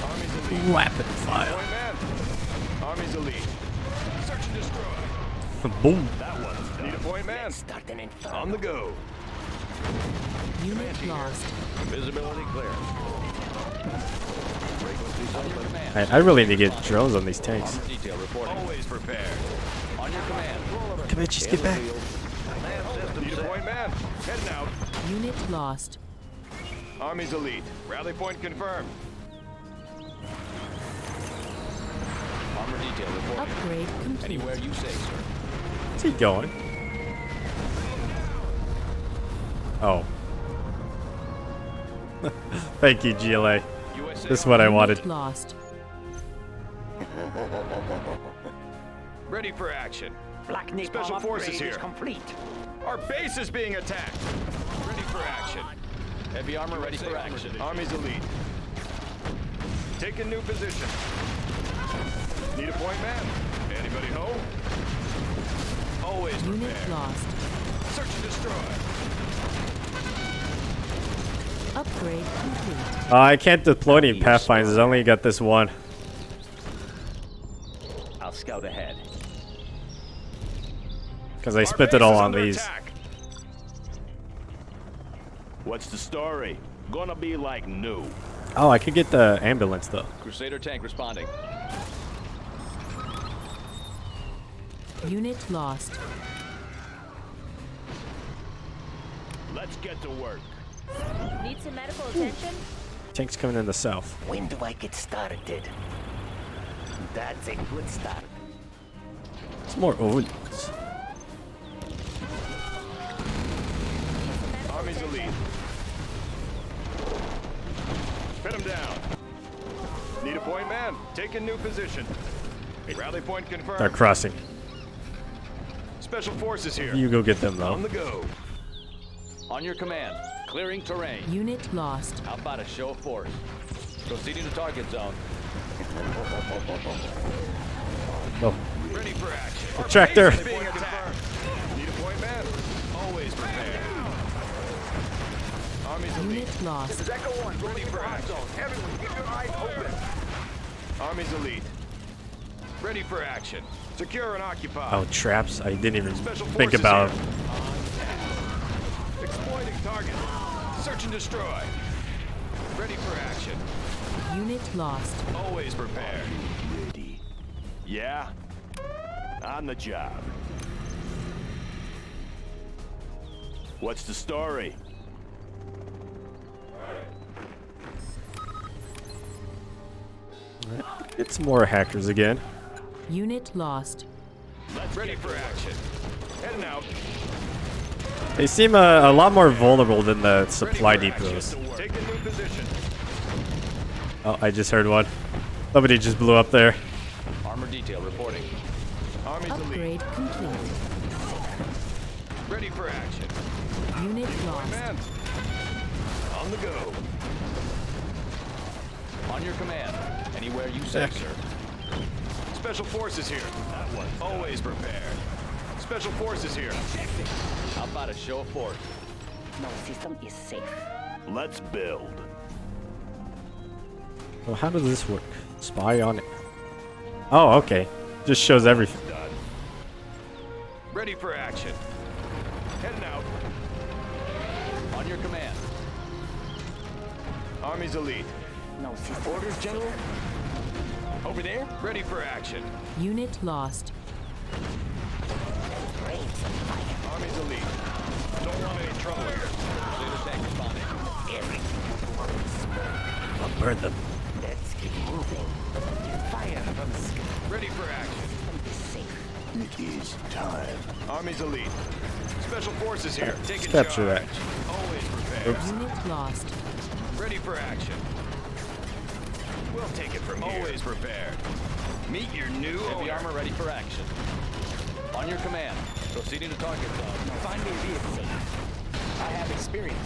Army's elite. Rapid fire. Point man. Army's elite. Search and destroy. Boom. That one's done. Need a point man. Let's start an inferno. On the go. Unit lost. Visibility clear. Frequencies open. Man, I really need to get drones on these tanks. Armor detail reporting. Always prepared. On your command. Comanches, In get the back. field. Nav system Need a set. point man. Heading out. Unit lost. Army's elite. Rally point confirmed. Armor detail reporting. Upgrade complete. Anywhere you say, sir. Where's he going? Oh. Thank you, GLA. USA This is what I Unit wanted. lost. Ready for action. Black Napalm Special forces upgrade is here. complete. Our base is being attacked. Ready for action. Heavy armor ready for action. Army's elite. Taking new position. Need a point man. Anybody home? Always Unit prepared. lost. Search and destroy. Upgrade complete. I can't deploy any Pathfinders. I only got this one. I'll scout ahead. Because I Our spent base it all is on under these. attack. What's the story? Gonna be like new. Oh, I could get the ambulance though. Crusader tank responding. Unit lost. Let's get to work. Need some medical attention? Tanks coming in the south. When do I get started? That's a good start. It's more overlords. Army's elite. man, taking new position. Rally point confirmed. They're crossing. Special forces here. You go get them though. On the go. On your command, clearing terrain. Unit lost. How about a show of force? Proceeding to target zone. No. Ready for action. The tractor. Being attacked. Need a point man. Always prepared. Army's elite. Unit lost. This is Echo 1. Ready for action. Everyone, keep your eyes open. Army's elite. Ready for action. Secure and occupy. Oh, traps. I didn't even Special think forces about. here. Exploiting target. Search and destroy. Ready for action. Unit lost. Always prepared. Ready. Yeah? On the job. What's the story? Get some more hackers again. Unit lost. Ready for action. Heading out. They seem a lot more vulnerable than the supply Ready for depots. action. Take a new position. Oh, I just heard one. Somebody just blew up there. Armor detail reporting. Army's elite. Upgrade complete. Ready for action. Unit Point lost. man. On the go. On your command. Anywhere you say, Heck. sir. Special forces here. That one. Always prepared. Special forces here. How about a show of force? No system is safe. Let's build. Well, how does this work? Spy on it. Oh, okay. Just shows everything. Done. Ready for action. Heading out. On your command. Army's elite. No system. Orders, General. Over there. Ready for action. Unit lost. Army's elite. Don't want any trouble here. Laser tank responding. I'll burn them. Let's keep moving. Fire from the sky. Ready for action. Is safe. It is time. Army's elite. Special forces here. Taking Capture charge. that. Always prepared. Unit lost. Ready for action. We'll take it from here. Always prepared. Meet your new Heavy owner. armor ready for action. On your command. Proceeding to target zone. Find me a vehicle. I have experience.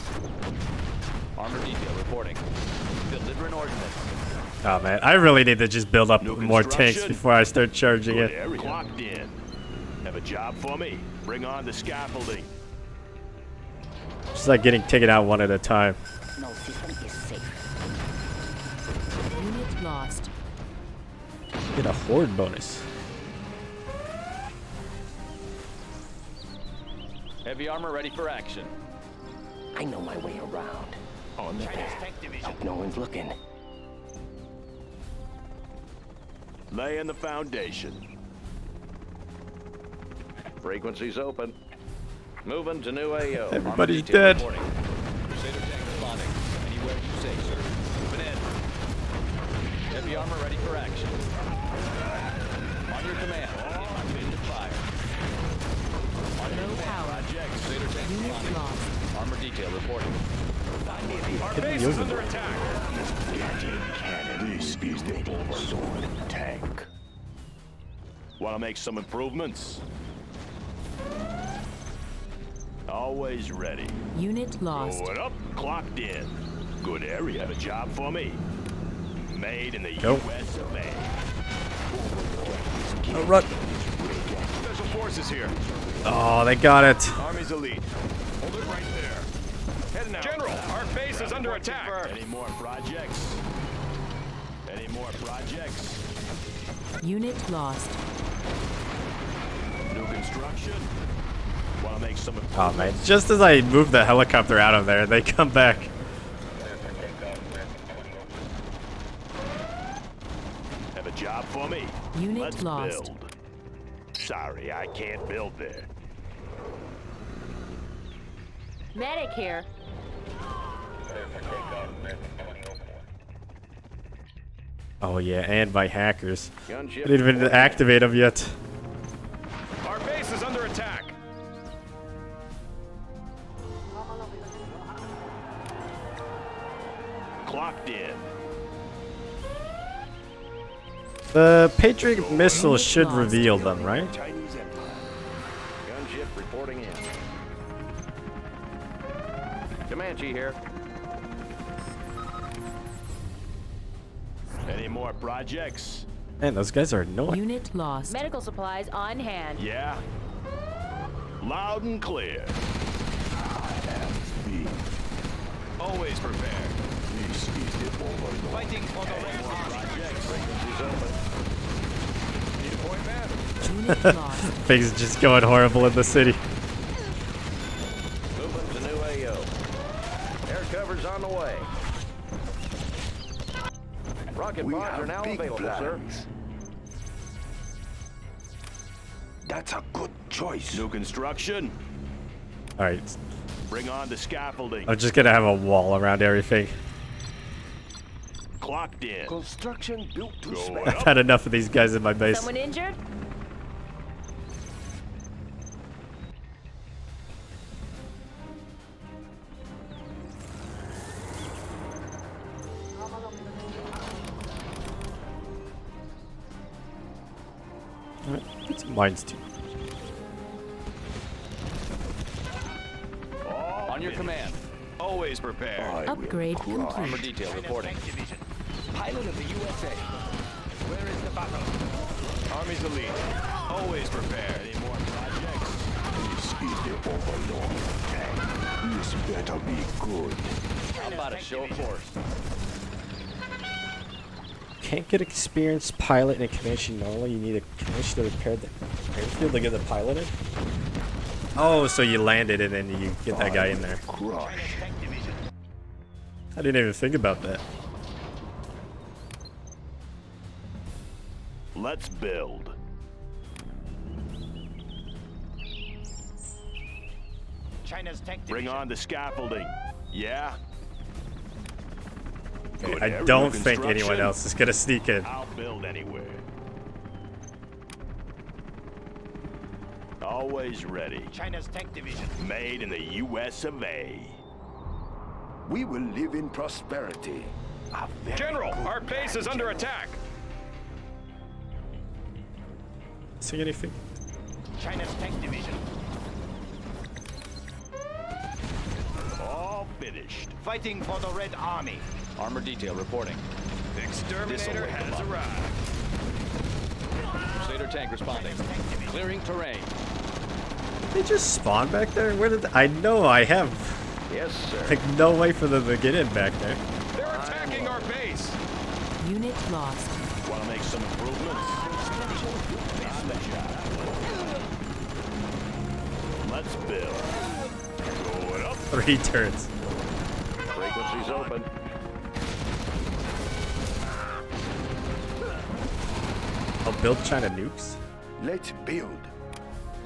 Armor detail reporting. Delivering ordnance. Oh man, I really need to just build up New more tanks construction? before I start charging Good it. area. Clocked in. Have a job for me? Bring on the scaffolding. Just like getting taken out one at a time. No system is safe. Unit lost. Get a horde bonus. Heavy armor ready for action. I know my way around. On the There. Hope no one's looking. Laying the foundation. Frequency's open. Moving to new AO. Everybody's Detail dead. reporting. Crusader tank responding. Anywhere you say, sir. Moving in. Heavy armor ready for action. On your command. Initiating fire. On your Low command. power. Crusader tank Unit responding. lost. Armor detail reporting. Our base is under attack. This is the Overlord tank. Want to make some improvements? Always ready. Unit lost. Going up, clocked in. Good area. Have a job for me. Made in the Go. US of A. Oh, run. Special forces here. Oh, they got it. Army's elite. Hold it right there. Heading out. General, our base is under attack. Any more projects? Any more projects? Unit lost. New construction? Want to make some Oh improvements? man, just as I move the helicopter out of there, they come back. Have a job for me? Unit Let's lost. build. Sorry, I can't build there. Medic here. Oh yeah, and by hackers. Gunship. I didn't even activate them yet. Our base is under attack. Clocked in. The Patriot missile should reveal them, right? Chinese Empire. Gunship reporting in. Comanche here. Any more projects? Man, those guys are annoying. Unit lost. Medical supplies on hand. Yeah. Loud and clear. Always prepared. Fighting for the red Need a point, man. Unit lost. Things just going horrible in the city. Moving to new AO. Air cover's on the way. Rocket pods are now available, sir. That's a good choice. New construction. All right, Bring on the scaffolding. I'm just gonna have a wall around everything. Clocked in. Construction built to Going I've up. had enough of these guys in my base. Someone injured? All right, get some mines too. On your command. Always prepared. Upgrade Armor complete. detail reporting. Pilot of the USA. Where is the battle? Army's elite. Always prepared. Any more projects? This is the Overlord. This better be good. How about a show of force? Can't get experienced pilot in a Comanche normally. You need a Comanche to repair the airfield to get the pilot in. Oh, so you land it and then you get that guy in there. I didn't even think about that. Let's build. China's tank Bring on the scaffolding. Yeah. Good I area don't think anyone construction. else is gonna sneak in. I'll build anywhere. Always ready. China's tank division. Made in the US of A. We will live in prosperity. General, our base is under attack. See anything? China's tank division. All finished. Fighting for the Red Army. Armor detail reporting. Exterminator has arrived. Crusader tank responding. Clearing terrain. They just spawn back there? Where did I know I have Yes, sir. like no way for them to get in back there. They're attacking our base. Unit lost. Want to make some improvements? On the job. Let's build. Going up. 3 turrets. Frequency's open. I'll build China nukes. Let's build.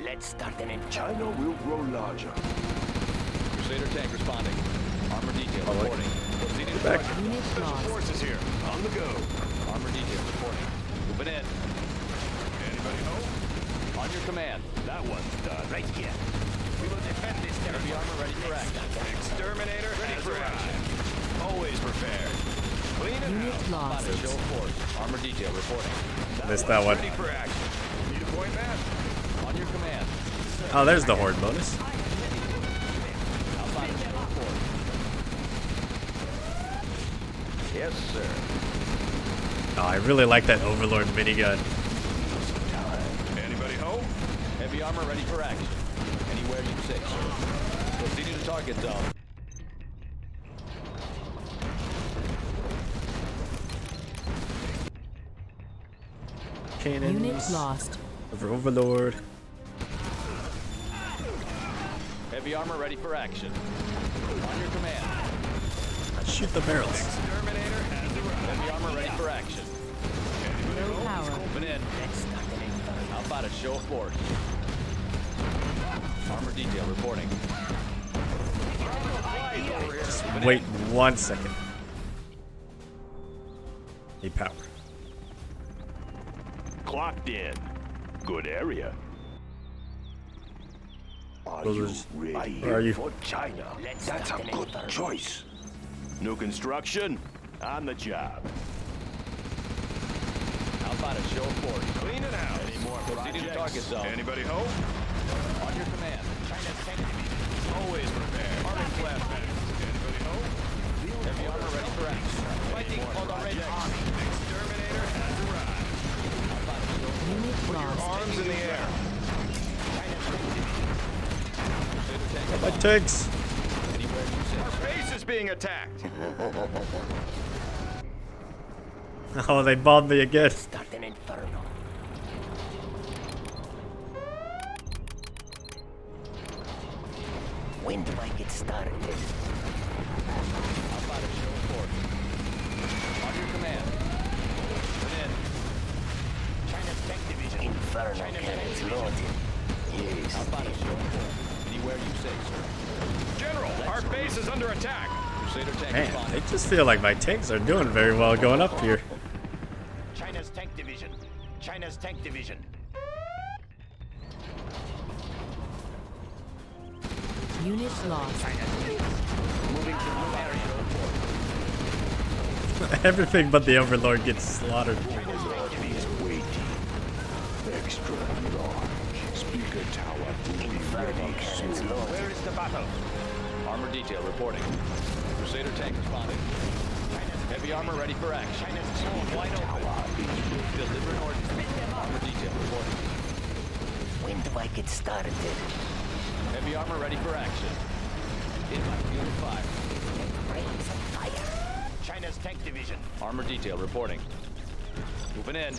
Let's start an engine. China will grow larger. Crusader tank responding. Armor detail Oh, wait. reporting. Proceeding to back. target. Unit Special lost. forces here. On the go. Armor detail reporting. Moving in. Anybody home? On your command. That one's done. Right here. We will defend this Heavy territory. armor ready for action. Exterminator ready for action. Always prepared. Clean it Unit out. lost. About a show of force. Armor detail reporting. Missed that one. Ready for action. Need a point, man. On your command. Oh, there's the horde bonus. Outside of show of force. Yes, sir. Oh, I really like that Overlord minigun. Anybody home? Heavy armor ready for action. Anywhere you say, sir. Proceeding to target zone. Cannons. Unit lost. Over Overlord. Heavy armor ready for action. On your command. Shoot the barrels. Exterminator has arrived. Heavy armor ready for action. No power. Moving in. How about a show of force? Armor detail reporting. Wait 1 second. Need power. Clocked in. Good area. Are Those you are- ready Where are you? for China? That's a good choice. New construction. On the job. How about a show of force? Clean it out. Any more proceeding to target zone? Anybody home? On your command. China's tank division. Always prepared. Arming flashbang. Anybody home? Heavy armor ready for action. Fighting for the Red Army. Exterminator has arrived. Unit Put your lost. arms in the air. My tanks. Our base is being attacked. Oh, they bombed me again. Start an inferno. When do I get started? How about a show of force? On your command. Put in. China's tank division. Inferno cannons loaded. Yes. How about a show of force? Anywhere you say, sir. General, our base is under attack. Crusader tank Man, responding. I just feel like my tanks are doing very well going up here. China's tank division. China's tank division. Unit lost. Moving to new area. Everything but the Overlord gets slaughtered. Extra large. Speaker tower will be ready soon. Where is the battle? Armor detail reporting. Crusader tank responding. Heavy armor ready for action. China's zone wide open. Deliver an ordnance. Armor detail reporting. When do I get started? Heavy armor ready for action. In my field of fire. Rain some fire. China's tank division. Armor detail reporting. Moving in.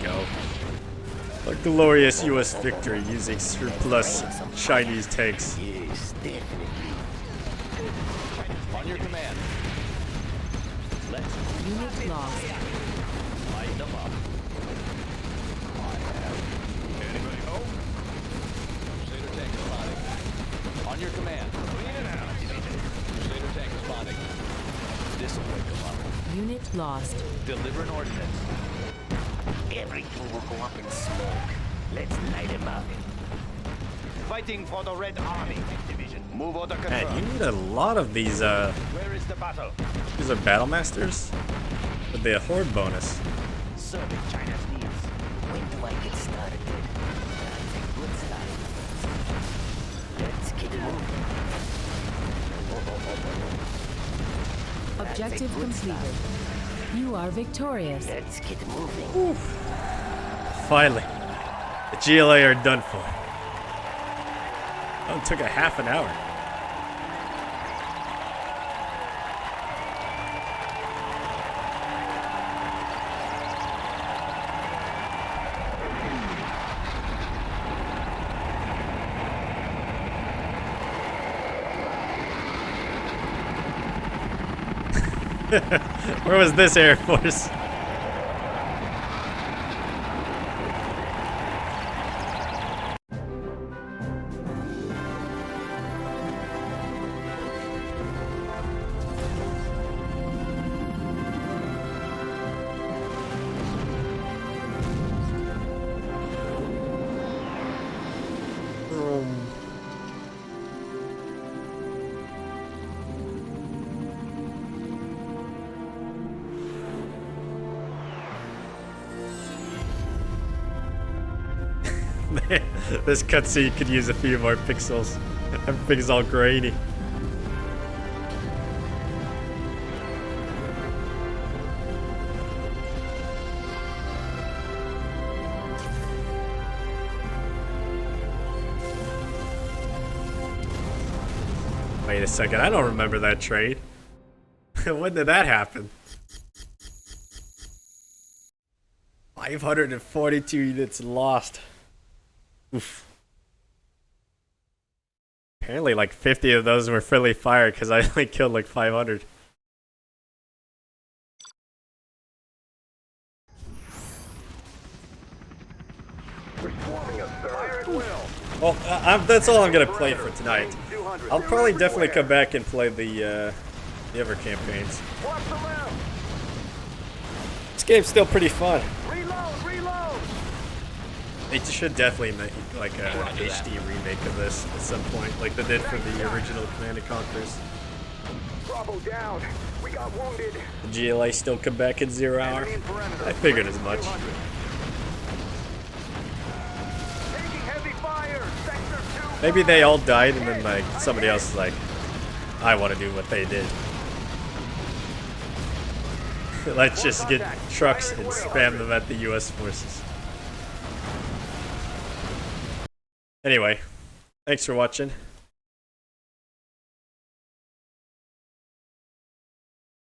Go. A glorious U.S. victory using surplus Chinese tanks. Yes, definitely. On your command. Let's Unit lost. light them up. Anybody home? Crusader tank responding. On your command. Clean it out. Crusader tank responding. This'll wake them up. Unit lost. Deliver an ordnance. Everything will go up in smoke. Let's light him up. Fighting for the Red Army. Division. Move order Man, confirmed. you need a lot of these, Where is the battle? these are Battle Masters with the Horde bonus. Serving China's needs. When do I get started? That's a good start. Let's get moving. Objective completed. You are victorious. Let's get moving. Finally, the GLA are done for. Oh, it took a half an hour. Where was this Air Force? This cutscene could use a few more pixels. Everything's all grainy. Wait a second, I don't remember that trade. When did that happen? 542 units lost. Oof. Apparently like 50 of those were friendly fire because I only killed like 500. Well, that's all I'm gonna play for tonight. I'll probably definitely come back and play the other campaigns. This game's still pretty fun. They should definitely make like a HD remake of this at some point, like they did for the original Command & Conquers. Bravo down. We got wounded. The GLA still come back in 0 hour. I figured as much. Taking heavy fire. Sector 2. Maybe they all died and then like somebody else is like, I want to do what they did. Let's just get trucks and spam them at the US forces. Anyway, thanks for watching.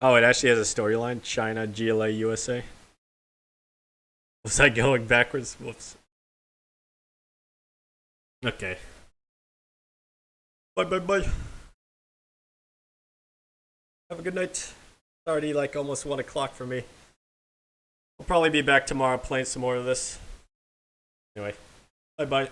Oh, it actually has a storyline. China, GLA, USA. Was I going backwards? Whoops. Okay. Bye, bye, bye. Have a good night. It's already like almost 1 o'clock for me. I'll probably be back tomorrow playing some more of this. Anyway, bye-bye.